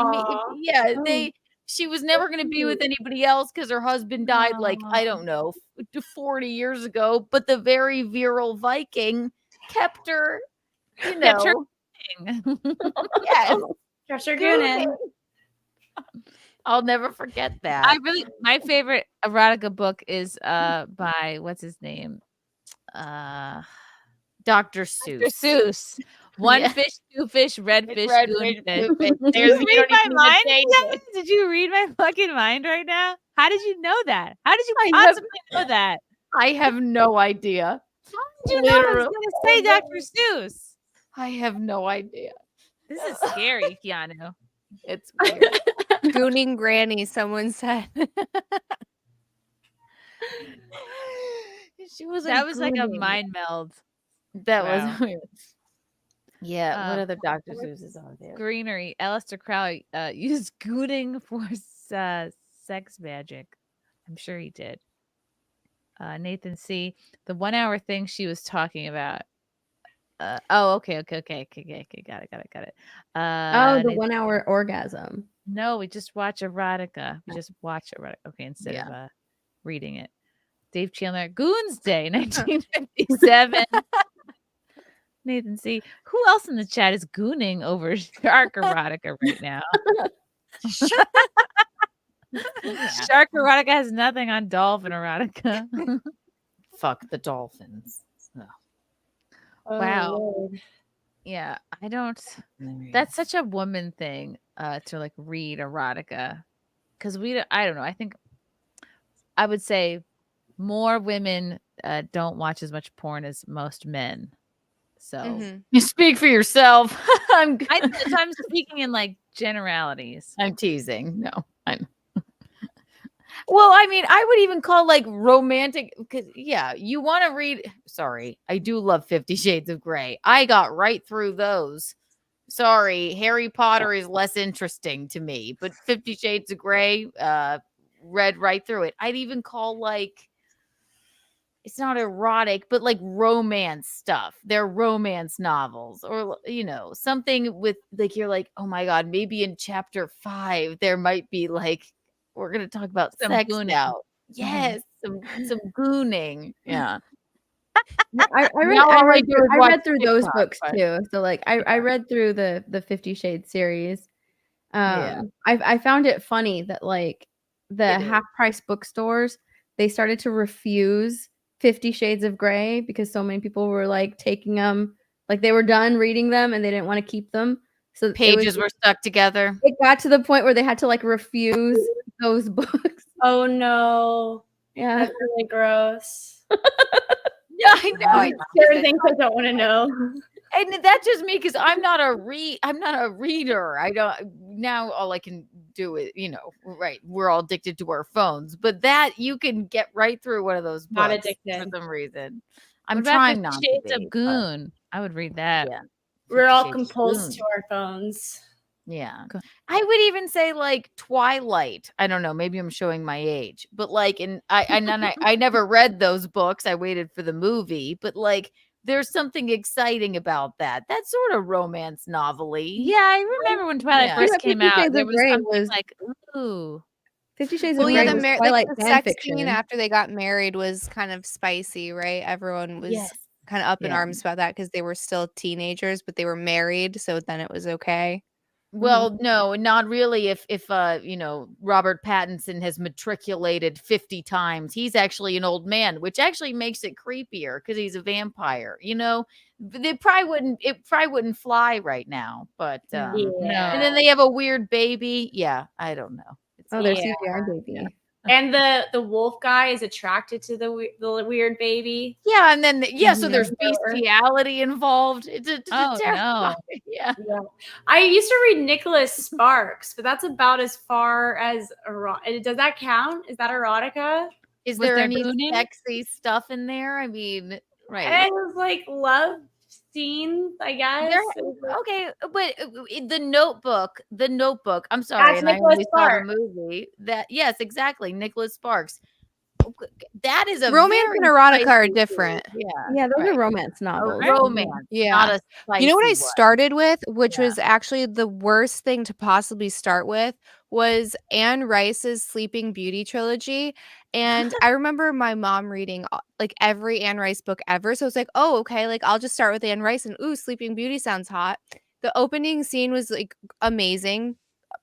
she was never going to be with anybody else because her husband died, like, I don't know, 40 years ago. But The Very Virile Viking kept her, Kept her yes. Kept her gooning. I'll never forget that. My favorite erotica book is by what's his name? Dr. Seuss. One fish, two fish, red fish, goon fish. There's Did you read my mind? Yes. Did you read my fucking mind right now? How did you know that? How did you possibly know that? I have no idea. How did you know I was going to say Dr. Seuss? I have no idea. This is scary, Keanu. It's weird. Gooning granny, someone said. That was like a mind meld. That was weird. Yeah. What other Dr. Seuss's are there? Greenery. Aleister Crowley used gooning for sex magic. I'm sure he did. Nathan C. The 1 hour thing she was talking about. Okay. Got it. The 1 hour orgasm. No, we just watch erotica. Okay, instead of reading it. Dave Chandler, Goons Day, 1957. Nathan C. Who else in the chat is gooning over shark erotica right now? Shark erotica has nothing on dolphin erotica. Fuck the dolphins. No. Wow. Lord. Yeah, I don't. That's such a woman thing to like read erotica, because I don't know. I think I would say more women don't watch as much porn as most men. So you speak for yourself. I'm speaking in like generalities. I'm teasing. No, I'm. Well, I mean, I would even call like romantic, because you want to read. Sorry, I do love 50 Shades of Grey. I got right through those. Sorry, Harry Potter is less interesting to me, but 50 Shades of Grey, read right through it. I'd even call like, it's not erotic, but like romance stuff. They're romance novels, or something with like, you're like, oh my God, maybe in chapter 5 there might be like, we're gonna talk about some sex gooning. now. Yes, some gooning. Yeah. I read through those books too. So like I read through the 50 Shades series. I found it funny that like the half price bookstores, they started to refuse 50 Shades of Grey because so many people were like taking them, like they were done reading them and they didn't want to keep them. So pages were stuck together. It got to the point where they had to like refuse those books. Oh no. Yeah. That's really gross. Yeah, I know. Certain things I don't want to know. And that's just me, because I'm not a reader. I don't, now all I can do is, right. We're all addicted to our phones, but that you can get right through one of those books. Not addicted for some reason. I'm What about trying 50 not Shades to be, of Goon. I would read that. Yeah. We're all 50 Shades of compulsed Goon. to our phones. Yeah. I would even say like Twilight. I don't know. Maybe I'm showing my age, but like, I never read those books. I waited for the movie, but like, there's something exciting about that. That's sort of romance novel-y. Yeah, I remember when Twilight first came out. There was something was like, ooh. 50 Shades Well, of yeah, Grey was Twilight the fan sex fiction. scene after they got married was kind of spicy, right? Everyone was kind of up in arms about that because they were still teenagers, but they were married, so then it was okay. Well, no, not really. If Robert Pattinson has matriculated 50 times, he's actually an old man, which actually makes it creepier because he's a vampire. It probably wouldn't fly right now, but no. And then they have a weird baby. Yeah, I don't know. Their CGI baby. And the wolf guy is attracted to the weird baby. Yeah, and then so there's bestiality involved. It's terrifying. Yeah. I used to read Nicholas Sparks, but that's about as far as does that count? Is that erotica? Is there any sexy stuff in there? I mean, right. It was like love scenes, I guess. Okay, but the Notebook. I'm sorry, That's and I Nicholas only saw the Sparks. movie. Yes, exactly, Nicholas Sparks. That is a romance very and erotica are spicy different. movie. Yeah, those are romance novels. Romance, Yeah. not a You know what I spicy one. started with, which was actually the worst thing to possibly start with, was Anne Rice's Sleeping Beauty trilogy. And I remember my mom reading like every Anne Rice book ever. So it's like, oh, okay, like I'll just start with Anne Rice and Sleeping Beauty sounds hot. The opening scene was like amazing.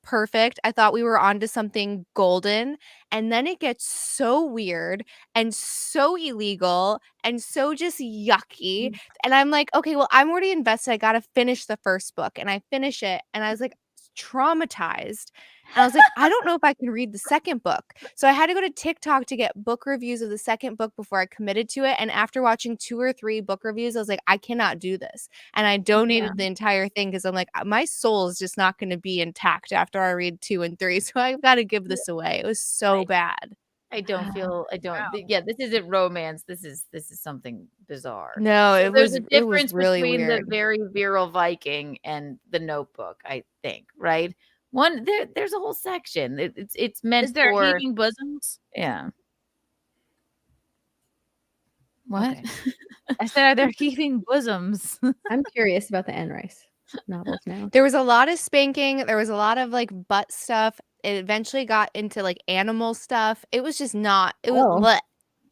Perfect. I thought we were onto something golden. And then it gets so weird and so illegal and so just yucky. And I'm like, okay, well, I'm already invested. I got to finish the first book. And I finish it. And I was like traumatized. And I was like, I don't know if I can read the second book. So I had to go to TikTok to get book reviews of the second book before I committed to it. And after watching 2 or 3 book reviews, I was like, I cannot do this. And I donated the entire thing because I'm like, my soul is just not going to be intact after I read 2 and 3. So I've got to give this away. It was so bad. Yeah, this isn't romance. This is something bizarre. No, So it there's was a difference really between weird. the very virile Viking and the Notebook, I think, right? There's a whole section. It's meant Is there for heaving bosoms? Yeah. What? Okay. I said, are there heaving bosoms? I'm curious about the Anne Rice novels now. There was a lot of spanking. There was a lot of like butt stuff. It eventually got into like animal stuff. It was just not. It was. Oh. Bleh.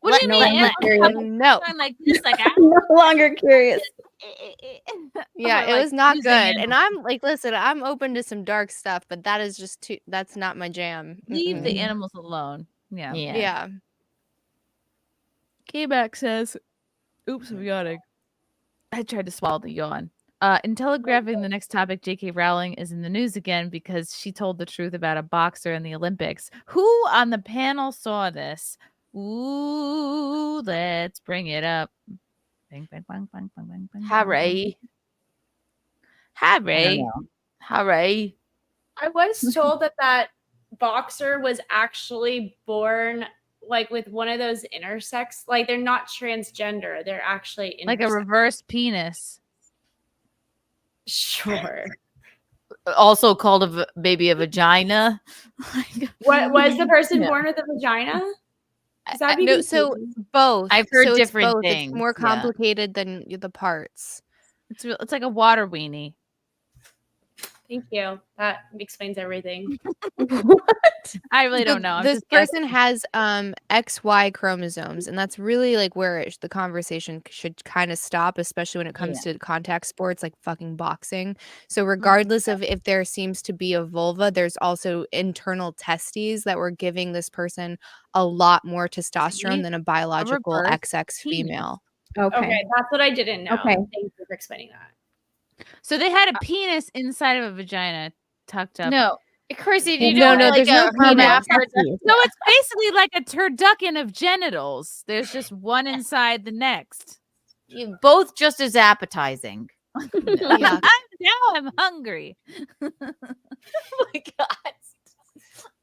What do you No mean? longer curious. No. I'm like this, like No longer curious. Yeah, Or, it like, was not using good. animals. And I'm like, listen, I'm open to some dark stuff, but that is just too. That's not my jam. Leave the Mm-mm. animals alone. Yeah. Yeah. K-Back says, oops, I'm yawning. I tried to swallow the yawn. In telegraphing the next topic, J.K. Rowling is in the news again because she told the truth about a boxer in the Olympics. Who on the panel saw this? Ooh, let's bring it up. Bang, bang, bang, bang, bang, bang, bang. Harry. Harry. Harry. I was told that boxer was actually born like with one of those intersex, like they're not transgender, they're actually Like a intersex. reverse penis. Sure. Also called maybe a vagina. What was the person born with a vagina? Is that No, so both. I've heard So it's different both. things, It's more yeah. complicated than the parts. It's like a water weenie. Thank you. That explains everything. I really don't know. I'm This just person has XY chromosomes, and that's really like where the conversation should kind of stop, especially when it comes to contact sports like fucking boxing. So regardless of if there seems to be a vulva, there's also internal testes that were giving this person a lot more testosterone than a biological reverse XX female. Okay, that's what I didn't know. Okay. Thank you for explaining that. So they had a penis inside of a vagina tucked up. No. Chrissy, do you No, know no, there's no penis. No, it's basically like a turducken of genitals. There's just one inside the next. Both just as appetizing. Yeah. Now I'm hungry. Oh my god.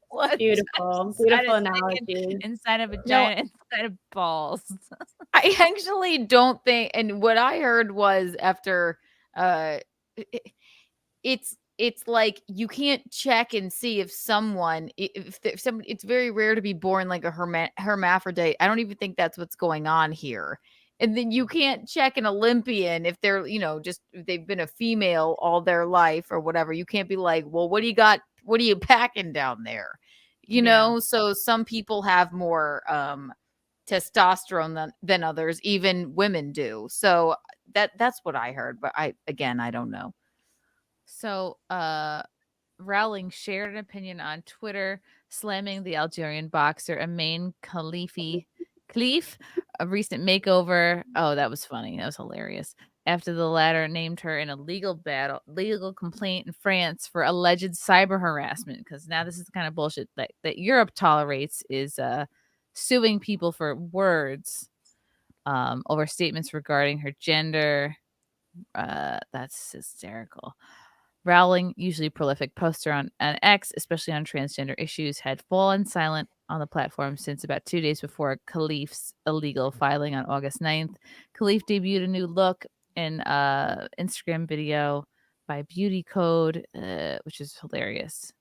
What? Beautiful. Inside Beautiful a chicken, analogy. Inside of a vagina, inside of balls. I actually don't think, and what I heard was after it's like you can't check and see if someone it's very rare to be born like a hermaphrodite. I don't even think that's what's going on here. And then you can't check an Olympian if they're, just if they've been a female all their life or whatever. You can't be like, well, what do you got? What are you packing down there? So some people have more testosterone than others, even women do. So that's what I heard, but I don't know. So Rowling shared an opinion on Twitter, slamming the Algerian boxer Imane Khelf, a recent makeover. Oh, that was funny. That was hilarious. after the latter named her in a legal complaint in France for alleged cyber harassment. Because now this is the kind of bullshit that Europe tolerates, is suing people for words over statements regarding her gender. That's hysterical. Rowling, usually prolific poster on X, especially on transgender issues, had fallen silent on the platform since about 2 days before Khelf's illegal filing on August 9th. Khelf debuted a new look in Instagram video by Beauty Code, which is hilarious.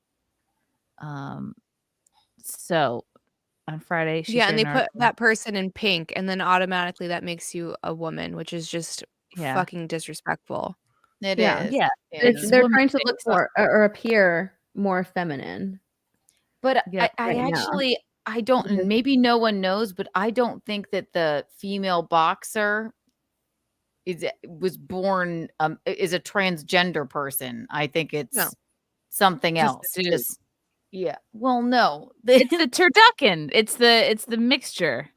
So on Friday, she and they shared an put that person in pink, and then automatically that makes you a woman, which is just fucking disrespectful. It Yeah. is. Yeah, It is. They're trying to look more or appear more feminine. But Yeah, I right now. actually, I don't, and maybe no one knows, but I don't think that the female boxer was born is a transgender person. I think it's something else. Just yeah. Well, no, it's the turducken. It's the mixture.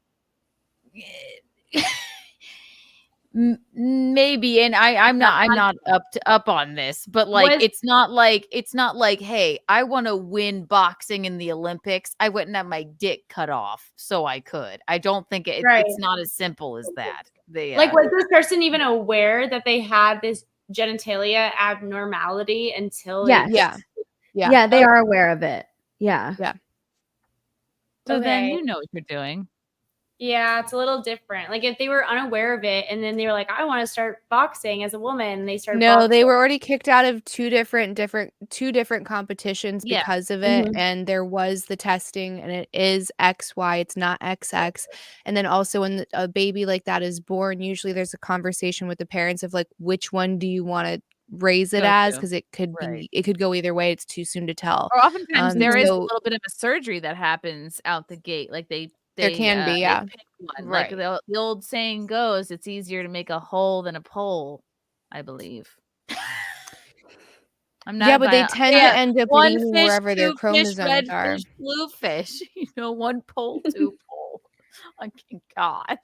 Maybe, and I'm not up on this, but like it's not like hey, I want to win boxing in the Olympics. I wouldn't have my dick cut off so I could. I don't think it's not as simple as that. Like, was this person even aware that they had this genitalia abnormality until Yeah, they are aware of it. Yeah. So then Okay. you know what you're doing. Yeah, it's a little different. Like if they were unaware of it and then they were like, I want to start boxing as a woman, and they started No, they boxing. were already kicked out of two different competitions because of it. And there was the testing, and it is XY, it's not XX. And then also when a baby like that is born, usually there's a conversation with the parents of like, which one do you want to raise it as? Because it could be, it could go either way. It's too soon to tell. Or oftentimes there is a little bit of a surgery that happens out the gate. Like there can be, they pick one. Like the old saying goes, it's easier to make a hole than a pole, I believe. I'm not. Yeah, but they tend to end up one leaning fish, wherever their two chromosomes fish, red are. fish, blue fish. You know, one pole, two pole. Oh, God.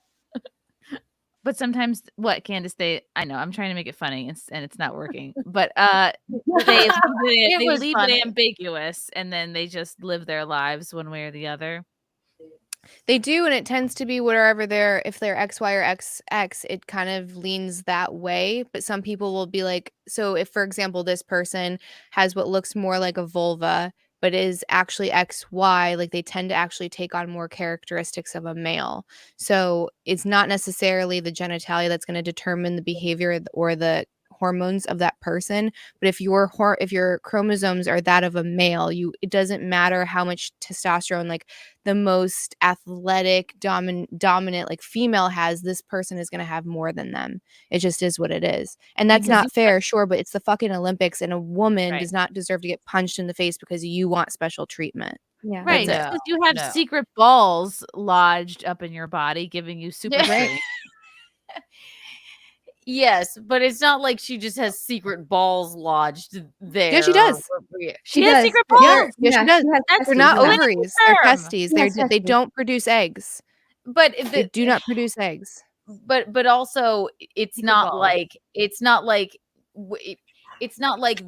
But sometimes, what, Candice? I know I'm trying to make it funny, and it's not working. But they leave it ambiguous, and then they just live their lives one way or the other. They do, and it tends to be wherever if they're XY or XX, it kind of leans that way. But some people will be like, so if, for example, this person has what looks more like a vulva, but is actually XY, like they tend to actually take on more characteristics of a male. So it's not necessarily the genitalia that's going to determine the behavior or the hormones of that person, but if your chromosomes are that of a male, it doesn't matter how much testosterone like the most athletic dominant like female has, this person is going to have more than them. It just is what it is, and that's not fair, sure, but it's the fucking Olympics, and a woman does not deserve to get punched in the face because you want special treatment. Yeah, right, because you have secret balls lodged up in your body giving you super strength. Yes, but it's not like she just has secret balls lodged there. Yeah, she does. She has secret balls. Yeah, she does. They're not ovaries. They're testes. They don't produce eggs. But they do not produce eggs. But also, it's not like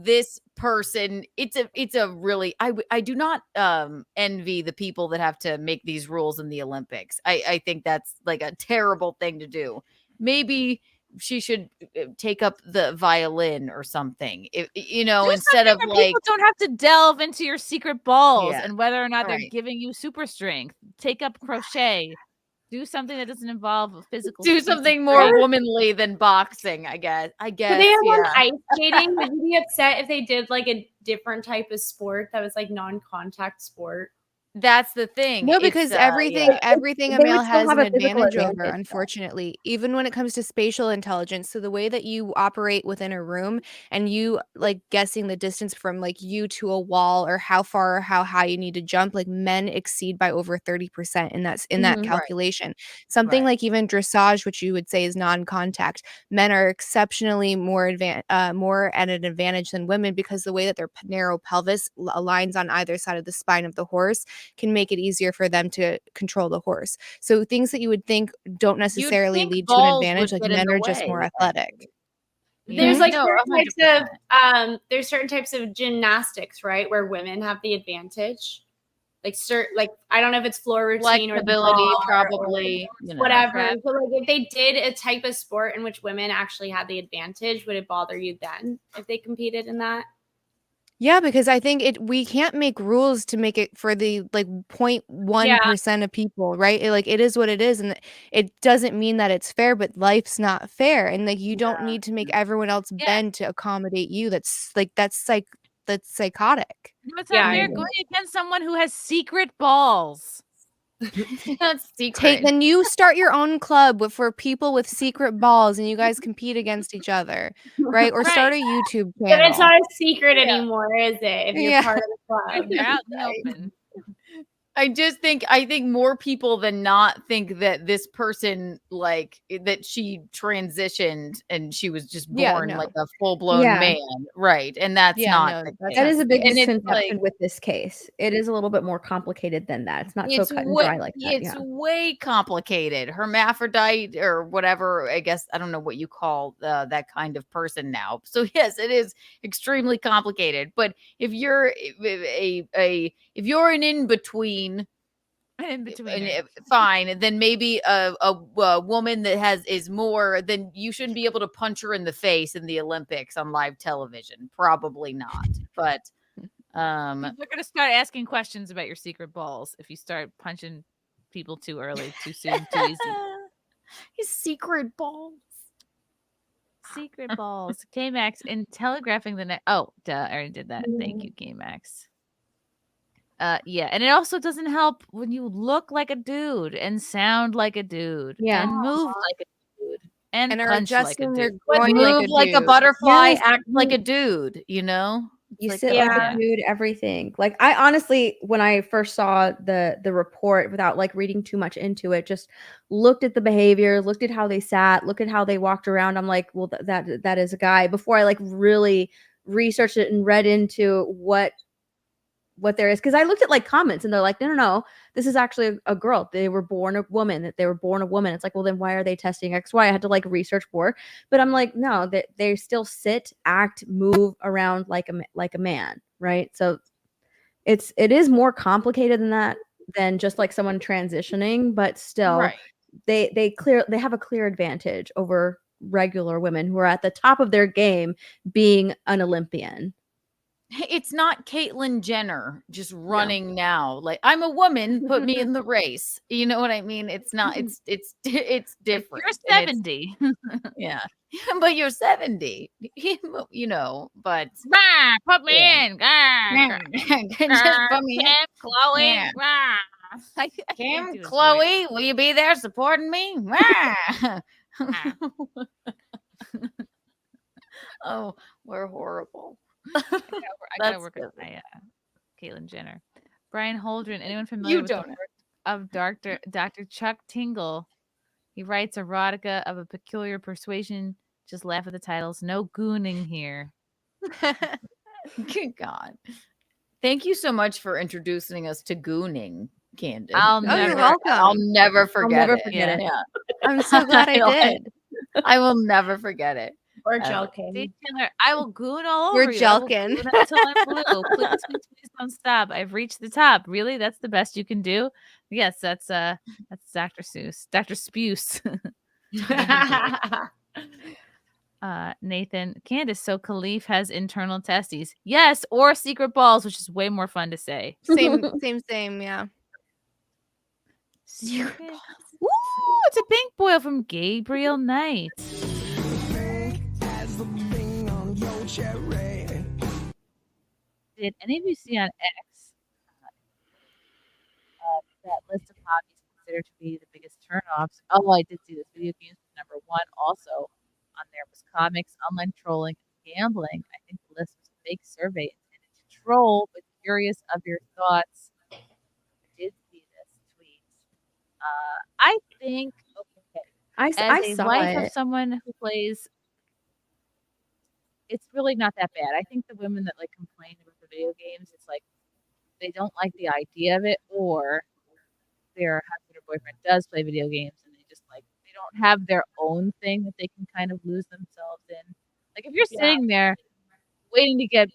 this person. It's a really I do not envy the people that have to make these rules in the Olympics. I think that's like a terrible thing to do. Maybe she should take up the violin or something, instead of like, people don't have to delve into your secret balls Yeah. and whether or not they're Right. giving you super strength. Take up crochet. Do something that doesn't involve a physical. Do something more womanly than boxing, I guess. Could they have on ice skating? Would you be upset if they did like a different type of sport that was like non-contact sport? That's the thing. No, because everything a male has an advantage over, though. unfortunately, even when it comes to spatial intelligence. So the way that you operate within a room and you like guessing the distance from like you to a wall or how far or how high you need to jump, like men exceed by over 30% in that calculation. Something like even dressage, which you would say is non-contact, men are exceptionally more at an advantage than women because the way that their narrow pelvis aligns on either side of the spine of the horse can make it easier for them to control the horse. So things that you would think don't necessarily lead to an advantage, like men are just more athletic. There's like No, certain types of gymnastics, right, where women have the advantage. Like I don't know if it's floor routine or the Flexibility, bar probably, or whatever. So like if they did a type of sport in which women actually had the advantage, would it bother you then if they competed in that? Yeah, because I think we can't make rules to make it for the like 0.1% of people, right? It is what it is, and it doesn't mean that it's fair, but life's not fair, and like you don't need to make everyone else bend to accommodate you. That's psychotic. No, it's not fair going against someone who has secret balls. That's secret. Then you start your own club for people with secret balls, and you guys compete against each other, right? Or start a YouTube channel. But it's not a secret anymore, is it? If you're part of the club. You're out in the open. I think more people than not think that this person, like, that she transitioned and she was just born like a full-blown man, right? And that's not the case. That is a big And it's misconception with this case. It is a little bit more complicated than that. It's not so cut and dry like that. It's way complicated. Hermaphrodite or whatever. I guess I don't know what you call that kind of person now. So yes, it is extremely complicated. But if you're if you're an in between, fine. Then maybe a woman that is more, then you shouldn't be able to punch her in the face in the Olympics on live television. Probably not. But They're gonna start asking questions about your secret balls if you start punching people too early, too soon, too easy. His secret balls. Secret balls. K-Max in telegraphing the next. Oh, duh, I already did that. Thank you, K-Max. Yeah, and it also doesn't help when you look like a dude and sound like a dude and move like a dude and are punch like a adjusting their dude. groin Move like a dude. butterfly, Yes. act like a dude, you know? You It's sit like a dude, everything. Like I honestly, when I first saw the report, without like reading too much into it, just looked at the behavior, looked at how they sat, looked at how they walked around. I'm like, well, that is a guy. Before I like really researched it and read into what there is, because I looked at like comments and they're like, no, this is actually a girl. They were born a woman. It's like, well, then why are they testing XY? I had to like research more, but I'm like, no, they still sit, act, move around like a man, right? So it is more complicated than that, than just like someone transitioning, but still, they have a clear advantage over regular women who are at the top of their game, being an Olympian. It's not Caitlyn Jenner just running now. Like, I'm a woman, put me in the race. You know what I mean? It's not. It's different. You're 70. Yeah, but you're 70. You know, but put me in. Just put me in. Kim, Chloe. Kim, Chloe, will you be there supporting me? Oh, we're horrible. I gotta work with my Caitlyn Jenner. Brian Holdren. Anyone familiar with the work of Dr. Chuck Tingle? He writes erotica of a peculiar persuasion. Just laugh at the titles. No gooning here. Good God. Thank you so much for introducing us to gooning, Candice. You're welcome. I'll never forget it. Yeah. I'm so glad I did. I will never forget it. Or jelkin. Taylor, I will goon all over We're you. jelkin. Until I'm blue. Please don't stop. I've reached the top. Really? That's the best you can do? Yes, that's Dr. Seuss. Dr. Spuse. Nathan, Candice, so Khelf has internal testes. Yes, or secret balls, which is way more fun to say. Same, yeah. Secret balls. Ooh, it's a pink boil from Gabriel Knight. Did any of you see on X that list of hobbies considered to be the biggest turnoffs? Oh, I did see this. Video games was number one. Also on there was comics, online trolling, and gambling. I think the list was a fake survey intended to troll, but curious of your thoughts. I did see this tweet. I think, okay, I saw wife it. of someone who plays, it's really not that bad. I think the women that like complain about the video games, it's like they don't like the idea of it, or their husband or boyfriend does play video games and they just like they don't have their own thing that they can kind of lose themselves in. Like if you're sitting there waiting to get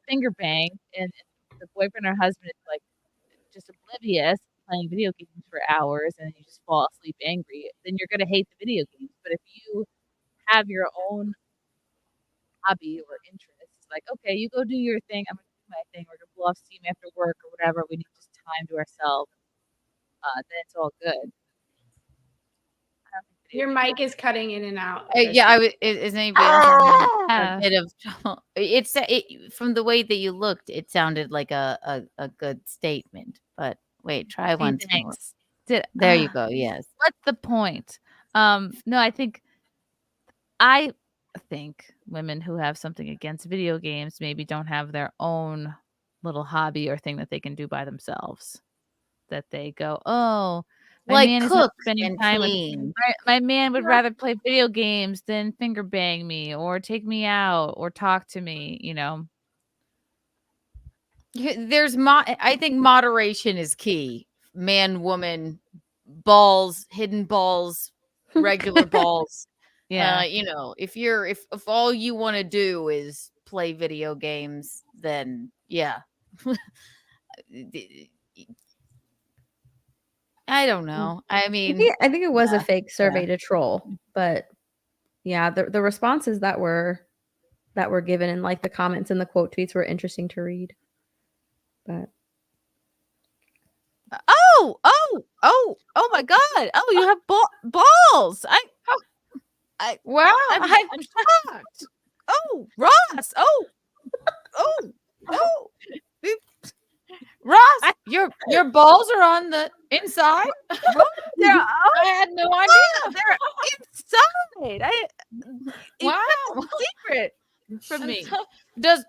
finger banged, and the boyfriend or husband is like just oblivious, playing video games for hours, and you just fall asleep angry, then you're gonna hate the video games. But if you have your own hobby or interest, like okay, you go do your thing, I'm gonna do my thing. We're gonna blow off steam after work or whatever. We need just time to ourselves. Then it's all good. Your mic is cutting in and out. Is anybody else having a bit of trouble? From the way that you looked, it sounded like a good statement. But wait, try once more. There you go. Yes. What's the point? No, I think women who have something against video games maybe don't have their own little hobby or thing that they can do by themselves. That they go, oh, my man is not spending time with my man would rather play video games than finger bang me or take me out or talk to me, you know. I think moderation is key. Man, woman, balls, hidden balls, regular balls. Yeah. If all you want to do is play video games, then yeah. I don't know. I mean, I think it was a fake survey to troll, but yeah, the responses that were given and like the comments and the quote tweets were interesting to read. But oh my God! Oh, you have balls! Wow! I'm shocked. Oh, Ross! Oh. Ross, your balls are on the inside. I had no idea. They're inside. Wow, secret from me. Does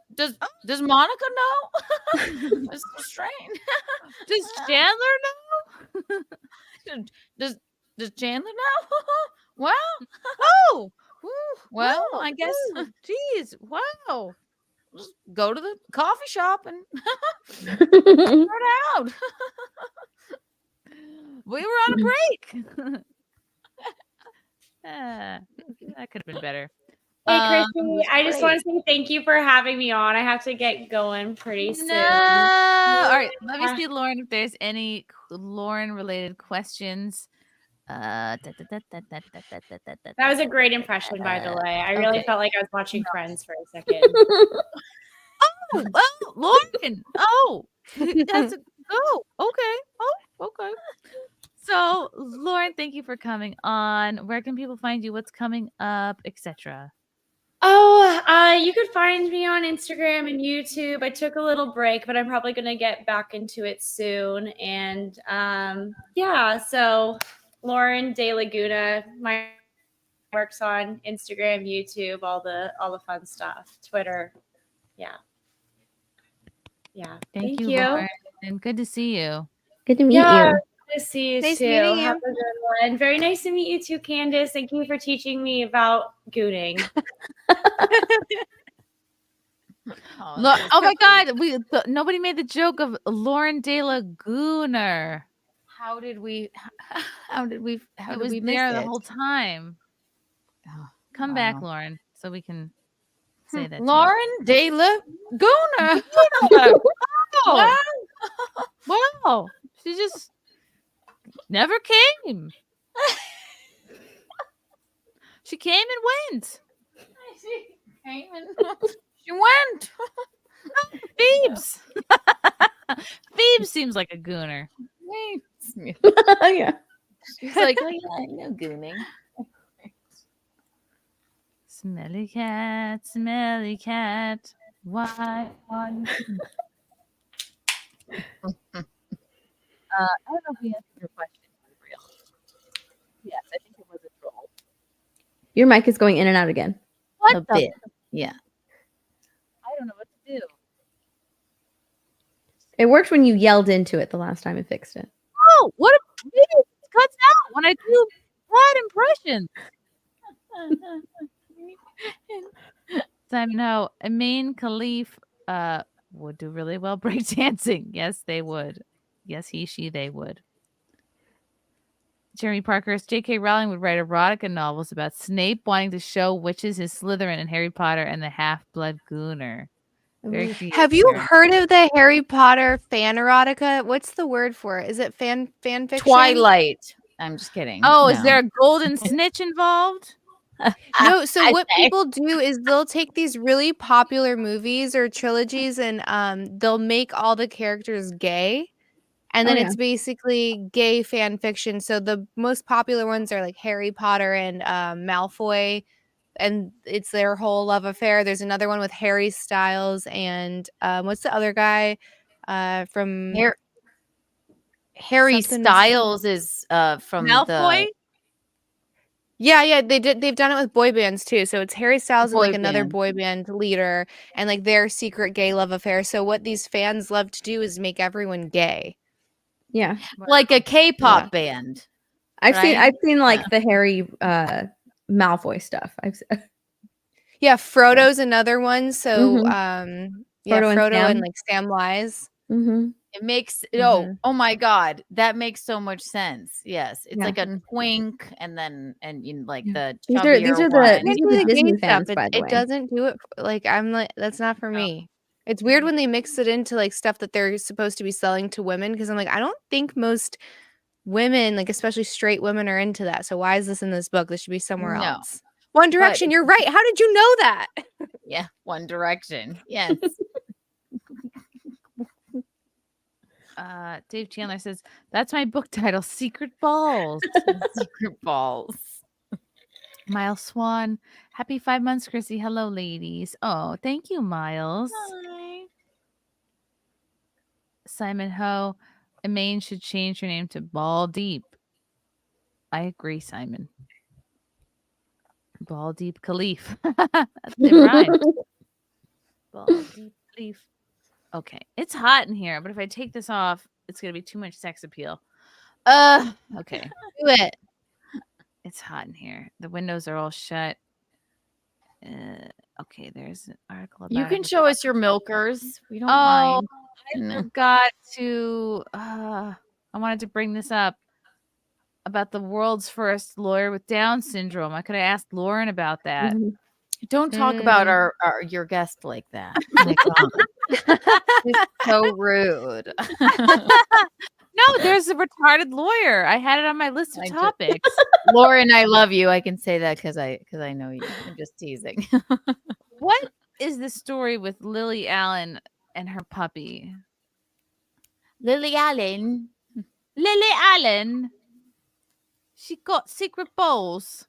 Monica know? That's so strange. Does Chandler know? Does Chandler know? Wow. Oh. Well, I guess. Geez. Wow. Just go to the coffee shop and figure it out. We were on a break. That could have been better. Hey, Chrissie, I just want to say thank you for having me on. I have to get going pretty soon. All right, let me see, Lauren, if there's any Lauren-related questions. That was a great impression, by the way. I really felt like I was watching Friends for a second. Oh, Lauren. Oh, that's okay. Oh, okay. So, Lauren, thank you for coming on. Where can people find you? What's coming up, etc.? You could find me on Instagram and YouTube. I took a little break, but I'm probably going to get back into it soon. And so Lauren DeLaguna, my works on Instagram, YouTube, all the fun stuff, Twitter. Yeah. Thank you. Lauren, and good to see you. Good to meet you. Good to see you Nice too. meeting you. Have a good one. Very nice to meet you too, Candice. Thank you for teaching me about gooning. Oh my God, nobody made the joke of Lauren DeLaguna. How did we It was miss there the it? whole time. Come back, Lauren, so we can say that. Lauren DeLaguna. Wow. She just never came. She came and went. She came and she went. Phoebes. Phoebes seems like a gooner. Yeah. She's like, oh, yeah, I know gooning. Smelly cat. Why on? I don't know if we answered your question for real. Yes, I think it was a troll. Your mic is going in and out again. A bit. Yeah. I don't know what to do. It worked when you yelled into it the last time. It fixed it. Oh, what a it cuts out when I do bad impressions. Simon Ho, Imane, Khelf would do really well breakdancing. Yes, they would. Yes, he, she, they would. Jeremy Parkhurst, J.K. Rowling would write erotica novels about Snape wanting to show witches his Slytherin in Harry Potter and the Half-Blood Gooner. Very creative. Have you here. heard of the Harry Potter fan erotica? What's the word for it? Is it fan fiction? Twilight. I'm just kidding. Oh, is No. there a golden snitch involved? No, so I what say. people do is they'll take these really popular movies or trilogies and they'll make all the characters gay. And Oh, then yeah. it's basically gay fan fiction. So the most popular ones are like Harry Potter and Malfoy, and it's their whole love affair. There's another one with Harry Styles and what's the other guy from Harry something- Styles is from Malfoy? the Yeah, they've done it with boy bands too. So it's Harry Styles and Boy like another band. boy band leader and like their secret gay love affair. So what these fans love to do is make everyone gay. Yeah. like a K-pop band. I've right? seen like the Harry Malfoy stuff. Yeah, Frodo's another one. So Mhm. yeah, Frodo and Frodo and Sam. like Samwise. Mm-hmm. It makes Mhm. oh my god, that makes so much sense. Yes, it's Yeah. like a twink, and then like the These are chubbier one. the Into the Disney gay fans, stuff. by the It way. doesn't do it like I'm like that's not for me. It's weird when they mix it into like stuff that they're supposed to be selling to women because I'm like I don't think most women, like especially straight women, are into that. So why is this in this book? This should be somewhere No. else. One Direction. You're right. How did you know that? Yeah, One Direction. Yes. Dave Chandler says, that's my book title, Secret Balls. Secret balls. Miles Swan, happy 5 months, Chrissy. Hello, ladies. Oh, thank you, Miles. Hi. Simon Ho, Imane should change her name to Ball Deep. I agree, Simon. Ball Deep Khelf. They rhymed. Ball Deep Khelf. Okay, it's hot in here, but if I take this off, it's gonna be too much sex appeal. Okay. Do it. It's hot in here. The windows are all shut. Okay, there's an article about You can it. show us your milkers. We don't Oh, mind. I No. forgot to. I wanted to bring this up about the world's first lawyer with Down syndrome. I could have asked Lauren about that. Don't talk about your guest like that. Oh my God. It's so rude. No, there's a retarded lawyer. I had it on my list of topics. Lauren, I love you. I can say that because I know you. I'm just teasing. What is the story with Lily Allen and her puppy? Lily Allen. Lily Allen. She got secret balls.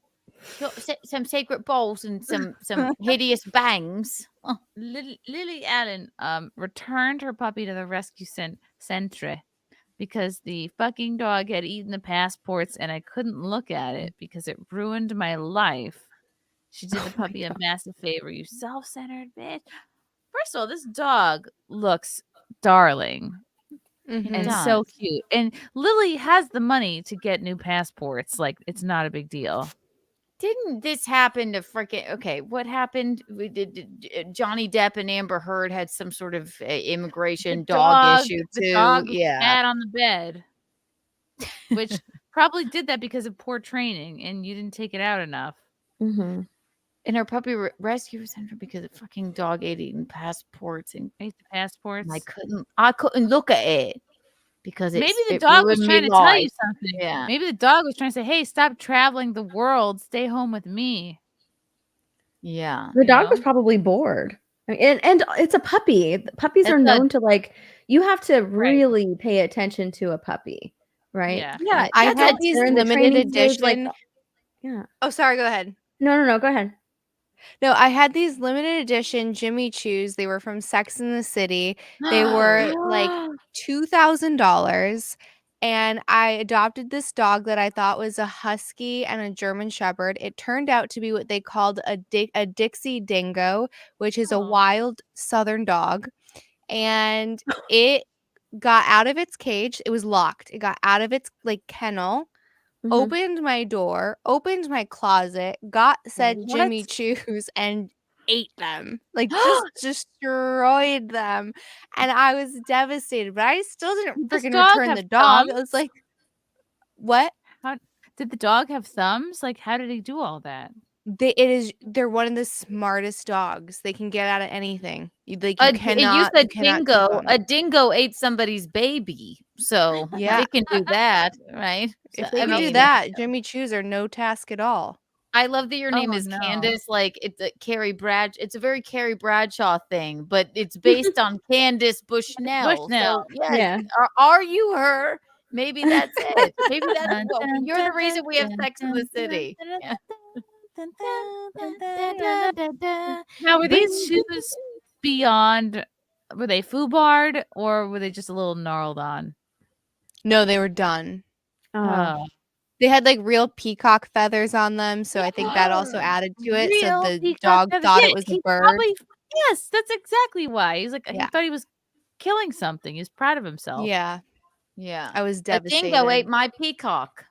Got some secret balls and some hideous bangs. Oh. Lily Allen returned her puppy to the rescue center because the fucking dog had eaten the passports and I couldn't look at it because it ruined my life. She did the puppy a massive favor. You self-centered bitch. First of all, this dog looks darling. And so cute. And Lily has the money to get new passports. Like, it's not a big deal. Didn't this happen to freaking what happened? Johnny Depp and Amber Heard had some sort of immigration dog issue too. The dog was yeah, bad on the bed, which probably did that because of poor training, and you didn't take it out enough. Mm-hmm. In our puppy rescue center because the fucking dog ate eating passports and ate the passports. I couldn't look at it because maybe the dog was trying to tell you something. Yeah, maybe the dog was trying to say, "Hey, stop traveling the world. Stay home with me." Yeah, the dog was probably bored. I mean, and it's a puppy. Puppies are known to like. You have to really pay attention to a puppy, right? Yeah. I had these limited edition. Like, yeah. Oh, sorry. Go ahead. No. Go ahead. No, I had these limited edition Jimmy Choos. They were from Sex and the City. They were like $2,000. And I adopted this dog that I thought was a husky and a German shepherd. It turned out to be what they called a Dixie Dingo, which is a wild southern dog. And it got out of its cage. It was locked. It got out of its like kennel. Opened my door, opened my closet, got said Jimmy Choos and ate them. Like just destroyed them. And I was devastated, but I still didn't freaking return the dog. I was like, what? Did the dog have thumbs? Like, how did he do all that? They're one of the smartest dogs. They can get out of anything. You You cannot said keep dingo. them. A dingo ate somebody's baby. So Yeah. they can do that, right? If So, they I can do mean, that, Jimmy Choos are no task at all. I love that your name Oh, is no. Candice. Like it's a Carrie It's a very Carrie Bradshaw thing, but it's based on Candice Bushnell. Bushnell. So yes, Yeah. are you her? Maybe that's it. Maybe that's Dun, what dun, you're the dun, reason we have dun, Sex in the dun, City. dun, Yeah. dun, dun, dun, dun, dun. Now, were these shoes beyond? Were they foobarred or were they just a little gnarled on? No, they were done. Oh, They had like real peacock feathers on them, so I think that also added to it. So real the peacock dog feathers. thought Yeah, it was a he bird. probably. Yes, that's exactly why. He's like he Yeah. thought he was killing something. He's proud of himself. Yeah, Yeah. I was A devastated. dingo ate my peacock.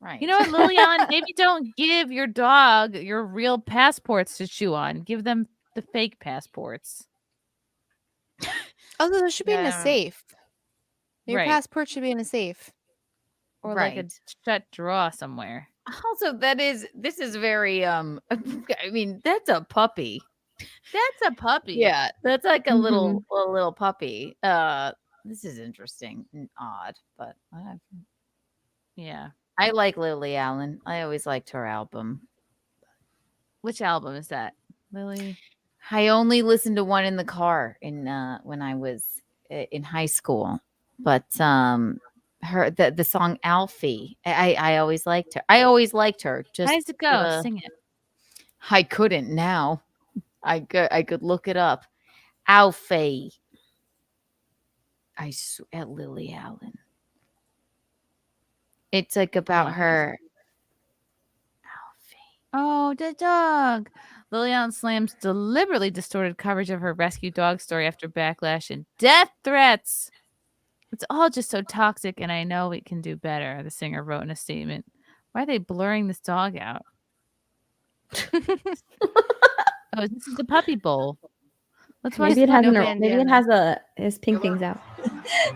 Right. You know what, Lilian? Maybe don't give your dog your real passports to chew on. Give them the fake passports. Also, those should be in a Yeah. safe. Your Right. passport should be in a safe. Or like a Right. shut drawer somewhere. Also, this is very I mean, that's a puppy. That's a puppy. Yeah, that's like a Mhm. little puppy. This is interesting and odd, but Yeah. I like Lily Allen. I always liked her album. Which album is that, Lily? I only listened to one in the car in when I was in high school, but the song Alfie. I always liked her. I always liked her. Just How does it go? Sing it. I couldn't now. I could look it up. Alfie. I swear, Lily Allen. It's like about her. Oh, the dog. Lilian slams deliberately distorted coverage of her rescue dog story after backlash and death threats. It's all just so toxic, and I know we can do better, the singer wrote in a statement. Why are they blurring this dog out? Oh, this is the puppy bowl. Let's watch Maybe it the has puppy bowl. maybe it has his pink things out.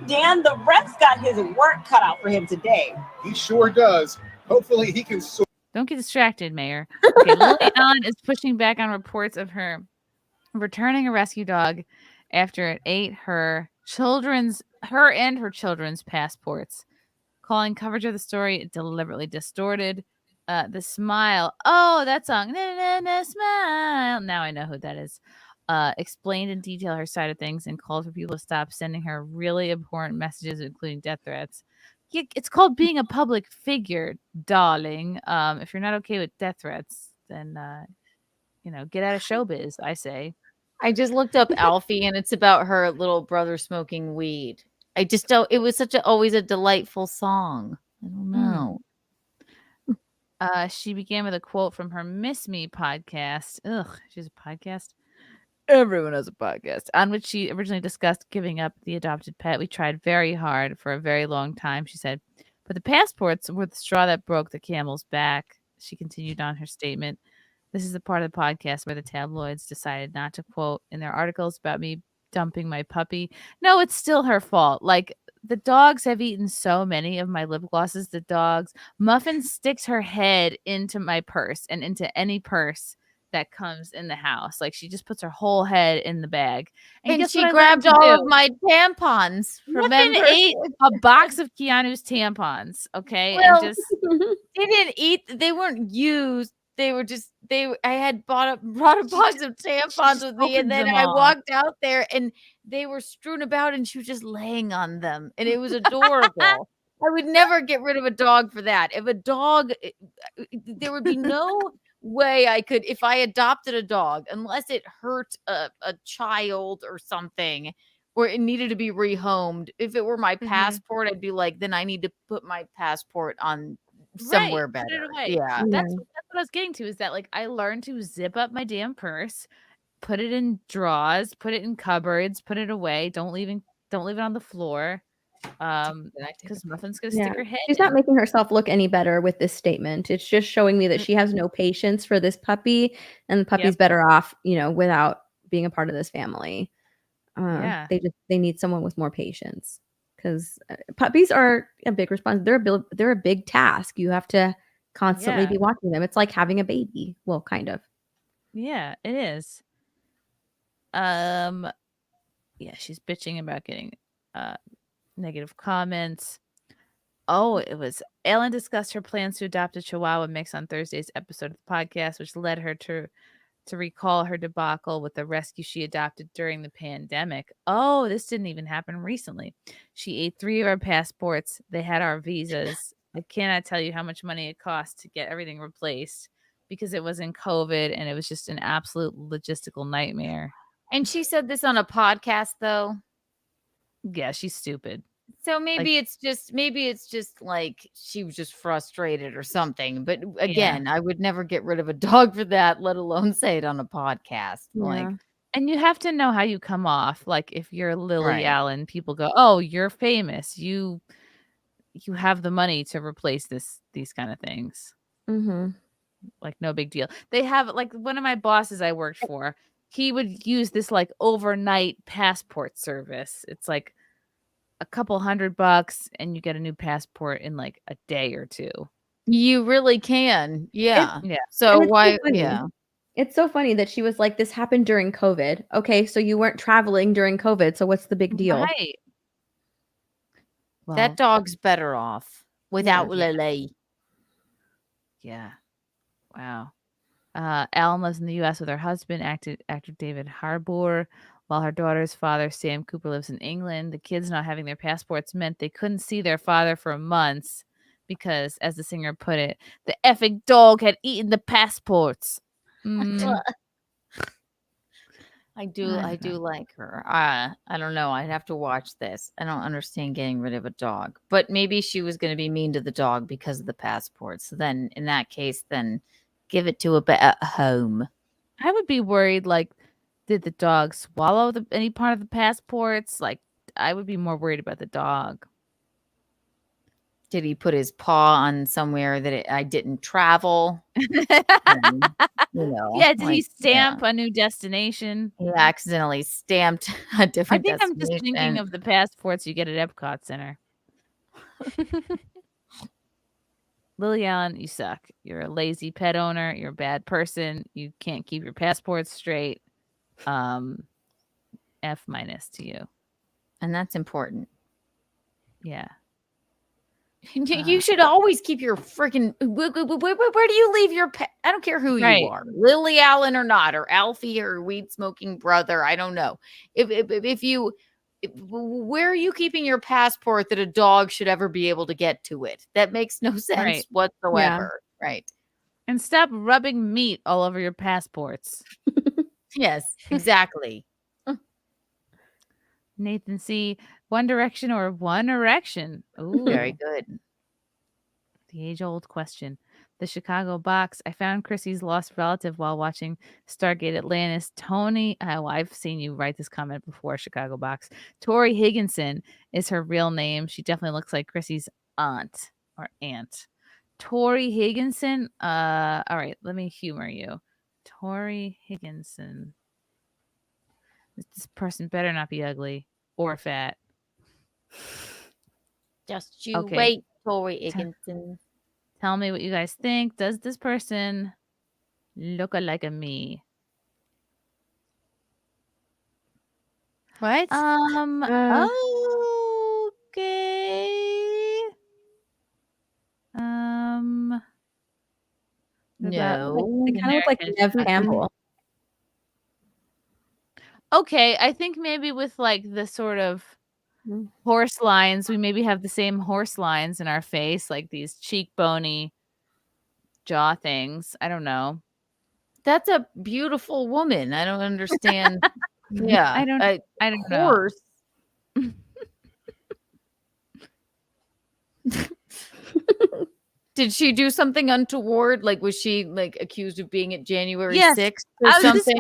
Dan, the ref's got his work cut out for him today. He sure does. Hopefully he can sort. Don't get distracted, Mayr. Okay, Lily Allen is pushing back on reports of her returning a rescue dog after it ate her and her children's passports, calling coverage of the story deliberately distorted. The smile. Oh, that song. Na, na, na, smile. Now I know who that is. Explained in detail her side of things and called for people to stop sending her really important messages, including death threats. Yeah, it's called being a public figure, darling. If you're not okay with death threats, then get out of showbiz, I say. I just looked up Alfie, and it's about her little brother smoking weed. I just don't. It was always a delightful song. I don't know. She began with a quote from her Miss Me podcast. Ugh, she's a podcast. Everyone has a podcast, on which she originally discussed giving up the adopted pet. We tried very hard for a very long time, she said. But the passports were the straw that broke the camel's back. She continued on her statement. This is the part of the podcast where the tabloids decided not to quote in their articles about me dumping my puppy. No, it's still her fault. Like, the dogs have eaten so many of my lip glosses. Muffin sticks her head into my purse and into any purse that comes in the house. Like, she just puts her whole head in the bag. And guess she what I grabbed learned to all do? of my tampons. Muffin Remember? ate a box of Keanu's tampons, okay? Well, and just they didn't eat. They weren't used. They were just. I had brought a box of tampons with me, and opened then them I all. walked out there, and they were strewn about, and she was just laying on them, and it was adorable. I would never get rid of a dog for that. If a dog, there would be no way I could, if I adopted a dog, unless it hurt a child or something, or it needed to be rehomed. If it were my passport, I'd be like, then I need to put my passport on somewhere Right, put better. it away. Yeah. That's what I was getting to, is that, like, I learned to zip up my damn purse, put it in drawers, put it in cupboards, put it away. Don't leave it on the floor. Because Muffin's gonna stick her head She's not making herself look any better with this statement. It's just showing me that she has no patience for this puppy, and the puppy's better off, without being a part of this family. Yeah. They need someone with more patience, because puppies are a big response. They're a big task. You have to constantly Yeah. be watching them. It's like having a baby. Well, kind of. Yeah, it is. Yeah, she's bitching about getting negative comments. Oh, it was Ellen discussed her plans to adopt a Chihuahua mix on Thursday's episode of the podcast, which led her to recall her debacle with the rescue she adopted during the pandemic. Oh, this didn't even happen recently. She ate 3 of our passports. They had our visas. I cannot tell you how much money it cost to get everything replaced because it was in COVID and it was just an absolute logistical nightmare. And she said this on a podcast, though. Yeah, she's stupid. So maybe it's just like she was just frustrated or something. But again, I would never get rid of a dog for that, let alone say it on a podcast. Like, and you have to know how you come off. Like if you're Lily Right. Allen, people go, "Oh, you're famous. You have the money to replace these kind of things." Mm-hmm. Like no big deal. They have like one of my bosses I worked for. He would use this like overnight passport service. It's like a couple $100 and you get a new passport in like a day or 2. You really can. Yeah. Yeah. So And why? funny. Yeah. It's so funny that she was like, this happened during COVID. Okay, so you weren't traveling during COVID. So what's the big deal? Right. That dog's better off without Lily. Yeah. Wow. Ellen lives in the U.S. with her husband, actor David Harbour, while her daughter's father, Sam Cooper, lives in England. The kids not having their passports meant they couldn't see their father for months because, as the singer put it, the effing dog had eaten the passports. I do like her. I don't know. I'd have to watch this. I don't understand getting rid of a dog, but maybe she was going to be mean to the dog because of the passport. So then, in that case, then give it to a better home. I would be worried. Like, did the dog swallow any part of the passports? Like, I would be more worried about the dog. Did he put his paw on somewhere that I didn't travel? Yeah, did he stamp a new destination? He accidentally stamped a different I think I'm just destination. thinking of the passports you get at Epcot Center. Lily Allen, you suck. You're a lazy pet owner. You're a bad person. You can't keep your passports straight. F- to you. And that's important. Yeah. You should always keep your freaking. Where do you leave your pet? I don't care who you are, Lily Allen or not, or Alfie or weed smoking brother. I don't know. Where are you keeping your passport that a dog should ever be able to get to it? That makes no sense whatsoever. Yeah. Right. And stop rubbing meat all over your passports. Yes, exactly. Nathan C. One Direction or One Erection? Ooh. Very good. The age-old question. The Chicago Box. I found Chrissie's lost relative while watching Stargate Atlantis. Tony, I've seen you write this comment before, Chicago Box. Tori Higginson is her real name. She definitely looks like Chrissie's aunt. Tori Higginson. All right, let me humor you. Tori Higginson. This person better not be ugly or fat. Just you wait, Tori Higginson. Tell me what you guys think. Does this person look like a me? What? Okay. No. They kind of look like Nev Campbell. Okay, I think maybe with like the sort of horse lines, we maybe have the same horse lines in our face, like these cheekbony jaw things. I don't know. That's a beautiful woman. I don't understand. Yeah, I don't know. Horse. Did she do something untoward? Like, was she like accused of being at January 6th or something?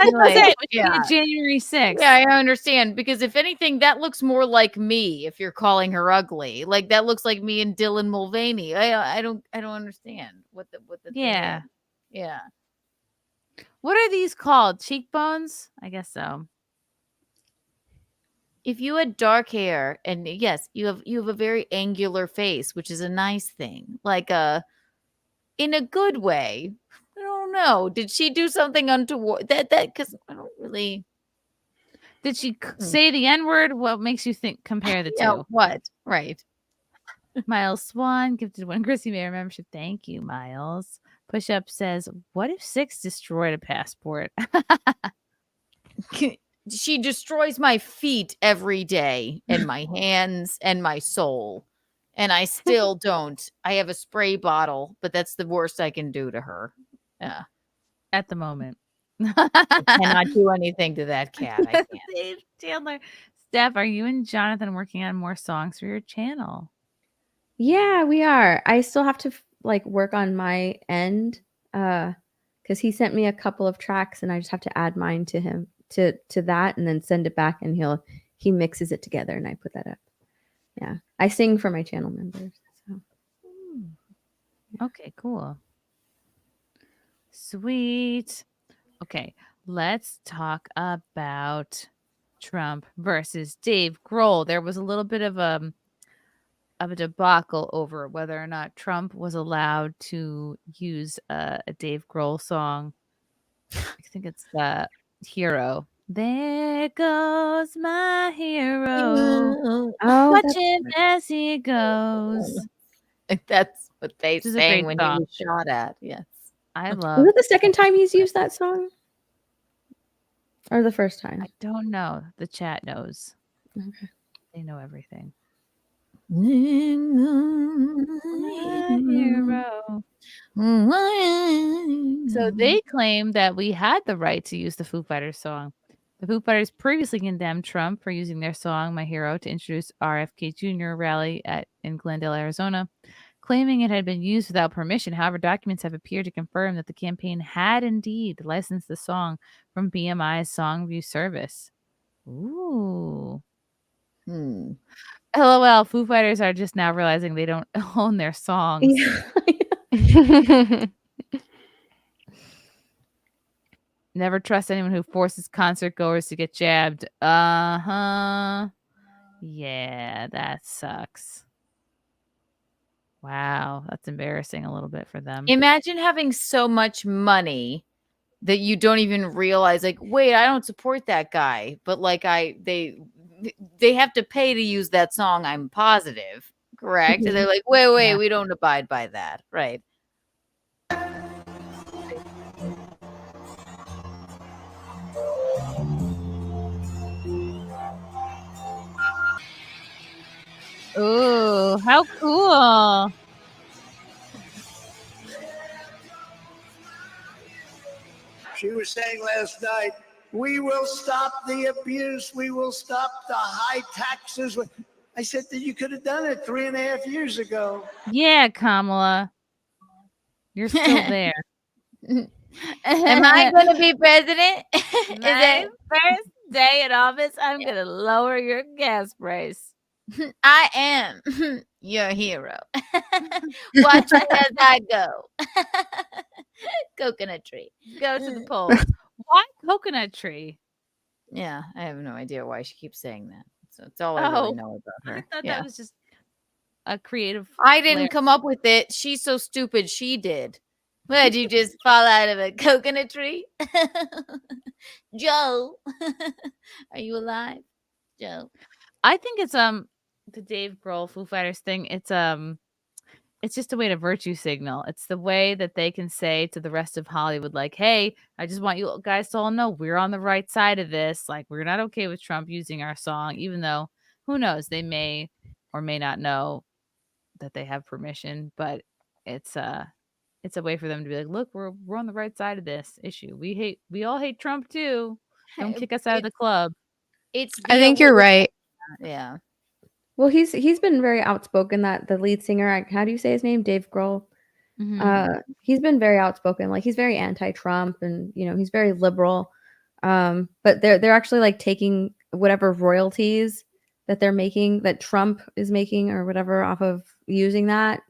January 6th. Yeah, I understand. Because if anything, that looks more like me. If you're calling her ugly, like that looks like me and Dylan Mulvaney. I don't understand what the yeah thing is. Yeah. What are these called? Cheekbones? I guess so. If you had dark hair, and yes, you have a very angular face, which is a nice thing. Like in a good way. I don't know. Did she do something untoward? That because I don't really. Did she say the N-word? What makes you think compare the two? Yeah, what? Right. Miles Swan gifted one Chrissie Mayr membership. Thank you, Miles. Push Up says, what if 6 destroyed a passport? She destroys my feet every day and my hands and my soul. And I still don't. I have a spray bottle, but that's the worst I can do to her. Yeah. At the moment. I cannot do anything to that cat. I can't. Dave Chandler. Steph, are you and Jonathan working on more songs for your channel? Yeah, we are. I still have to work on my end because he sent me a couple of tracks and I just have to add mine to him to that and then send it back and he mixes it together and I put that up. Yeah, I sing for my channel members. So. Okay, cool. Sweet. Okay, let's talk about Trump versus Dave Grohl. There was a little bit of a debacle over whether or not Trump was allowed to use a Dave Grohl song. I think it's Hero. There goes my hero. Watch him as he goes. That's what they is sang when he was shot at. Yes. I love. Was it the second time he's used that song? Or the first time? I don't know. The chat knows. Okay. They know everything. Hero. So they claim that we had the right to use the Foo Fighters song. The Foo Fighters previously condemned Trump for using their song "My Hero" to introduce RFK Jr. rally in Glendale, Arizona, claiming it had been used without permission. However, documents have appeared to confirm that the campaign had indeed licensed the song from BMI's Songview service. Ooh. LOL, Foo Fighters are just now realizing they don't own their songs. Never trust anyone who forces concert goers to get jabbed. Yeah, that sucks. Wow, that's embarrassing a little bit for them. Imagine having so much money that you don't even realize, wait, I don't support that guy, but they have to pay to use that song. I'm positive, correct? And they're like, wait, we don't abide by that, right? Ooh, how cool. She was saying last night, we will stop the abuse. We will stop the high taxes. I said that you could have done it 3.5 years ago. Yeah, Kamala. You're still there. Am I going to be president? Is it first day in office? I'm going to lower your gas price. I am your hero. Watch it as I go. Coconut tree. Go to the polls. Why coconut tree? Yeah, I have no idea why she keeps saying that. So it's all I really know about her. I thought that was just a creative. I didn't come up with it. She's so stupid. She did. Did you just fall out of a coconut tree? Joe, are you alive? Joe. I think it's the Dave Grohl Foo Fighters thing. It's just a way to virtue signal. It's the way that they can say to the rest of Hollywood, hey, I just want you guys to all know we're on the right side of this. We're not okay with Trump using our song, even though who knows, they may or may not know that they have permission, but it's a way for them to be like, look, we're on the right side of this issue. We all hate Trump too. Don't kick us out of the club. I think you're right. Yeah. Well, he's been very outspoken. That the lead singer, how do you say his name? Dave Grohl. Mm-hmm. He's been very outspoken. He's very anti-Trump, and he's very liberal. But they're actually taking whatever royalties that they're making, that Trump is making or whatever off of using that.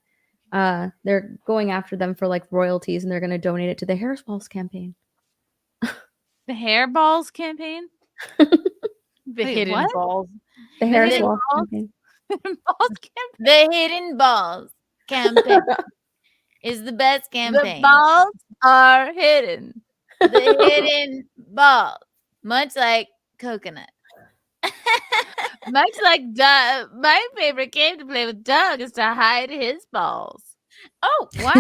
They're going after them for royalties, and they're going to donate it to the Hairballs campaign. The Hairballs campaign. The hidden balls. The Hairballs campaign. The hidden balls campaign. is the best The campaign. balls are hidden. The hidden balls, much like coconut. Much like Doug, my favorite game to play with Doug is to hide his balls. Oh, wow.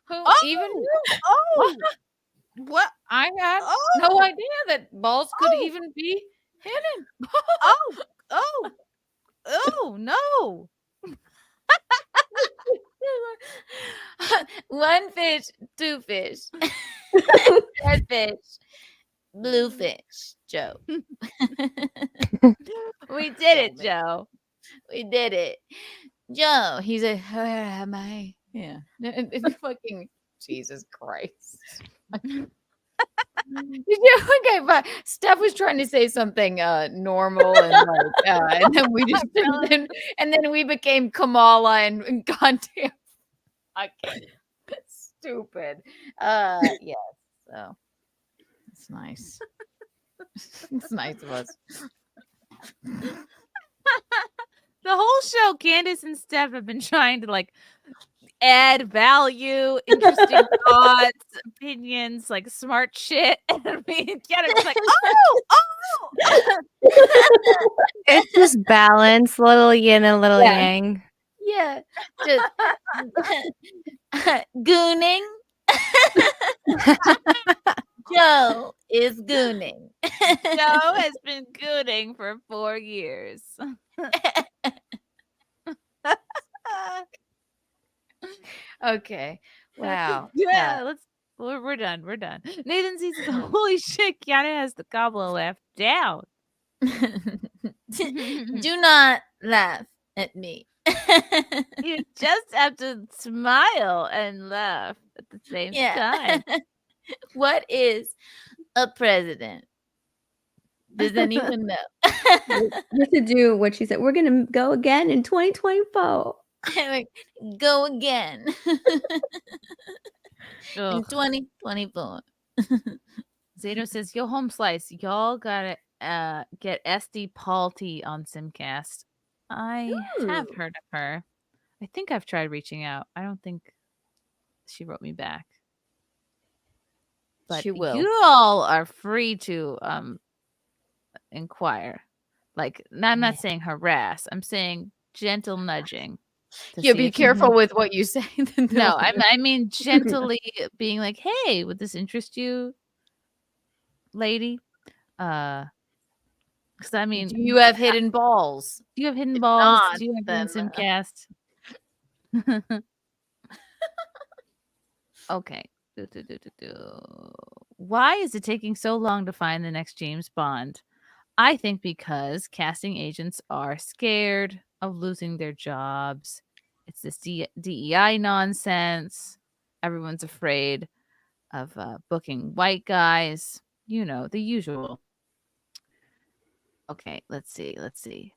Who Oh, even? oh. What? I had no idea that balls could even be hidden. Oh, no. One fish, two fish, red fish, blue fish, Joe. We did it, Joe. We did it. Joe, he's like, where am I? Yeah. Fucking Jesus Christ. Did you? Okay, but Steph was trying to say something normal and and then we just and then we became Kamala and goddamn fucking stupid. Yes. So it's nice. It's nice of us. The whole show, Candice and Steph have been trying to add value, interesting thoughts, opinions, smart shit. And we get it like, It's just balance, little yin and little yang. Yeah. Just gooning. Joe is gooning. Joe has been gooning for 4 years. Okay. Wow. Yeah, we're done. We're done. Nathan sees holy shit, Keanu has the gobble laugh down. Do not laugh at me. You just have to smile and laugh at the same time. What is a president? Does anyone know? You should do what she said. We're gonna go again in 2024. Go again. In Ugh. 2024. Zato says, yo, home slice, y'all gotta get SD Palti on SimpCast. I have heard of her. I think I've tried reaching out. I don't think she wrote me back. But She will. you all are free to inquire. I'm not saying harass. I'm saying gentle nudging. Yeah, be careful with what you say. No, I mean gently being like, hey, would this interest you, lady? Because I mean, Do you have hidden balls? Do you have hidden If balls? not, Do you have then, SimpCast? Okay. Why is it taking so long to find the next James Bond? I think because casting agents are scared of losing their jobs. It's this DEI nonsense. Everyone's afraid of booking white guys. You know, the usual. Okay, let's see.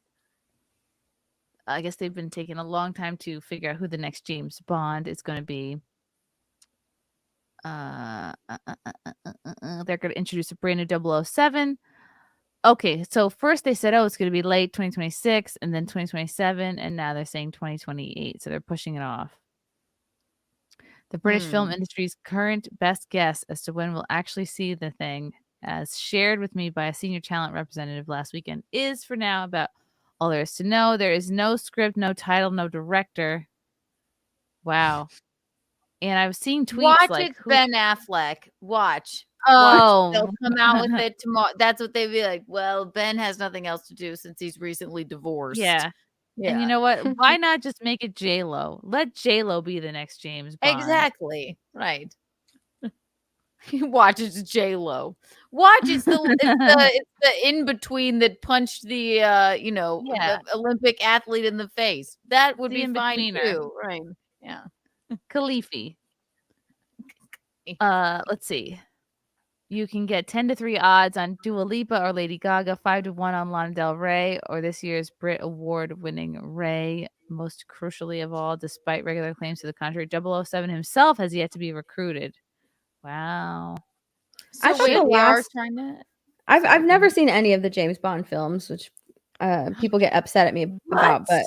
I guess they've been taking a long time to figure out who the next James Bond is going to be. They're going to introduce a brand new 007. Okay, so first they said, it's going to be late 2026 and then 2027, and now they're saying 2028, so they're pushing it off. The British film industry's current best guess as to when we'll actually see the thing, as shared with me by a senior talent representative last weekend, is for now about all there is to know. There is no script, no title, no director. Wow. And I was seeing tweets Watch it, Ben Affleck. Watch. Oh. They'll come out with it tomorrow. That's what they'd be like. Well, Ben has nothing else to do since he's recently divorced. Yeah. And you know what? Why not just make it J-Lo? Let J-Lo be the next James Bond. Exactly. Right. Watch it's J-Lo. Watch it's the in between that punched the the Olympic athlete in the face. That would be fine too. Right. Yeah. Khalifi. Let's see. You can get 10-3 odds on Dua Lipa or Lady Gaga, 5-1 on Lana Del Rey or this year's Brit Award-winning Ray. Most crucially of all, despite regular claims to the contrary, 007 himself has yet to be recruited. Wow. So I wait, think I've never Mm-hmm. seen any of the James Bond films, which people get upset at me about. But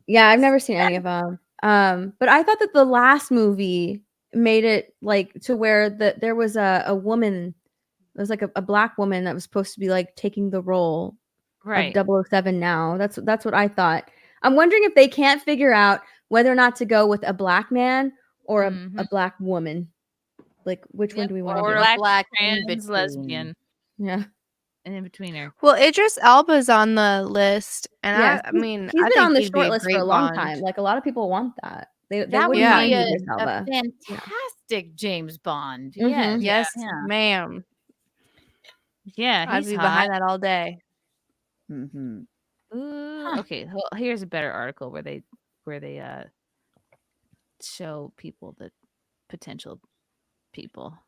yeah, I've never seen any of them. But I thought that the last movie made it like to where there was a woman, there was like a black woman that was supposed to be like taking the role Right. of 007 now. That's what I thought. I'm wondering if they can't figure out whether or not to go with a black man or a black woman. Like, which one do we want to Or do? a black trans in-between. lesbian. Yeah. An in-betweener. Well, Idris Elba's on the list, and Yeah, I mean, he's I been think on the he'd be short a list for great a long Bond. time. Like, a lot of people want that. They That would wouldn't mind be Idris a Elba. fantastic James Bond. Mhm. Yes. Yes, Yeah. ma'am. Yeah, I'd he's be hot. behind that all day. Mm-hmm. Ooh, okay, well, here's a better article where they show people the potential people.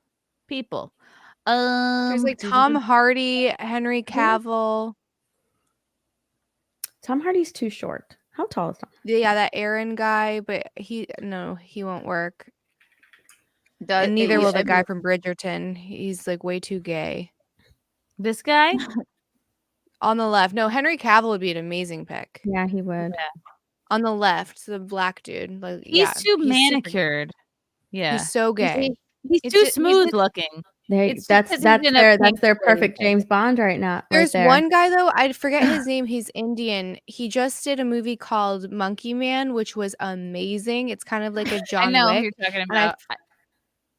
There's like Tom Hardy, Henry Cavill. Tom Hardy's too short. How tall is Tom? Yeah, that Aaron guy, but he won't work. And neither will the guy from Bridgerton. He's like way too gay. This guy on the left. No, Henry Cavill would be an amazing pick. Yeah, he would. Yeah. On the left, the black dude. Like, He's too super- manicured. Yeah, He's so gay. He's too smooth looking. That's because he's in a pink their perfect blazer. James Bond right now. There's right there. one guy though, I forget his name. He's Indian. He just did a movie called Monkey Man, which was amazing. It's kind of like a John I know who Wick. you're talking and about.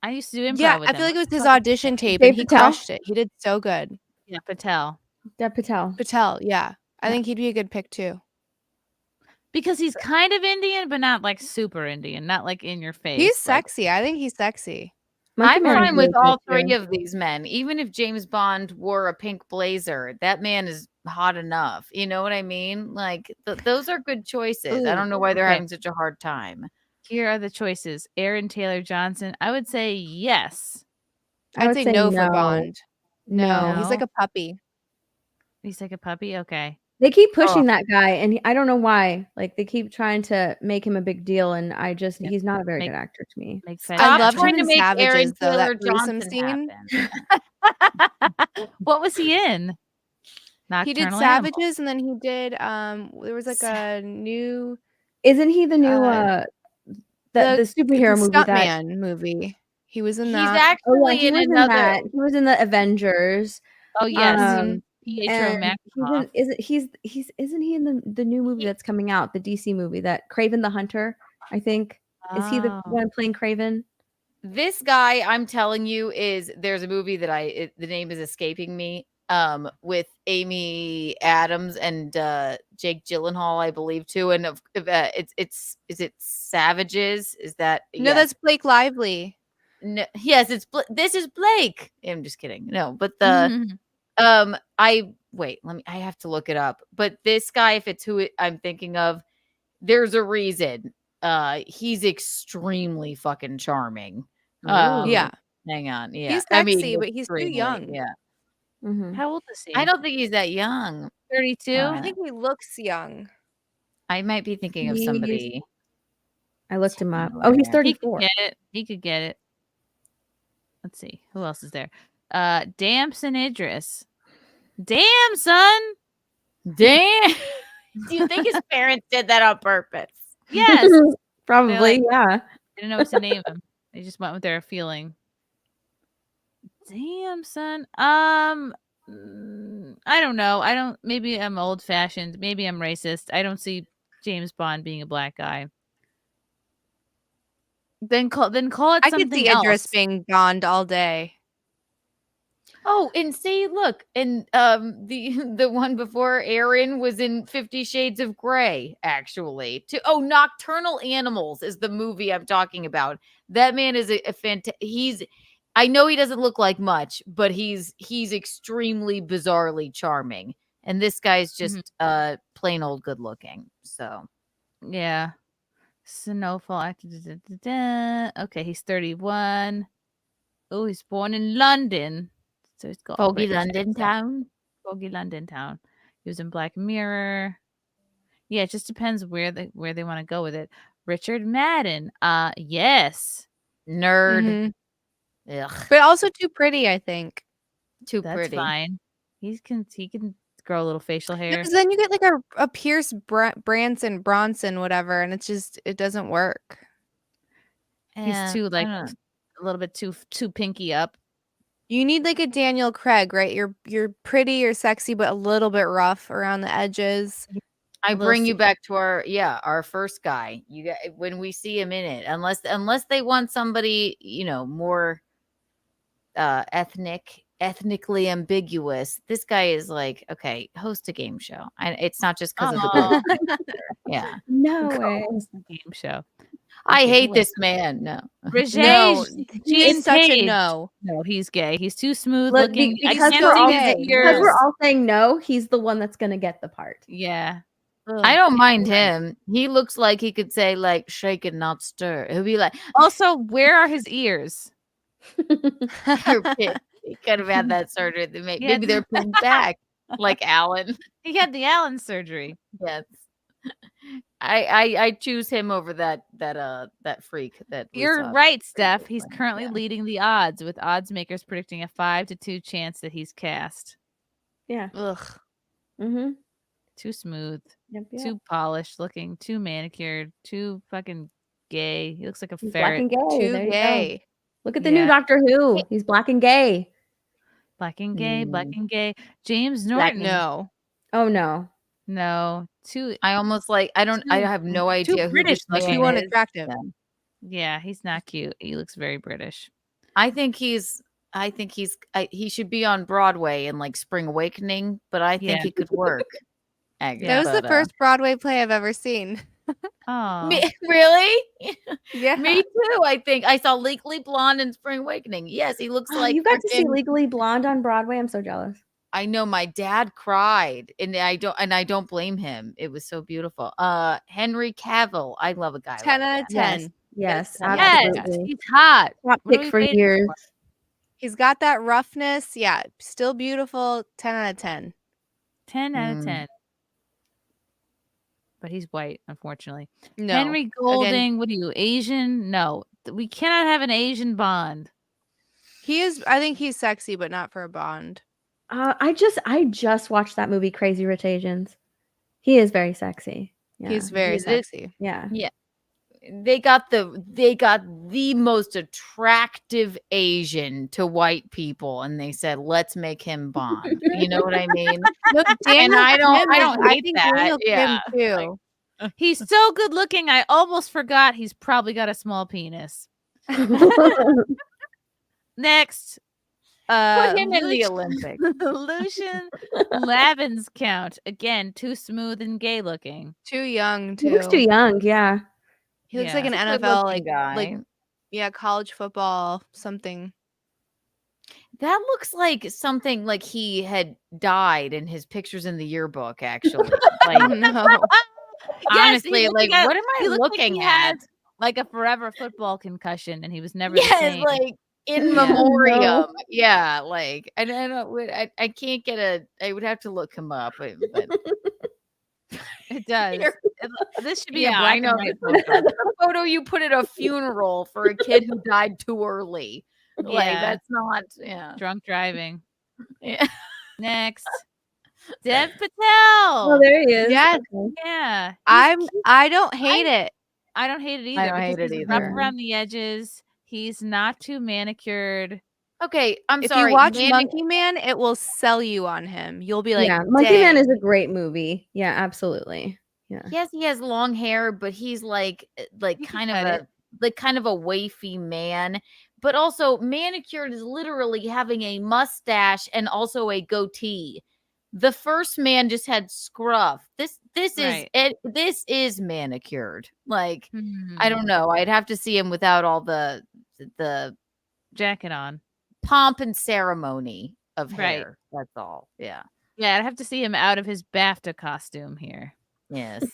I used to do improv yeah, with I him. feel like it was his audition tape, Dave and he Patel? crushed it. He did so good. Yeah, Patel. Dev Patel. Patel, yeah. I think he'd be a good pick too. Because he's kind of Indian, but not like super Indian, not like in your face. He's like- sexy. I think he's sexy. I'm Man's fine with really all good, three too. of these men. Even if James Bond wore a pink blazer, that man is hot enough. You know what I mean? Like those are good choices. I don't know why they're okay. having such a hard time. Here are the choices. Aaron Taylor Johnson. I would say yes. I'd say no for Bond. No. He's like a puppy. He's like a puppy. Okay. They keep pushing that guy, and I don't know why. Like, they keep trying to make him a big deal, and he's not a very good actor to me. I loved him trying to in make Savages Aaron though. Taylor That gruesome Johnson scene. What was he in? He did Nocturnal Savages, and then he did there was like a new Isn't he the new the superhero movie that Stuntman movie? He was in He's that. actually he in was in another. that. He was in the Avengers. Oh yes. And Pietro isn't he in the new movie that's coming out, the DC movie, that Kraven the Hunter, I think. Is he the one playing Kraven? This guy, I'm telling you, there's a movie that the name is escaping me. With Amy Adams and Jake Gyllenhaal, I believe too, and is it Savages? Is that No, that's Blake Lively. No, yes, this is Blake. I'm just kidding. No, but I have to look it up. But this guy, if it's who I'm thinking of, there's a reason. He's extremely fucking charming. Yeah. Hang on. Yeah. He's I mean, sexy, but he's too extremely, young. Yeah. How old is he? I don't think he's that young. 32. I think he looks young. I might be thinking of somebody. I looked him up. Oh, he's 34. He could get it. Let's see. Who else is there? Damson Idris. Damn, son. Damn. Do you think his parents did that on purpose? Yes. Probably, yeah. They didn't know what to name him. They just went with their feeling. Damn, son. I don't know. Maybe I'm old fashioned. Maybe I'm racist. I don't see James Bond being a black guy. Then call it I something could see else. Idris being Bond all day. Oh, and see, look, and the one before Aaron was in 50 Shades of Grey, actually. Nocturnal Animals is the movie I'm talking about. That man is a fantastic. I know he doesn't look like much, but he's extremely bizarrely charming. And this guy's just plain old good looking. So, yeah. Snowfall actor. Okay, he's 31. Oh, he's born in London. So he's got Foggy British London accent. town. Foggy London town. He was in Black Mirror. Yeah, it just depends where they want to go with it. Richard Madden. Yes. Nerd. Mhm. Ugh. But also too pretty, I think. Too That's pretty. fine. He can grow a little facial hair. Because then you get like a Pierce Bronson, whatever, and it doesn't work. He's too like a little bit too pinky up. You need like a Daniel Craig, right? You're pretty, you're sexy, but a little bit rough around the edges. I bring you back to our first guy. You got when we see him in it, unless they want somebody, more ethnically ambiguous. This guy is like, okay, host a game show. It's not just because of the yeah. No way. Host a game show. I hate this man. No. He's such a no. No, he's gay. He's too smooth Look, looking. because we're all saying no, he's the one that's gonna get the part. Yeah. I don't mind him. He looks like he could say like shake and not stir. He'll be like, also, where are his ears? He could have had that surgery. Maybe they're pinned back like Alan. He had the Allen surgery. Yes. I choose him over that freak that You're right, Steph. He's currently leading the odds, with odds makers predicting a 5-2 chance that he's cast. Yeah. Ugh. Mm-hmm. Too smooth. Yep. Too polished looking. Too manicured. Too fucking gay. He looks like a He's ferret. black and gay. Too There you gay. go. Look at the new Doctor Who. He's black and gay. Black and gay. Black and gay. James Black Norton. No. Oh no. No. Too. I almost like. I have no idea who British this man Too is. unattractive. Yeah, he's not cute. He looks very British. I think he should be on Broadway in like Spring Awakening, but I think he could work. That was the first Broadway play I've ever seen. Oh, really? Yeah. Me too. I think I saw Legally Blonde in Spring Awakening. Yes, he looks like you got to see Legally Blonde on Broadway. I'm so jealous. I know my dad cried, and I don't blame him. It was so beautiful. Henry Cavill. I love a guy. 10 like out of that. 10. Yes, yes, absolutely. he's hot. Top What are pick we for waiting years. for? He's got that roughness. Yeah. Still beautiful. 10 out of 10. 10 out of 10. But he's white, unfortunately. No. Henry Golding, what are you, Asian? No, we cannot have an Asian Bond. I think he's sexy, but not for a Bond. I just watched that movie, Crazy Rich Asians. He is very sexy. Yeah. He's very sexy. Yeah. Yeah. They got the most attractive Asian to white people, and they said, "Let's make him Bond." You know what I mean? Look, And I don't hate think that. Daniel Yeah. Kim too. He's so good looking. I almost forgot he's probably got a small penis. Next, Put him in the Olympics. Lucian Lavin's count again. Too smooth and gay looking. Too young He too. looks too young. Yeah. He looks Yeah. like an He's a NFL good-looking guy. college football something. That looks like something like he had died in his pictures in the yearbook. Actually, like No. honestly, Yes, like what am I he looked like looking he at? had, like a forever football concussion, and he was never the Yes, same. like in Yeah. memoriam. No. Yeah, like I don't. I can't get a. I would have to look him up. But It does. This should be yeah, a black I know. and white This photo. is the photo you put at a funeral for a kid who died too early. Like Yeah. that's not. Yeah. Drunk driving. Yeah. Next, Dev Patel. Oh, there he is. Yes. Okay. Yeah, I don't hate it. I don't hate it either. don't hate because it he's rough either. around the edges. He's not too manicured. Okay, I'm If sorry. you watch Manny- Monkey Man, it will sell you on him. You'll be like, yeah, Monkey Man "Dang." is a great movie. Yeah, absolutely. Yeah. Yes, he has long hair, but he's like kind of cut a wafy man. But also manicured is literally having a mustache and also a goatee. The first man just had scruff. This Right. is it. This is manicured. Like I don't know. I'd have to see him without all the jacket on. pomp and ceremony of Right. hair. That's all. Yeah. Yeah, I'd have to see him out of his BAFTA costume here. Yes.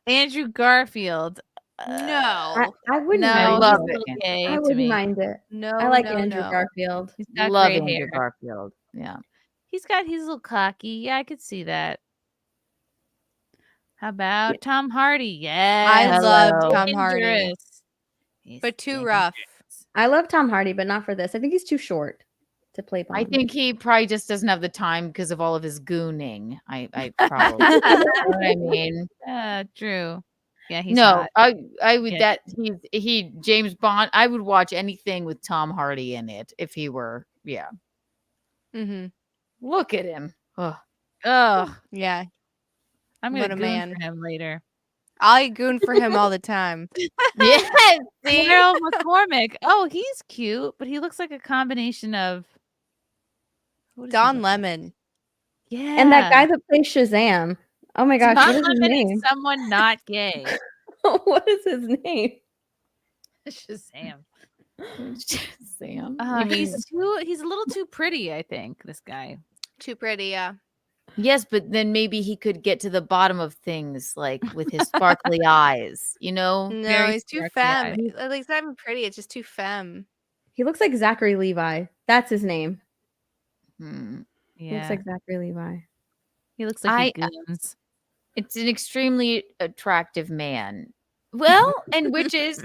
Andrew Garfield. No. I wouldn't No, mind love it. it. Gay I to wouldn't me. mind it. No. I like no, Andrew no. Garfield. He's got Love gray Andrew hair. Garfield. Yeah. He's a little cocky. Yeah, I could see that. How about Tom Hardy? Yeah, I love Tom Hardy. Dangerous. But too rough. I love Tom Hardy, but not for this. I think he's too short. to play Bond. I think he probably just doesn't have the time because of all of his gooning. I probably, you know what I mean? True. Yeah, he's No, hot. I would Yeah. he James Bond. I would watch anything with Tom Hardy in it if he were. Yeah, Mm-hmm. look at him. Ugh. Yeah. I'm What gonna a goon man. for him later. I goon for him all the time. Yes, see? Harold McCormick. Oh, he's cute, but he looks like a combination of who does he Don look like? Lemon. Yeah, And that guy that plays Shazam. Oh my gosh, Don what is his Lemon name? is someone not gay. What is his name? Shazam. Shazam. He's a little too pretty, I think, this guy. Too pretty, yeah. Yes, but then maybe he could get to the bottom of things, like with his sparkly eyes. You know, No, Very he's too sparkly femme. eyes. He's not even pretty. It's just too femme. He looks like Zachary Levi. That's his name. He looks Yeah, like Zachary Levi. he looks like he goons. It's an extremely attractive man. Well, and which is,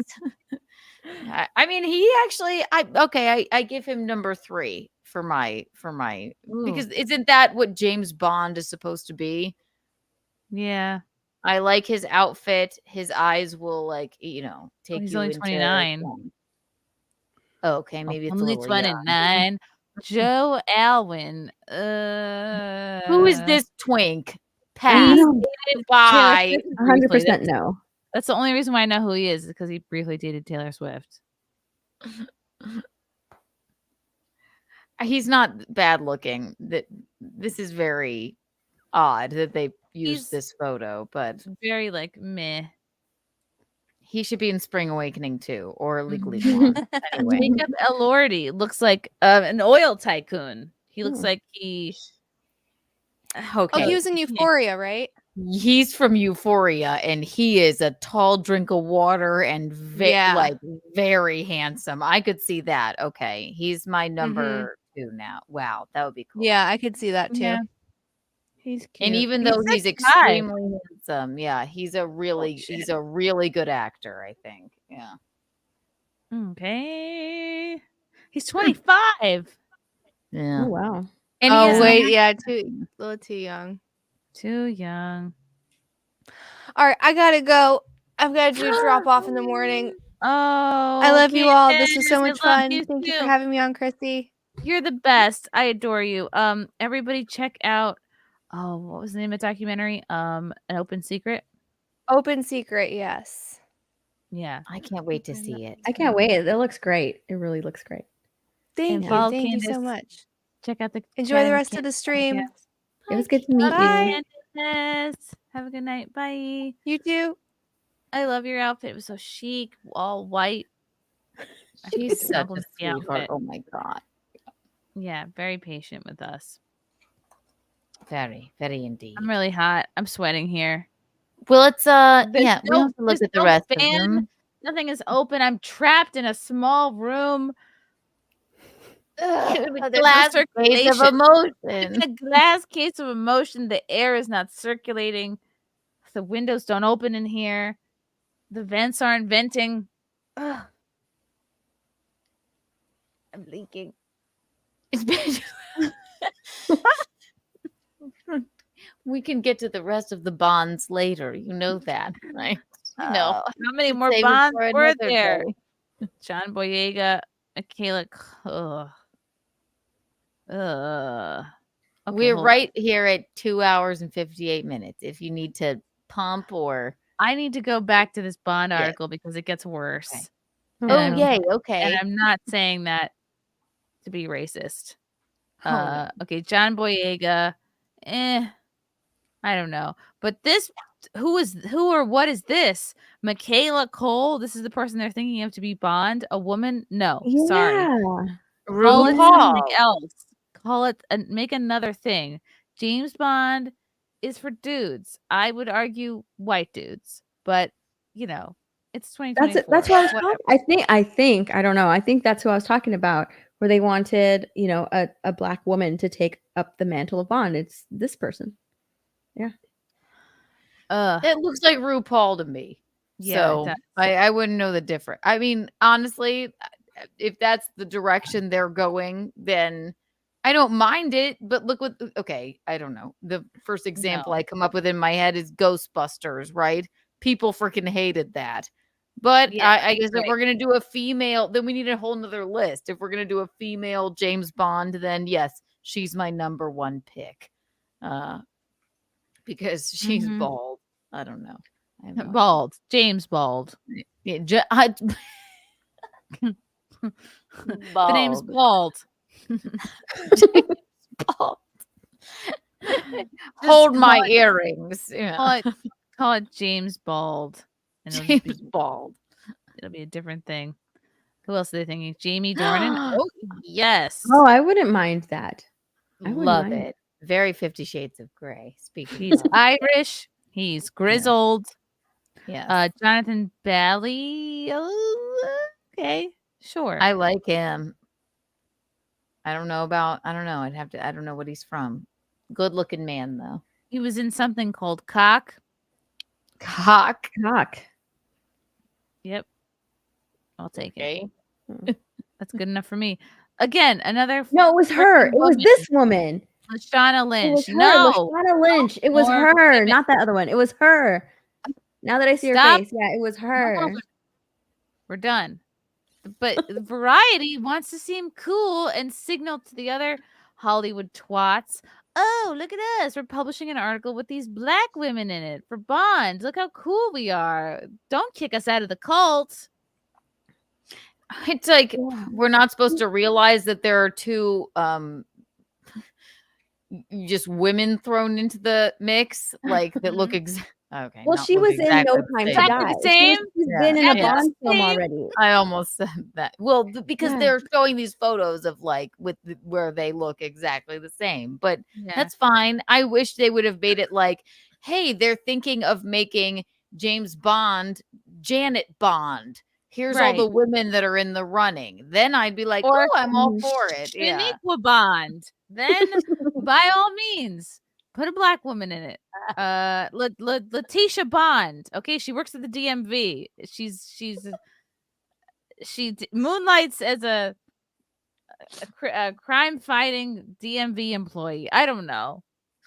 I mean, he actually, I give him number 3 for my because isn't that what James Bond is supposed to be? Yeah, I like his outfit. His eyes will take he's you only into 29. Oh, okay, maybe it's a Only little young. 29. Joe Alwyn. Who is this twink? I Pass. know. Bye. 100% no. That's the only reason why I know who he is because he briefly dated Taylor Swift. He's not bad looking. This is very odd that they used this photo, but very meh. He should be in Spring Awakening too, or Legally Blonde. Anyway, Jacob Elordi looks like an oil tycoon. He looks like he. Okay. Oh, he was in Euphoria, right? He's from Euphoria, and he is a tall drink of water and very handsome. I could see that. Okay, he's my number 2 now. Wow, that would be cool. Yeah, I could see that too. Yeah. He's cute. And even though he's 6'5". extremely handsome, yeah, he's a really good actor, I think. Yeah. Okay. He's 25. Yeah. Oh wow. And a little too young. Too young. All right, I gotta go. I've got to do a drop off in the morning. Oh, I love you all. This was so Candice, much I love fun. you Thank you for too. having me on, Chrissy. You're the best. I adore you. Everybody check out. Oh, what was the name of the documentary? An Open Secret. Open Secret, yes. Yeah, I can't wait to see it. I can't wait. It looks great. It really looks great. Thank you. follow Thank you so Candice. much. Check out the. Enjoy the Candice rest of the stream. podcast. It was good to meet Bye, you. Candice. Have a good night. Bye. You too. I love your outfit. It was so chic, all white. She's such a Compliment the sweetheart. outfit. Oh my god. Yeah, very patient with us. Very, very indeed. I'm really hot. I'm sweating here. Well, it's There's we have to look there's at the no rest fan. of them. Nothing is open. I'm trapped in a small room. A There's no glass case of circulation. emotion. In a glass case of emotion, the air is not circulating. The windows don't open in here. The vents aren't venting. Ugh. I'm leaking. It's been we can get to the rest of the bonds later. You know that, right? You know. How many more Save it bonds for were another there? day. John Boyega, Michaela. Ugh. Ugh. Okay, We're hold on. right here at 2 hours and 58 minutes. If you need to pump or I need to go back to this Bond Yeah. article because it gets worse. Okay. And Oh, I'm- yay. Okay. And I'm not saying that to be racist. Oh, no. Okay, John Boyega. I don't know. But this who or what is this? Michaela Cole. This is the person they're thinking of to be Bond. A woman? No, sorry. Call it something else. Call it make another thing. James Bond is for dudes. I would argue white dudes, but it's 2024. That's what I was talking. I think I don't know. I think that's who I was talking about. Where they wanted, a black woman to take up the mantle of Bond. It's this person. Yeah. It looks like RuPaul to me. Yeah, it So does. I wouldn't know the difference. I mean, honestly, if that's the direction they're going, then I don't mind it. But look what, okay, I don't know. The first example I come up with in my head is Ghostbusters, right? People freaking hated that. But I guess if we're going to do a female, then we need a whole nother list. If we're going to do a female James Bond, then yes, she's my number one pick. Because she's bald. I don't know. Bald. James Bald. Yeah, The name's Bald. Bald. Hold my call earrings. Yeah. Call it James Bald. And James Bald. It'll be a different thing. Who else are they thinking? Jamie Dornan? Oh, yes. Oh, I wouldn't mind that. I wouldn't Love mind. it. Very 50 Shades of Grey. Speaking He's of. Irish. He's grizzled. Yes. Jonathan Bally. Okay, sure. I like him. I don't know. I don't know what he's from. Good looking man, though. He was in something called Cock. Cock. Yep. I'll take it. That's good enough for me. Again, another. No, it was her. It was this woman. Lashana It Lynch. was her. No. Lashana Lynch. It was More her, women. not that other one. It was her. Now that I see her Stop. face, yeah, it was her. We're done. But Variety wants to seem cool and signal to the other Hollywood twats, oh, look at us. We're publishing an article with these black women in it for Bond. Look how cool we are. Don't kick us out of the cult. It's like we're not supposed to realize that there are two just women thrown into the mix, like that look okay. Well, not she look was in exactly No the Time to same. Die. Same. She's been in a Bond film Same. already. I almost said that. Well, because Yeah. they're showing these photos of like where they look exactly the same, but that's fine. I wish they would have made it like, hey, they're thinking of making James Bond Janet Bond. Here's all the women that are in the running. Then I'd be like, oh, I'm all for it. Yeah. Shaniqua Bond. Then, by all means, put a black woman in it. Letitia Bond. Okay, she works at the DMV. She moonlights as a crime fighting DMV employee. I don't know.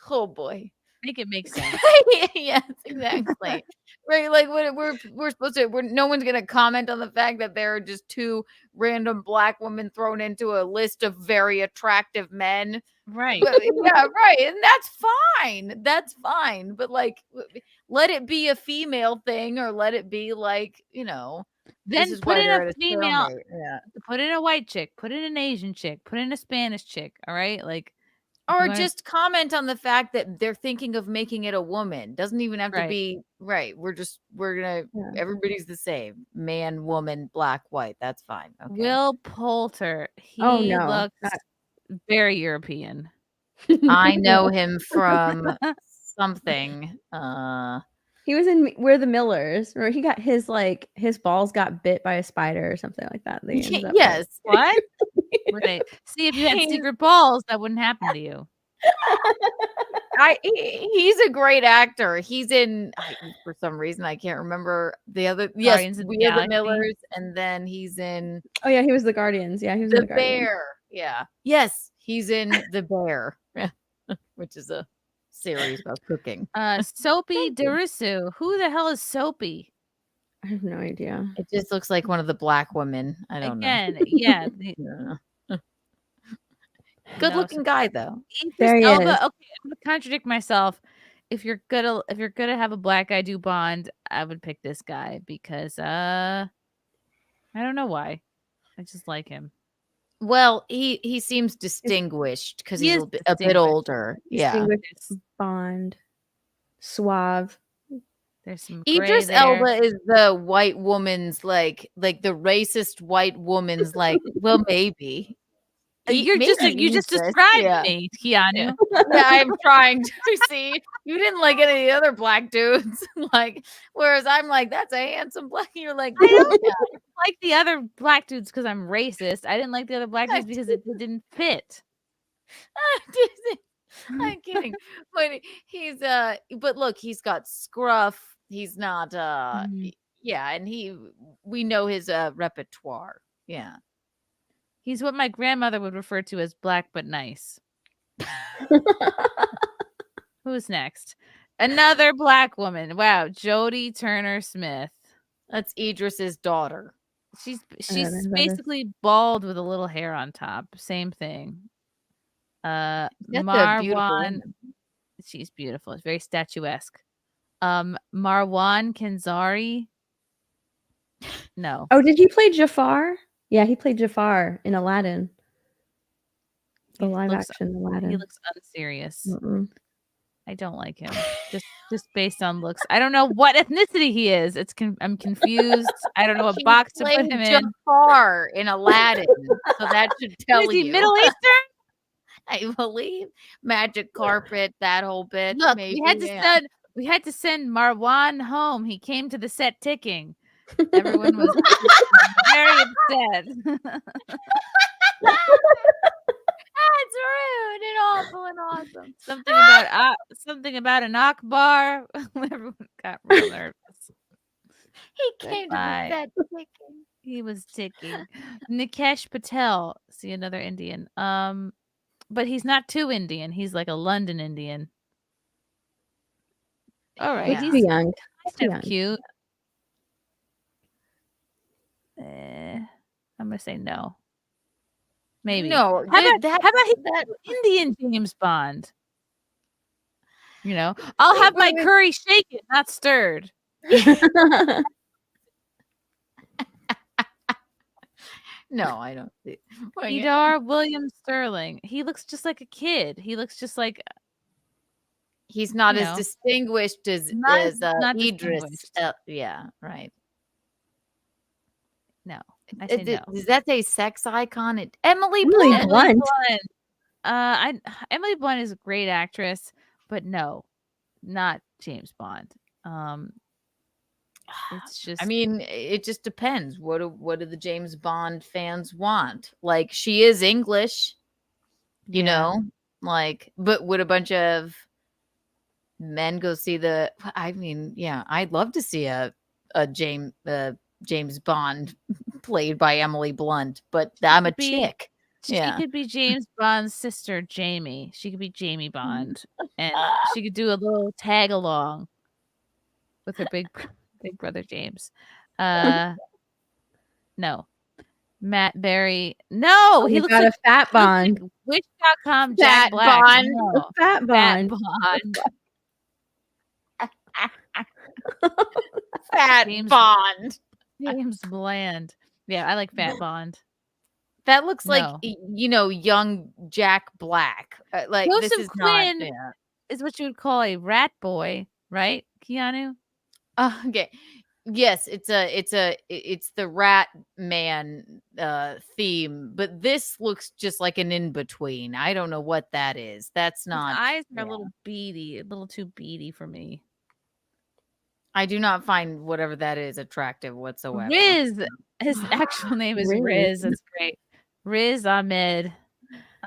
Oh boy. Make it make sense. Yes, exactly. Right, like what we're supposed to. No one's gonna comment on the fact that there are just two random black women thrown into a list of very attractive men. Right. But, yeah, right, and that's fine. That's fine. But like, let it be a female thing, or let it be like Then this is put why in they're a at female. stalemate. Yeah. Put in a white chick. Put in an Asian chick. Put in a Spanish chick. All right, like. Or just comment on the fact that they're thinking of making it a woman. Doesn't even have to be right. We're gonna everybody's the same. Man, woman, black, white. That's fine. Okay. Will Poulter. He looks very European. I know him from something. He was in We're the Millers, or he got his balls got bit by a spider or something like that. Yes. What? Right. See, if you had secret balls, that wouldn't happen to you. He's a great actor. He's in for some reason I can't remember the other. Yes, We Are the Millers, and then he's in. Oh yeah, he was the Guardians. Yeah, he was the in the Guardians. Bear. Yeah. Yes, he's in The Bear, which is a series about cooking. Soapy Derusu. Who the hell is Soapy? I have no idea. It just looks like one of the black women. I don't know. Yeah. Good looking guy though. There he is. Okay, I'm gonna contradict myself. If you're gonna have a black guy do Bond, I would pick this guy because I don't know why. I just like him. Well, he seems distinguished because he's a bit older. Yeah. Distinguished Bond. Suave. There's some Idris Elba is the white woman's like the racist white woman's like, well, maybe. You just described me, Keanu. Yeah, I'm trying to see. You didn't like any of the other black dudes, like. Whereas I'm like, that's a handsome black. You're like, I don't like the other black dudes because I'm racist. I didn't like the other black dudes because it didn't fit. I'm kidding, but he's but look, he's got scruff. He's not yeah, and we know his repertoire. Yeah. He's what my grandmother would refer to as black but nice. Who's next? Another black woman. Wow, Jodie Turner-Smith. That's Idris's daughter. She's know. basically bald with a little hair on top. Same thing. That's a beautiful Marwan. woman. She's beautiful. It's very statuesque. Marwan Kenzari. No. Oh, did he play Jafar? Yeah, he played Jafar in Aladdin. The live action Aladdin. He looks unserious. Mm-mm. I don't like him. Just based on looks. I don't know what ethnicity he is. I'm confused. I don't know what box to put him in. Jafar in Aladdin. So that should tell Is he you. Middle Eastern? I believe magic carpet, that whole bit. Look, maybe, we had to send Marwan home. He came to the set ticking. Everyone was very upset. That's rude and awful and awesome. Something about an Akbar. Everyone got real nervous. He came to the set ticking. He was ticking. Nikesh Patel. See, another Indian. But he's not too Indian. He's like a London Indian. All right. He's too young. Kind of cute. I'm gonna say no. Maybe. No. How about that Indian James Bond? You know, I'll have my curry shaken, not stirred. No, I don't see. Idar William Sterling. He looks just like a kid. He looks just like he's not as distinguished as not Idris. distinguished. Yeah, right. No, I say no. Does that say sex icon? Emily Blunt. Emily Blunt is a great actress, but no, not James Bond. It's just. I mean, it just depends. What do the James Bond fans want? Like, she is English, you know. Like, but would a bunch of men go see the? I mean, yeah, I'd love to see a James Bond played by Emily Blunt, but I'm a chick. She could be James Bond's sister, Jamie. She could be Jamie Bond, and she could do a little tag along with her big brother James. No, Matt Berry. No, he looks got like a fat Bond. Like Wish.com Jack Black. Bond. No. Fat Bond. Fat Bond. James Bland. Yeah, I like Fat Bond. That looks like young Jack Black. Like Joseph this is Quinn not is what you would call a rat boy, right, Keanu? Okay. Yes, it's the Rat Man theme, but this looks just like an in between. I don't know what that is. That's not. His eyes are a little beady, a little too beady for me. I do not find whatever that is attractive whatsoever. Riz, his actual name is Riz. That's great. Riz Ahmed.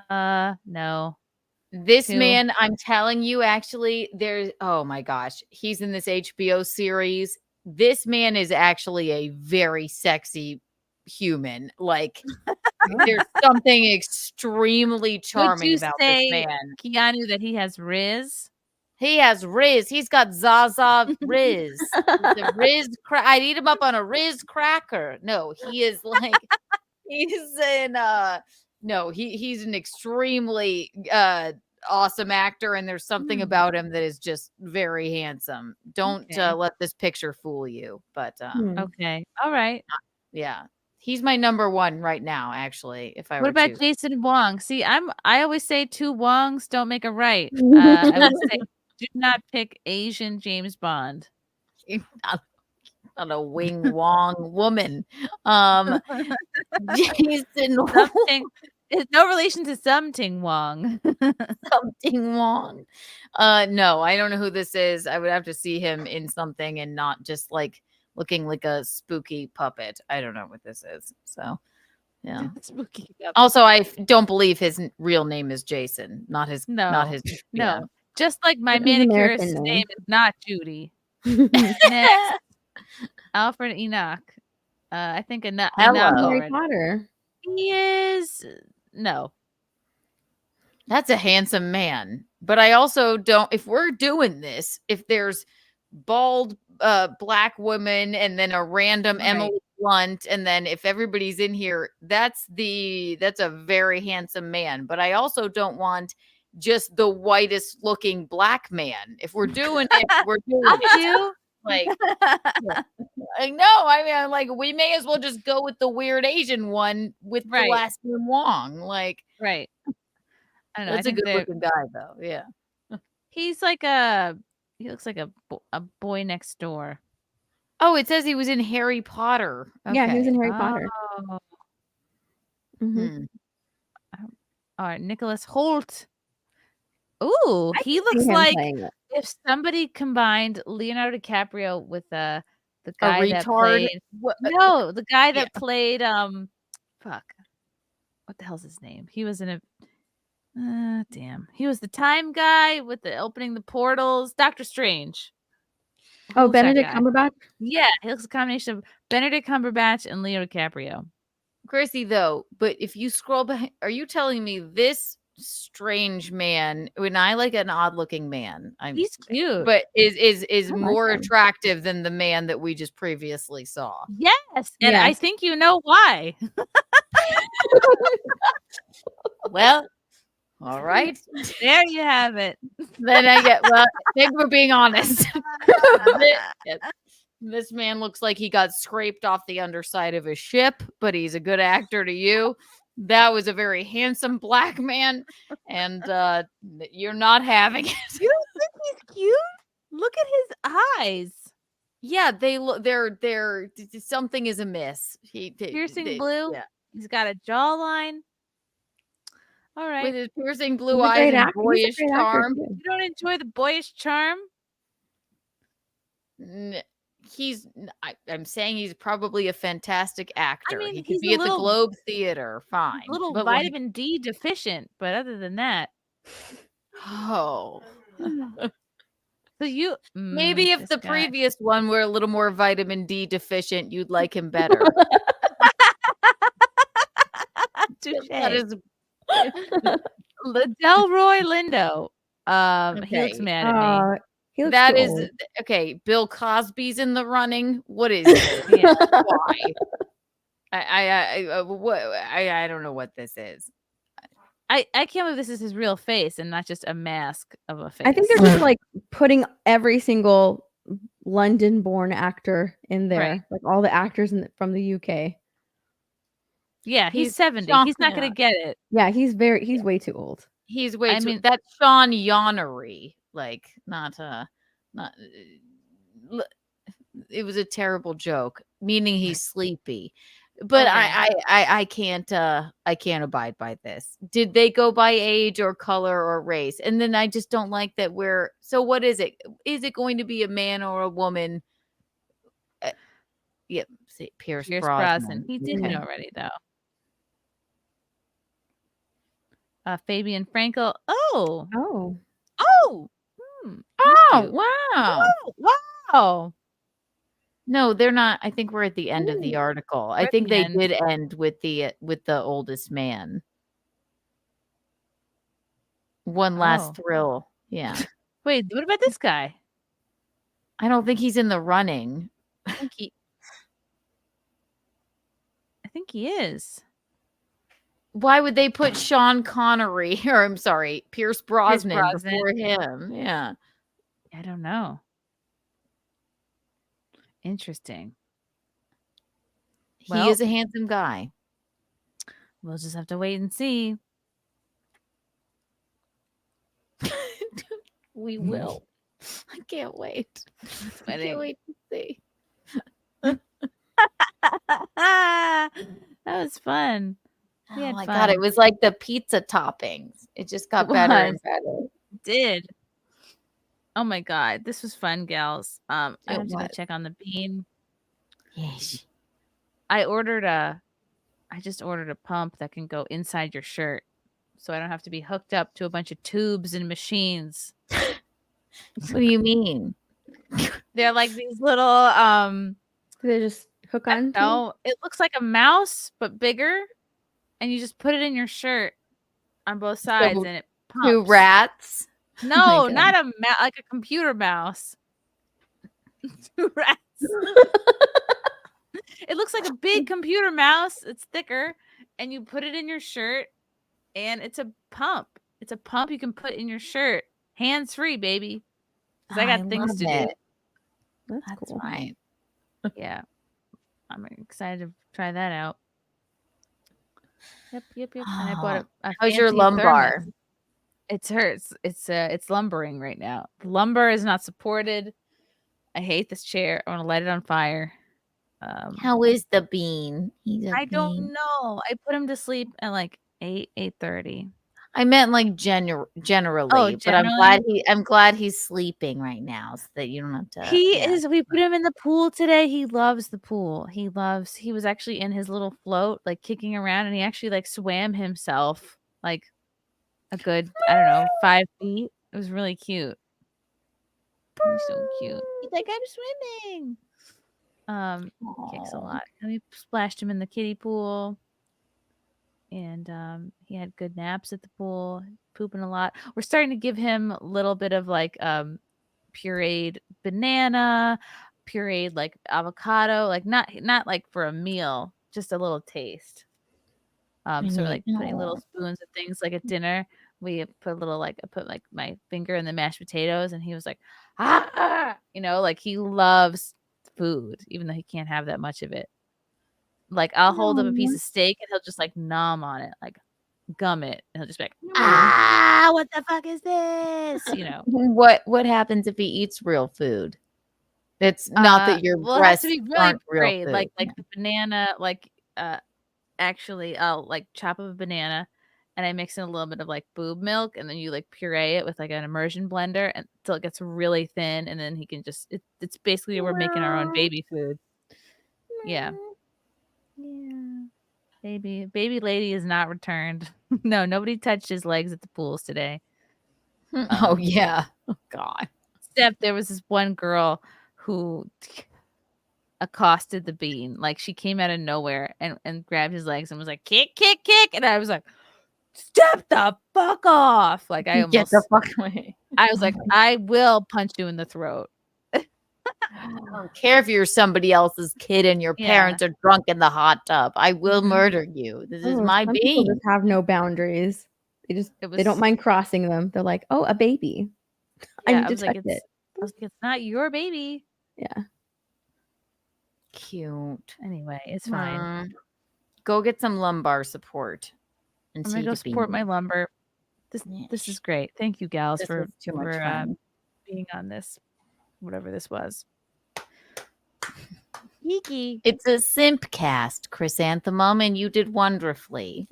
No. This man, I'm telling you, actually, oh my gosh, he's in this HBO series. This man is actually a very sexy human. Like, there's something extremely charming about this man. Keanu, that he has Riz? He has Riz. He's got Zaza Riz. The Riz. I'd eat him up on a Riz cracker. No, he is like he's an extremely awesome actor, and there's something about him that is just very handsome. Don't let this picture fool you. But okay, all right, yeah. He's my number one right now, actually. If I what were about to. Jason Wong? See, I always say two Wongs don't make a right. I would say do not pick Asian James Bond. Not a Wing Wong woman. Jason Wong. It's no relation to Something Wong. Something Wong. No, I don't know who this is. I would have to see him in something and not just like looking like a spooky puppet. I don't know what this is. So, yeah. Spooky puppet. Also, I don't believe his real name is Jason. Not his. No. Just like my manicurist's name is not Judy. Next, Alfred Enoch. I think Enoch. Harry Potter. He is no. That's a handsome man. But I also don't, if we're doing this, if there's bald black woman and then a random Emily Blunt, and then if everybody's in here, that's a very handsome man. But I also don't want just the whitest looking black man. If we're doing it, we're doing it. Like, I know. I mean, I'm like, we may as well just go with the weird Asian one with the last name Wong. Like, right. I don't know. That's a good looking guy, though. Yeah. He looks like a boy next door. Oh, it says he was in Harry Potter. Yeah, he was in Harry Potter. Oh. Mhm. All right, Nicholas Hoult. Ooh, I he can see looks him like playing it. if somebody combined Leonardo DiCaprio with the guy that retard? played the guy that played fuck. What the hell's his name? He was in a damn. He was the time guy with the opening the portals. Doctor Strange. Oh, Who's that Benedict guy? Cumberbatch? Yeah, he looks a combination of Benedict Cumberbatch and Leo DiCaprio. Chrissy, though, but if you scroll behind, are you telling me this strange man, when I like an odd looking man, He's cute. but is like more him. attractive than the man that we just previously saw? Yes, and I Yes. think you know why. Well, all right. There you have it. Then I get, well, thanks for being honest. This man looks like he got scraped off the underside of a ship, but he's a good actor to you. That was a very handsome black man, and you're not having it. You don't think he's cute? Look at his eyes. Yeah, they look. They're something is amiss. Piercing blue. Yeah. He's got a jawline. All right. With his piercing blue He's a eyes great and actor. He's a boyish great actor, charm. too. You don't enjoy the boyish charm? I'm saying he's probably a fantastic actor. mean, he could he's be a at the little- Globe Theater, fine. A little But like, vitamin D deficient, but other than that, oh. so you Maybe if this the guy. previous one were a little more vitamin D deficient, you'd like him better. Touche. That is Delroy Lindo. He looks Okay. mad at me. He looks that too is old. okay. Bill Cosby's in the running. What is it? Yeah. Why? I don't know what this is. I can't believe this is his real face and not just a mask of a face. I think they're just like putting every single London-born actor in there, Right. like all the actors from the UK. Yeah, he's He's 70. Sean- He's not going yeah. to get it. Yeah, he's way too old. He's way I too. mean- That's Sean Yonery. Like not. It was a terrible joke, meaning he's sleepy. But Okay. I can't abide by this. Did they go by age or color or race? And then I just don't like that we're so what is it? Is it going to be a man or a woman? Yep, Pierce Brosnan. He did Okay. it already, though. Fabian Frankel. Oh. Oh. Oh. Oh, wow. Wow. No, they're not. I think we're at the end of the article. I at think the they end. did end with the oldest man. One last Oh. thrill. Yeah. Wait, what about this guy? I don't think he's in the running. I think he is. Why would they put Sean Connery or I'm sorry, Pierce Brosnan Brosnan. before him? Yeah. I don't know. Interesting. He is a handsome guy. We'll just have to wait and see. We will. I can't wait. I Wedding. can't wait to see. That was fun. We Oh had my fun. god, it was like the pizza toppings. It just got It better and was. better. It did. Oh my god, this was fun, gals. I It have to go was. check on the bean. Yes. I just ordered a pump that can go inside your shirt, so I don't have to be hooked up to a bunch of tubes and machines. What do you mean? They're like these little Do they just hook on? to? no, it looks like a mouse but bigger. and you just put it in your shirt on both sides, and it pumps. 2 rats. No, not a like a computer mouse. 2 rats. It looks like a big computer mouse. It's thicker, and you put it in your shirt, and it's a pump. It's a pump you can put in your shirt, hands free, baby. Because I got things to do. That's cool. Right. Yeah, I'm excited to try that out. Yep. And I bought a How's your fancy lumbar? thermos. It hurts. It's lumbering right now. The lumbar is not supported. I hate this chair. I want to light it on fire. How is the bean? I don't know. I put him to sleep at like 8:30. I meant like generally, Oh, but I'm glad he's sleeping right now, so that you don't have to. He is. We put him in the pool today. He loves the pool. He was actually in his little float, like kicking around, and he actually like swam himself like a good, I don't know, 5 feet. It was really cute. He's so cute. He's like, I'm swimming. He kicks a lot. And we splashed him in the kiddie pool. And he had good naps at the pool, pooping a lot. We're starting to give him a little bit of like pureed banana, pureed like avocado, like not like for a meal, just a little taste. So we're like putting little spoons of things like at dinner. We put a little like I put like my finger in the mashed potatoes, and he was like, like he loves food, even though he can't have that much of it. Like I'll hold up a piece of steak and he'll just like nom on it, like gum it, and he'll just be like, what the fuck is this? What happens if he eats real food? It's not that your breasts it has to be really aren't real great, food. like the banana, like actually I'll like chop up a banana and I mix in a little bit of like boob milk, and then you like puree it with like an immersion blender until it gets really thin, and then he can just it's basically we're making our own baby food. Yeah. Baby lady is not returned. No, nobody touched his legs at the pools today. Oh yeah. Oh God. Except there was this one girl who accosted the bean. Like she came out of nowhere and grabbed his legs and was like, kick, kick, kick. And I was like, step the fuck off. Like I almost Get the fuck away. I was like, I will punch you in the throat. I don't care if you're somebody else's kid and your parents are drunk in the hot tub. I will murder you. This is my Some people bean. just have no boundaries. They don't mind crossing them. They're like, oh, a baby. I need to touch it. I was like, it's not your baby. Yeah. Cute. Anyway, it's fine. Go get some lumbar support. I'm gonna go support my lumbar. This is great. Thank you, gals, for being on this. Whatever this was. Geeky. It's a SimpCast, Chrysanthemum, and you did wonderfully.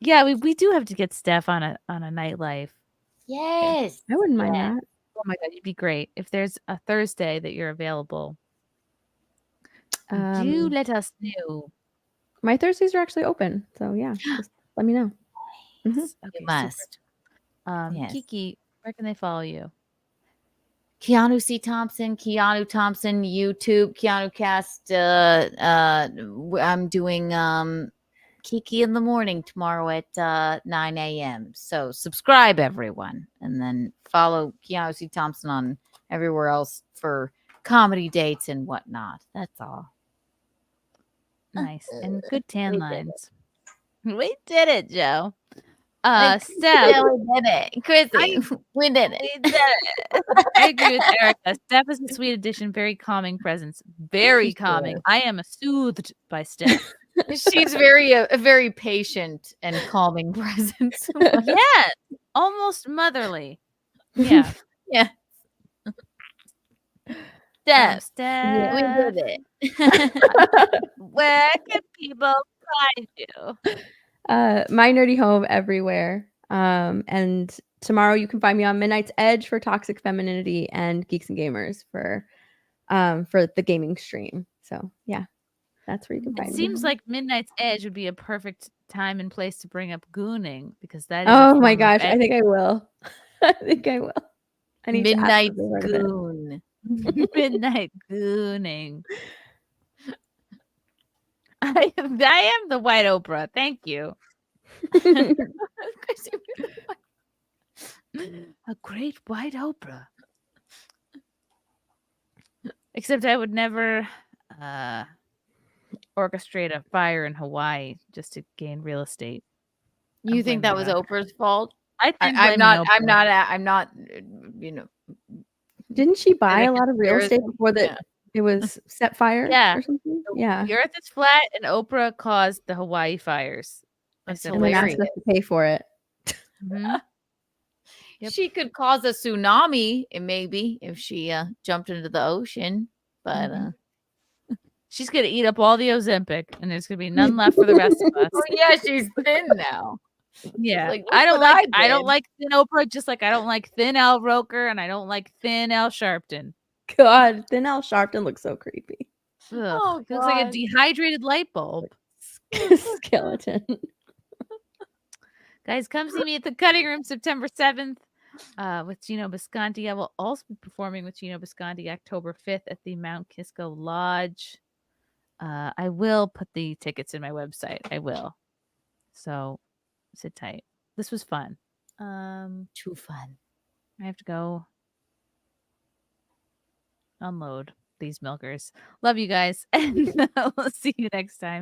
Yeah, we do have to get Steph on a nightlife. Yes. I wouldn't mind that. Oh my God, you'd be great. If there's a Thursday that you're available, do let us know. My Thursdays are actually open. So yeah, just let me know. Okay, you must. Yes. Kiki, where can they follow you? Keanu C. Thompson, Keanu Thompson, YouTube, Keanu Cast. I'm doing Kiki in the morning tomorrow at 9 a.m. So subscribe, everyone, and then follow Keanu C. Thompson on everywhere else for comedy dates and whatnot. That's all. Nice and good tan lines. We did it, Joe. Steph, we did it. Chrissy, we did it. We did it. I agree with Erica. Steph is a sweet addition, very calming presence, very calming. I am soothed by Steph. She's a very patient and calming presence. Yeah, almost motherly. Yeah, yeah. Steph, we did it. Where can people find you? My Nerdy Home everywhere. And tomorrow you can find me on Midnight's Edge for Toxic Femininity and Geeks and Gamers for the gaming stream. So yeah, that's where you can find me. It seems like Midnight's Edge would be a perfect time and place to bring up gooning, because that is oh my gosh, I think I will. I think I will. I need Midnight Goon. Midnight gooning. I am the white Oprah. Thank you. A great white Oprah. Except I would never orchestrate a fire in Hawaii just to gain real estate. You think that was Oprah's fault? I think I'm not. blaming Oprah. I'm not. You know. Didn't she buy a lot of real estate comparison. before that it was set fire Yeah. or something? Yeah. The earth is flat and Oprah caused the Hawaii fires. That's And then asked us to pay for it. Mhm. She could cause a tsunami, maybe, if she jumped into the ocean. But She's gonna eat up all the Ozempic, and there's gonna be none left for the rest of us. oh yeah, she's thin now. Yeah, Like, look I don't what like I I don't did. like thin Oprah, just like I don't like thin Al Roker, and I don't like thin Al Sharpton. God, thin Al Sharpton looks so creepy. Ugh, Oh, he looks like a God. dehydrated light bulb. Skeleton. Guys, come see me at the Cutting Room September 7th with Gino Bisconti. I will also be performing with Gino Bisconti October 5th at the Mount Kisco Lodge. I will put the tickets in my website. I will. So sit tight. This was fun. Too fun. I have to go unload these milkers. Love you guys. And we'll see you next time.